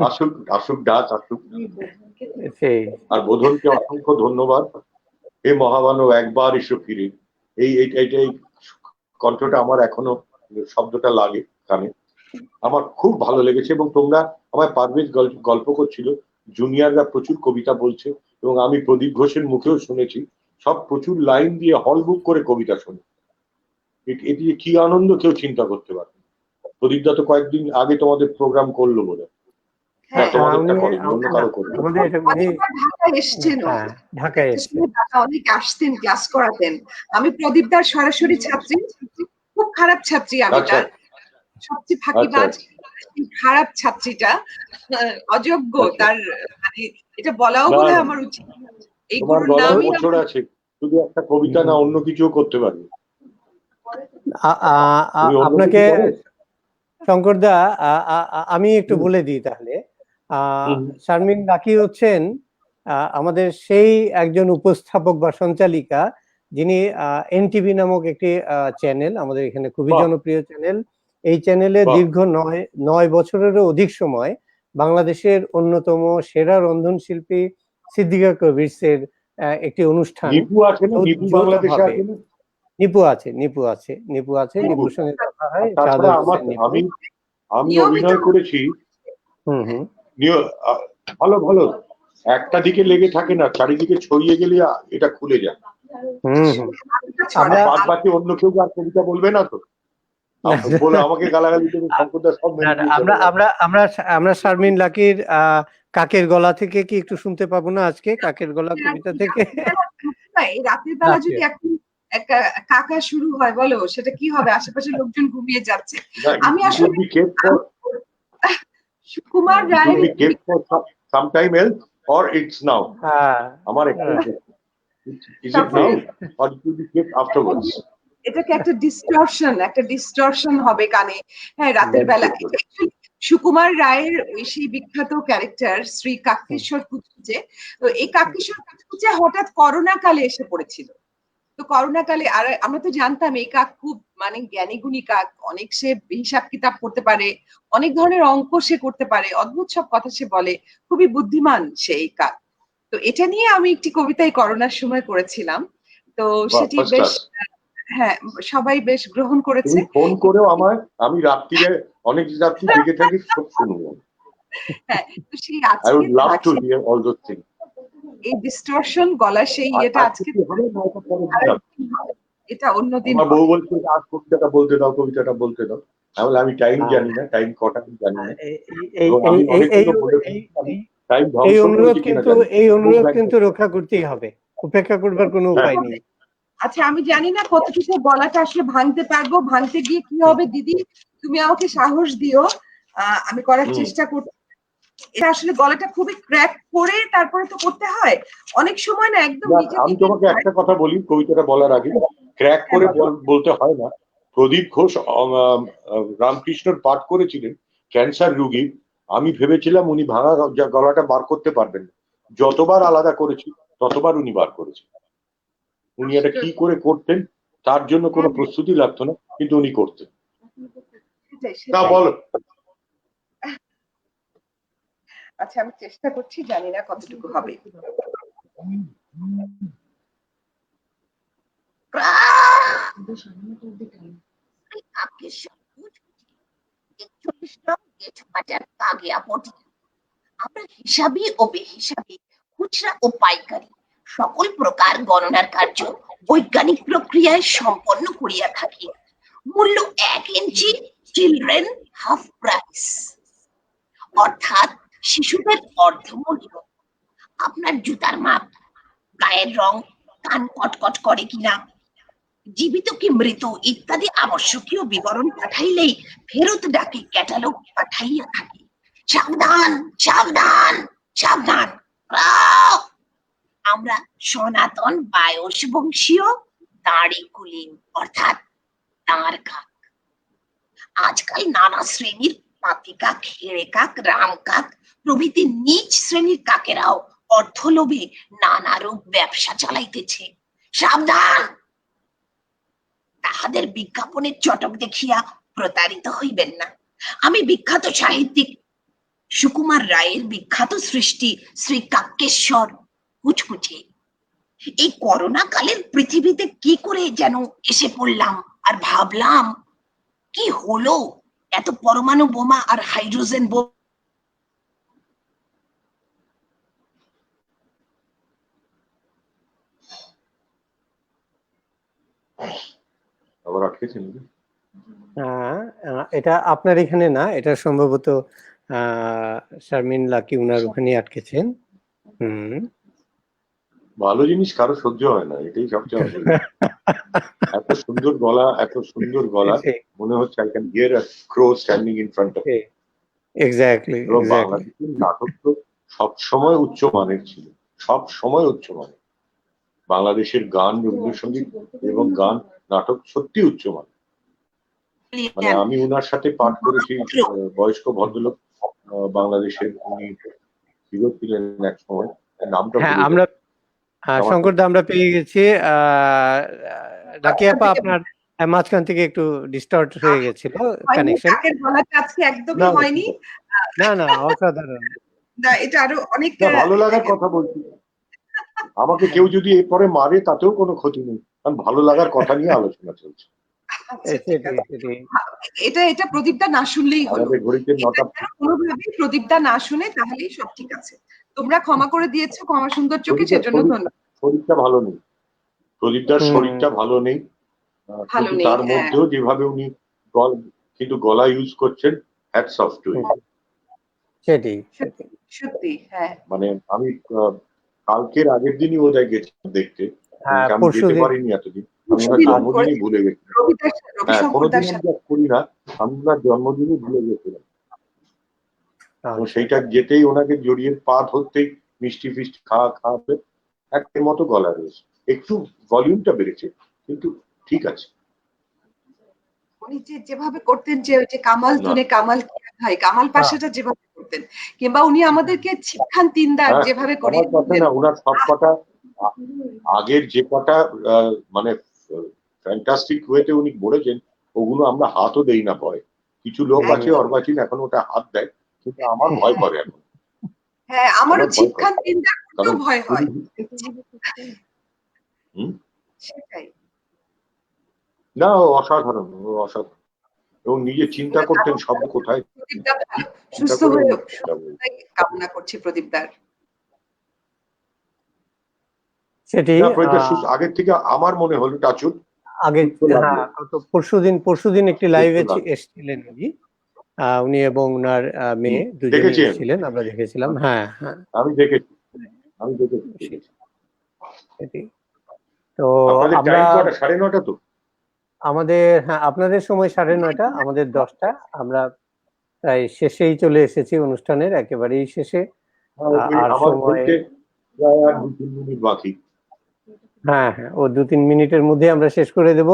আসুক, আসুক, ডাক আসুক। সেই আর বোধনকে অসংখ্য ধন্যবাদ। এ মহামানব একবার এসো ফিরে, এইটাই কণ্ঠটা আমার এখনো শব্দটা লাগে কানে। আমার খুব ভালো লেগেছে। এবং তোমরা আমায় পারভেজ গল্প করছিল, জুনিয়ররা প্রচুর কবিতা বলছে, এবং আমি প্রদীপ ঘোষের মুখেও শুনেছি, সব প্রচুর লাইন দিয়ে হল বুক করে কবিতা শোনে। এটি কি আনন্দ কেউ চিন্তা করতে পারে। প্রদীপদা তো কয়েকদিন আগে তোমাদের প্রোগ্রাম করলো বলে। হ্যাঁ, তোমাদেরটা করেনি, অন্য কারো করলো। ঢাকায় এসছেন, ঢাকায় এসছেন, অনেক আসতেন, ক্লাস করাতেন। আমি প্রদীপদার সরাসরি ছাত্রী, খুব খারাপ ছাত্রী আমি, তার সবচেয়ে ফাঁকিবাজ খারাপ ছাত্রীটা, অযোগ্য, তার মানে এটা বলাও বলে আমার উচিত। এই তোমার গলায় মোচড় আছে, শুধু একটা কবিতা না, অন্য কিছুও করতে পারবে। আপনাকে শঙ্করদা আমি একটু বলে দিই তাহলে। শারমিন লাকি হচ্ছেন আমাদের সেই একজন উপস্থাপক বা সঞ্চালিকা, যিনি এনটিভি নামক একটি চ্যানেল, আমাদের এখানে খুবই জনপ্রিয় চ্যানেল। এই চ্যানেলে দীর্ঘ 9 বছরেরও অধিক সময় বাংলাদেশের অন্যতম সেরা রন্ধনশিল্পী সিদ্দিকা কবিরসের একটি অনুষ্ঠান। নিপু আছে, নিপুর সঙ্গে কথা হয়। আমি অভিনয় করেছি, ভালো ভালো, একটা দিকে লেগে থাকে না, চারিদিকে ছড়িয়ে গেলে এটা খুলে যায়। বাদ বাকি অন্য কেউ আর কবিতা বলবে না তো, বলে আমাকে গালাগালি দেবে, শঙ্করদা সব আমরা শারমিন লাকির কাকের গলা থেকে কি একটু শুনতে পাবো না আজকে? কাকের গলা কবিতা থেকে রাতের বেলা যদি একটা কাকা শুরু হয়, বলো সেটা কি হবে? আশেপাশে লোকজন ঘুমিয়ে যাচ্ছে। আমি আসলে সুকুমার রায়ের sometime else or it's now. আমার is it now or it will be kept afterwards? এটাকে একটা ডিস্টরশন হবে কানে। হ্যাঁ, রাতের বেলা। সুকুমার রায়ের সেই বিখ্যাত ক্যারেক্টার শ্রী কাকেশ্বর কুচকুচে, তো এই কাকেশ্বর কুচকুচে হঠাৎ করোনা কালে এসে পড়েছিল। তো করোনা কালে, আর আমরা তো জানতাম এই কাক খুব মানে জ্ঞানী গুণী কাক, অনেক সে হিসাব কিতাব করতে পারে, অনেক ধরনের অঙ্ক সে করতে পারে, অদ্ভুত সব কথা সে বলে, খুবই বুদ্ধিমান সেই কাক। তো এটা নিয়ে আমি একটি কবিতাই করোনার সময় করেছিলাম। তো সেটি বেশ, হ্যাঁ, সবাই বেশ গ্রহণ করেছে। ফোন করেও আমায়, আমি রাত্রিরে অনেক রাত্রি জেগে থাকি, সব শুনবো। হ্যাঁ, তো সেই I would love to hear all those things. এই ডিস্টরশন গলা সেই ইয়েটা আজকে কি হবে না এটা পরে আর দিলাম। কি হবে? এটা অন্যদিন আমার হবে। বউ বলছে আজ কবিতাটা বলতে দাও, কবিতাটা বলতে দাও। আমি টাইম জানি না, টাইম কটা আমি জানি না। এবং আমি অনেকগুলো বলেছি, আমি টাইম এই ধ্বংস অনুরোধ করেছি কিনা কিন্তু জানি না। এই খুব অনুরোধ ব্যাংক কিন্তু রক্ষা করতেই হবে, উপেক্ষা করবার কোনো হ্যাঁ। উপায় নেই। আচ্ছা, আমি জানি না কতটুকু গলাটা আসলে ভাঙতে পারবো, ভাঙতে গিয়ে কি হবে দিদি, তুমি আমাকে সাহস দিও, আমি করার চেষ্টা করছি। এটা আসলে গলাটা খুবই ক্র্যাক করে তারপরে তো করতে হয়, অনেক সময় না একদম না, নিচে আমি দিকে তোমাকে একটা কথা বলি কবিতাটা বলার আগে, ক্র্যাক করে বলতে হয় না। প্রদীপ ঘোষ রামকৃষ্ণর পাঠ করেছিলেন ক্যান্সার রোগী। আমি ভেবেছিলাম উনি ভাঙা গলাটা বার করতে পারবেন না, যতবার আলাদা করেছি ততবার উনি বার করেছেন। উনি এটা কি করে করতেন তার জন্য কোনো প্রস্তুতি লাগতো না, কিন্তু উনি করতেন। সেটাই, তা সেটাই। বলো। আচ্ছা, আমি চেষ্টা করছি, জানি না কতটুকু হবে। আমরা হিসাবি ও বেহিসাবি, খুচরা ও পাইকারি সকল প্রকার গণনার কার্য বৈজ্ঞানিক প্রক্রিয়ায় সম্পন্ন করিয়া থাকি। মূল্য 1 ইঞ্চি, চিলড্রেন হাফ প্রাইস, অর্থাৎ শিশুদের অর্ধমূল্য। আপনার জুতার মাপ, গায়ের রং, কান কটকট করে কিনা, জীবিত কি মৃত ইত্যাদি আবশ্যকীয় বিবরণ পাঠাইলেই ফেরত ডাকে ক্যাটালগ পাঠাইয়া থাকি। সাবধান সাবধান সাবধান, আমরা সনাতন বায়স বংশীয় দাঁড়ি কুলিন অর্থাৎ দাঁড় কাক। আজকাল নানা শ্রেণীর পাতি কাক, হেড়ে কাক, রাম কাক প্রভৃতি নিচ শ্রেণীর কাকেরাও অর্থলোভে নানারূপ ব্যবসা চালাইতেছে। সাবধান, তাহাদের বিজ্ঞাপনের চটক দেখিয়া প্রতারিত হইবেন না। আমি বিখ্যাত সাহিত্যিক সুকুমার রায়ের বিখ্যাত সৃষ্টি শ্রী কাক্যেশ্বর কুচকুচে এই করোনা কালের পৃথিবীতে কি করে যেন এসে পড়লাম, আর ভাবলাম কি হলো, এত পরমাণু বোমা আর হাইড্রোজেন বোমা আবার আটকেছেন। এটা আপনার এখানে না, এটা সম্ভবত শারমিন লাকি উনার ওখানে আটকেছেন। ভালো জিনিস কারো সহ্য হয় না, এটাই সবচেয়ে অসুবিধা। এত সুন্দর গলা, এত সুন্দর গলা, মনে হচ্ছে I can hear a crow standing in front of. Exactly. বাংলাদেশের নাটক তো সবসময় উচ্চ মানের ছিল, সব সময় উচ্চ মানের। বাংলাদেশের গান, রবীন্দ্রসঙ্গীত এবং গান, নাটক সত্যি উচ্চ মানের। মানে আমি উনার সাথে পাঠ করেছি, বয়স্ক ভদ্রলোক, বাংলাদেশের, উনি হিরো ছিলেন এক সময়, নামটা আমরা শঙ্করদা আমরা পেয়ে গেছি। রাকি আপা আপনার মাঝখান থেকে একটু ডিস্টর্ট হয়ে গেছিল কানেকশন। একদমই হয়নি। না না, অসাধারণ। না, এটা আরো অনেক ভালো লাগার কথা বলছি। আমাকে কেউ যদি এরপরে মারে তাতেও কোনো ক্ষতি নেই, কারণ ভালো লাগার কথা নিয়ে আলোচনা চলছে। এটা প্রদীপটা না শুনলেই হলো। আমাদের ঘড়িতে কোনোভাবেই প্রদীপটা না শুনে তাহলেই সব ঠিক আছে। তোমরা ক্ষমা করে দিয়েছো ক্ষমা সুন্দর চোখে, সেজন্য ধন্যবাদ। শরীরটা ভালো নেই, প্রদীপদার শরীরটা ভালো নেই, কিন্তু তার মধ্যেও যেভাবে উনি কিন্তু গলা ইউজ করছেন, হ্যাটস অফ টু হিম। সত্যি। হ্যাঁ, মানে আমি কালকের আগের দিনই বোধহয় গেছি দেখতে, আমি যেতে পারিনি এতদিন। আমি ওনার জন্মদিনই ভুলে গেছি। হ্যাঁ, কোনোদিন আমি করি না, আমি ওনার জন্মদিনই ভুলে গেছিলাম। সেইটা যেতেই ওনাকে জড়িয়ে পা ধরতেই মিষ্টি ফিষ্টি খাওয়াবে, একের মতো গলা রয়েছে, একটু ভলিউমটা বেড়েছে কিন্তু ঠিক আছে। উনি যেভাবে করতেন, যে কামাল তুনে কামাল ভাই, কামাল পাশাটা যেভাবে করতেন, কিংবা উনি আমাদেরকে শিক্ষান তিনদার যেভাবে করিয়ে দিতেন না, ওনার সব কটা আগের যে কটা মানে ফ্যান্টাস্টিক ওয়েতে উনি বলেছেন, ওগুলো আমরা হাতও দেই না ভয়। কিছু লোক আছে অর্বাচীন এখন ওটা হাত দেয়, কিন্তু আমার ভয় করে এখন। হ্যাঁ, আমারও শিক্ষান তিনদার করতেও ভয় হয়। সেটাই না, অসাধারণ, অসাধারণ। এবং নিজে চিন্তা করতেন শব্দ কোথায়। সুস্থ হয়ে কামনা করছি প্রদীপদার। সেটি না, প্রতিটা আগের থেকে আমার মনে হলো টাচুট আগে সুস্থ লাগলো। হ্যাঁ গত পরশুদিন একটি লাইভে সুস্থ লাগলো। এসেছিলেন উনি। উনি এবং ওনার মেয়ে দুজনে দেখেছি আমি। এসেছিলেন, আমরা দেখেছিলাম। হ্যাঁ হ্যাঁ আমি দেখেছি। দেখেছি। সেটি। তো আপনাদের আমরা টাইম কটা? 9:30 তো? আমাদের হ্যাঁ আপনাদের সময় 9:30, আমাদের 10টা। আমরা প্রায় শেষেই চলে এসেছি, অনুষ্ঠানের একেবারেই শেষে। আর আমার সময় বলতে প্রায় আর 2-3 মিনিট বাকি। হ্যাঁ হ্যাঁ ও 2-3 মিনিটের মধ্যে আমরা শেষ করে দেব।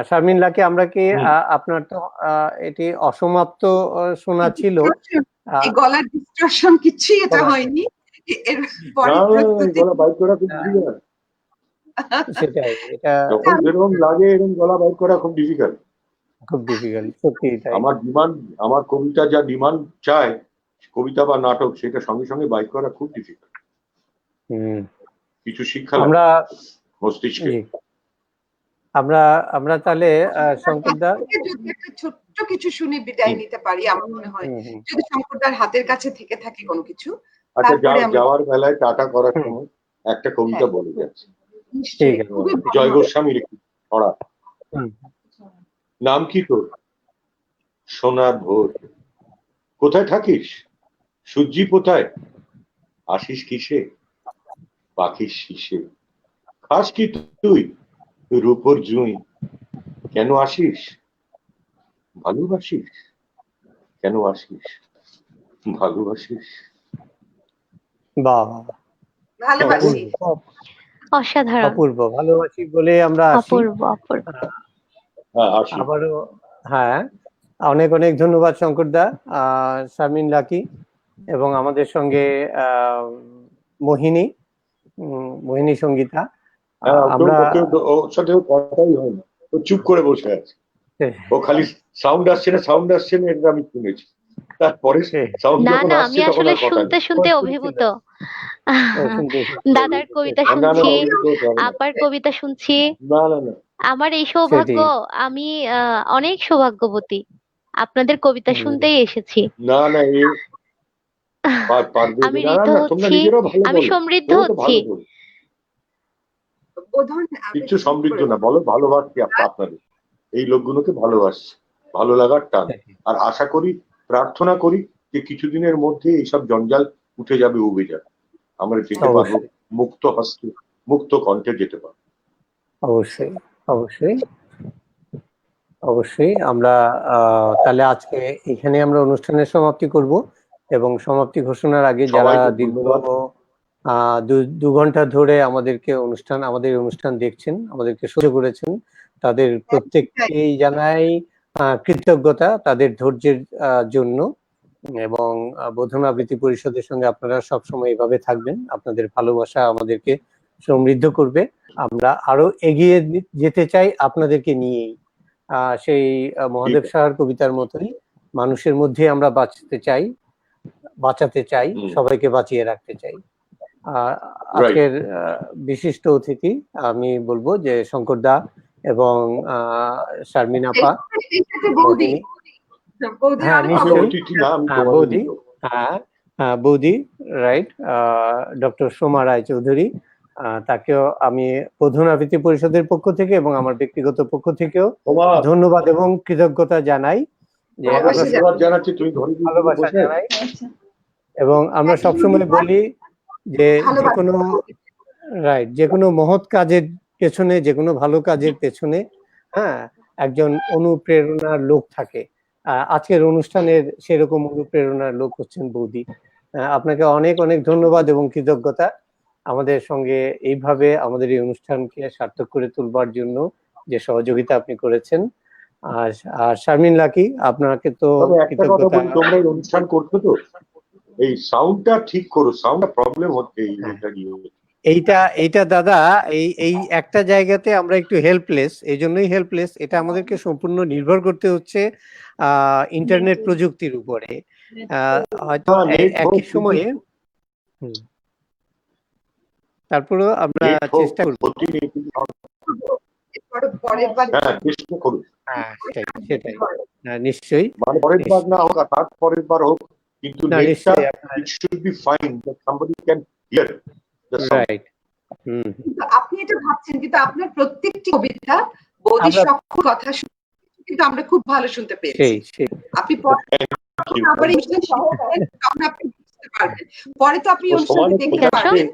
শারমিন লাকি, আমরা কি আপনার তো এটি অসমাপ্ত শোনা ছিল। এই গলার ডিস্ট্রাকশন কিছুই এটা হয়নি। এর পরে প্রস্তুতি গলা বাইক করা খুব ডিফিকাল্ট। সেটাই, এটা যখন যেরকম লাগে এরকম গলা বাইক করা খুব ডিফিকাল্ট। খুব ডিফিকাল্ট, সত্যি তাই। আমার কবিতা যা ডিমান্ড চায়, কবিতা বা নাটক, সেটা সঙ্গে সঙ্গে বাইক করা খুব ডিফিকাল্ট। কিছু শিক্ষা লাগে আমরা মস্তিষ্কে। আমরা তাহলে শঙ্করদা যদি একটা ছোট্ট কিছু শুনে বিদায় নিতে পারি, আমার মনে হয় যদি শঙ্করদার হাতের কাছে থেকে থাকে কোনো কিছু। আচ্ছা, যাওয়ার বেলায় টাটা করার সময় একটা কবিতা বলে যাচ্ছে, ঠিক আছে। জয় গোস্বামীর একটি পড়া। নাম কি তোর? সোনার ভোর। কোথায় থাকিস? সূর্যি কোথায়? আসিস কিসে? পাখির শিশে। খাস কি তুই? রূপর জুঁই। কেন আসিস? ভালোবাসিস? কেন আসিস? ভালোবাসিস? বাহ, ভালোবাসি। অসাধারণ, অপূর্ব। ভালোবাসি বলে আমরা আসি। অপূর্ব অপূর্ব। আবারও হ্যাঁ, অনেক অনেক ধন্যবাদ শঙ্করদা, শারমিন লাকি এবং আমাদের সঙ্গে মোহিনী সঙ্গীতা। আমরা ওর সাথে কথাই হয় না, ও চুপ করে বসে আছে। ও খালি সাউন্ড আসছে না এটা আমি শুনেছি। তারপরে সাউন্ড না যখন না, আসছে আমি তখন আসলে আর কথা শুনতে নেই। শুনতে অভিভূত। দাদার কবিতা না, না, শুনছি, অভিভূত হতে হবে না। আপার কবিতা শুনছি। না, না, না। আমার এই সৌভাগ্য, আমি অনেক সৌভাগ্যবতী, আপনাদের কবিতা শুনতেই এসেছি। না, না, পারবে আমি না। ঋত না, তোমরা হচ্ছি, নিজেরাও ভালো আমি বলো। সমৃদ্ধ ও তো হচ্ছি। ভালো বলো। কিচ্ছু সমৃদ্ধ না, বলো ভালোবাসছি আপনাদের। এই লোকগুলোকে ভালোবাসছি, ভালো লাগার টান। আর আশা করি, প্রার্থনা করি যে কিছুদিনের মধ্যে এইসব জঞ্জাল উঠে যাবে, উবে যাবে, আমরা যেতে পারবো মুক্ত হস্তে, মুক্ত কণ্ঠে যেতে পারবো। অবশ্যই অবশ্যই অবশ্যই। আমরা তাহলে আজকে এখানে আমরা অনুষ্ঠানের সমাপ্তি করব এবং সমাপ্তি ঘোষণার আগে যারা দীর্ঘ 2 ঘন্টা ধরে আমাদের অনুষ্ঠান দেখছেন, আমাদেরকে সহ্য করেছেন, তাদের প্রত্যেককেই জানাই কৃতজ্ঞতা তাদের ধৈর্যের জন্য। এবং বোধন আবৃত্তি পরিষদের সঙ্গে আপনারা সবসময় এভাবে থাকবেন, আপনাদের ভালোবাসা আমাদেরকে সমৃদ্ধ করবে। আমরা আরো এগিয়ে যেতে চাই আপনাদেরকে নিয়েই। সেই মহাদেব সাহার কবিতার মতোই মানুষের মধ্যে আমরা বাঁচাতে চাই, সবাইকে বাঁচিয়ে রাখতে চাই। আজকের বিশিষ্ট অতিথি আমি বলবো যে শঙ্করদা এবং শারমিন আপা। হ্যাঁ নিশ্চয়ই, বৌদি, বৌদি, রাইট, ডক্টর সোমা রায়চৌধুরী। তাকেও আমি বোধন আবৃত্তি পরিষদের পক্ষ থেকে এবং আমার ব্যক্তিগত পক্ষ থেকেও ধন্যবাদ এবং কৃতজ্ঞতা জানাই। যে ভালোবাসা জানাই এবং আমরা সবসময় বলি যে যে কোনো মহৎ কাজের পেছনে, যে কোনো ভালো কাজের পেছনে একজন অনুপ্রেরণার লোক থাকে। আজকের অনুষ্ঠানের সেরকম অনুপ্রেরণার লোক হচ্ছেন বৌদি। আপনাকে অনেক অনেক ধন্যবাদ এবং কৃতজ্ঞতা আমাদের সঙ্গে এইভাবে আমাদের এই অনুষ্ঠানকে সার্থক করে তুলবার জন্য যে সহযোগিতা আপনি করেছেন। আর শারমিন লাকি, আপনাকে তো কৃতজ্ঞতা। তোমরা এই অনুষ্ঠান করছো তো, এই সাউন্ডটা ঠিক করো, সাউন্ডটা প্রবলেম হচ্ছে এইটা দাদা, এই একটা জায়গাতে আমরা একটু হেল্পলেস, এই জন্যই হেল্পলেস। এটা আমাদেরকে সম্পূর্ণ নির্ভর করতে হচ্ছে ইন্টারনেট প্রযুক্তির উপরে। হয়তো একই সময়ে তারপরেও আমরা চেষ্টা করব। সেটাই নিশ্চয়ই, পরের বার না হোক, তারপরের বার হোক, কিন্তু it should be fine that somebody can hear the sound. Right. হুম। কিন্তু আপনি এটা ভাবছেন, কিন্তু আপনার প্রত্যেকটি কবিতা বৌদি আমরা- সক্ষ কথা কিন্তু আমরা খুব ভালো শুনতে পেয়েছি। সেই আপনি পরে আবার এই অনুষ্ঠান শুনবেন, তখন আপনি বুঝতে পারবেন। পরে তো আপনি এই অনুষ্ঠানটি দেখতে পারবেন,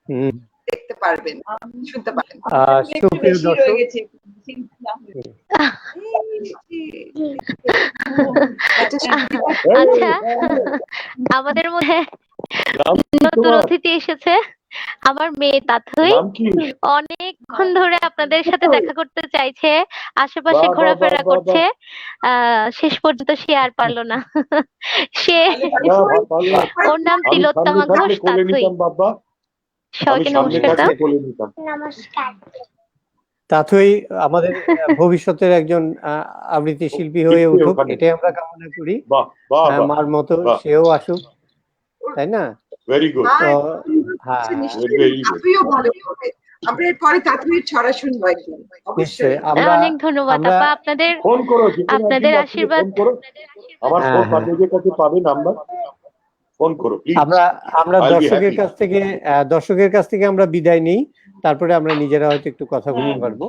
হুম। দেখতে পারবেন, শুনতে পারবেন। একটু সুপ্রিয় বেশি দর্শক, রয়ে গেছে চিন্তা হয়ে। আচ্ছা, আমাদের মধ্যে নতুন অতিথি এসেছে, আমার মেয়ে তাথই। নাম কি? অনেকক্ষণ ধরে আপনাদের সাথে দেখা করতে চাইছে, আশেপাশে বাহ, বাহ, ঘোরাফেরা বাহ, বাহ, করছে, শেষ পর্যন্ত সে আর পারলো না। সে ওর নাম আমি তিলোত্তমা সামনে থাকলে ঘোষ কোলে তাথই। নিতাম বাবা, আমি সবাইকে সামনে নমস্কার দাও। থাকলে কোলে নিতাম। তাথই আমাদের ভবিষ্যতের একজন আবৃত্তি শিল্পী হয়ে শিল্পী উঠুক, ওখানে। এটাই আমরা কামনা করি। বাহ বাহ বাহ, মার মতো বাহ। সেও আসুক, তাই না? Very good. মা তো এখন হ্যাঁ, নিশ্চয়ই very good. তাথইও ভালো করবে। আমরা এরপরে তাথইয়ের ছড়া শুনবো একদিন, অবশ্যই। নিশ্চয়ই আমরা অনেক ধন্যবাদ আমরা আপা, আপনাদের ফোন করো, যেকোনো আপনাদের একদিন আশীর্বাদ। ফোন করো, আমার হ্যাঁ, ফোন হ্যাঁ। নিজের কাছে পাবে নাম্বার, ফোন করো প্লিজ। আমরা I'll be দর্শকের happy. কাছ থেকে আমরা বিদায় নিই, তারপরে আমরা নিজেরা হয়তো একটু কথা বলতে পারবো।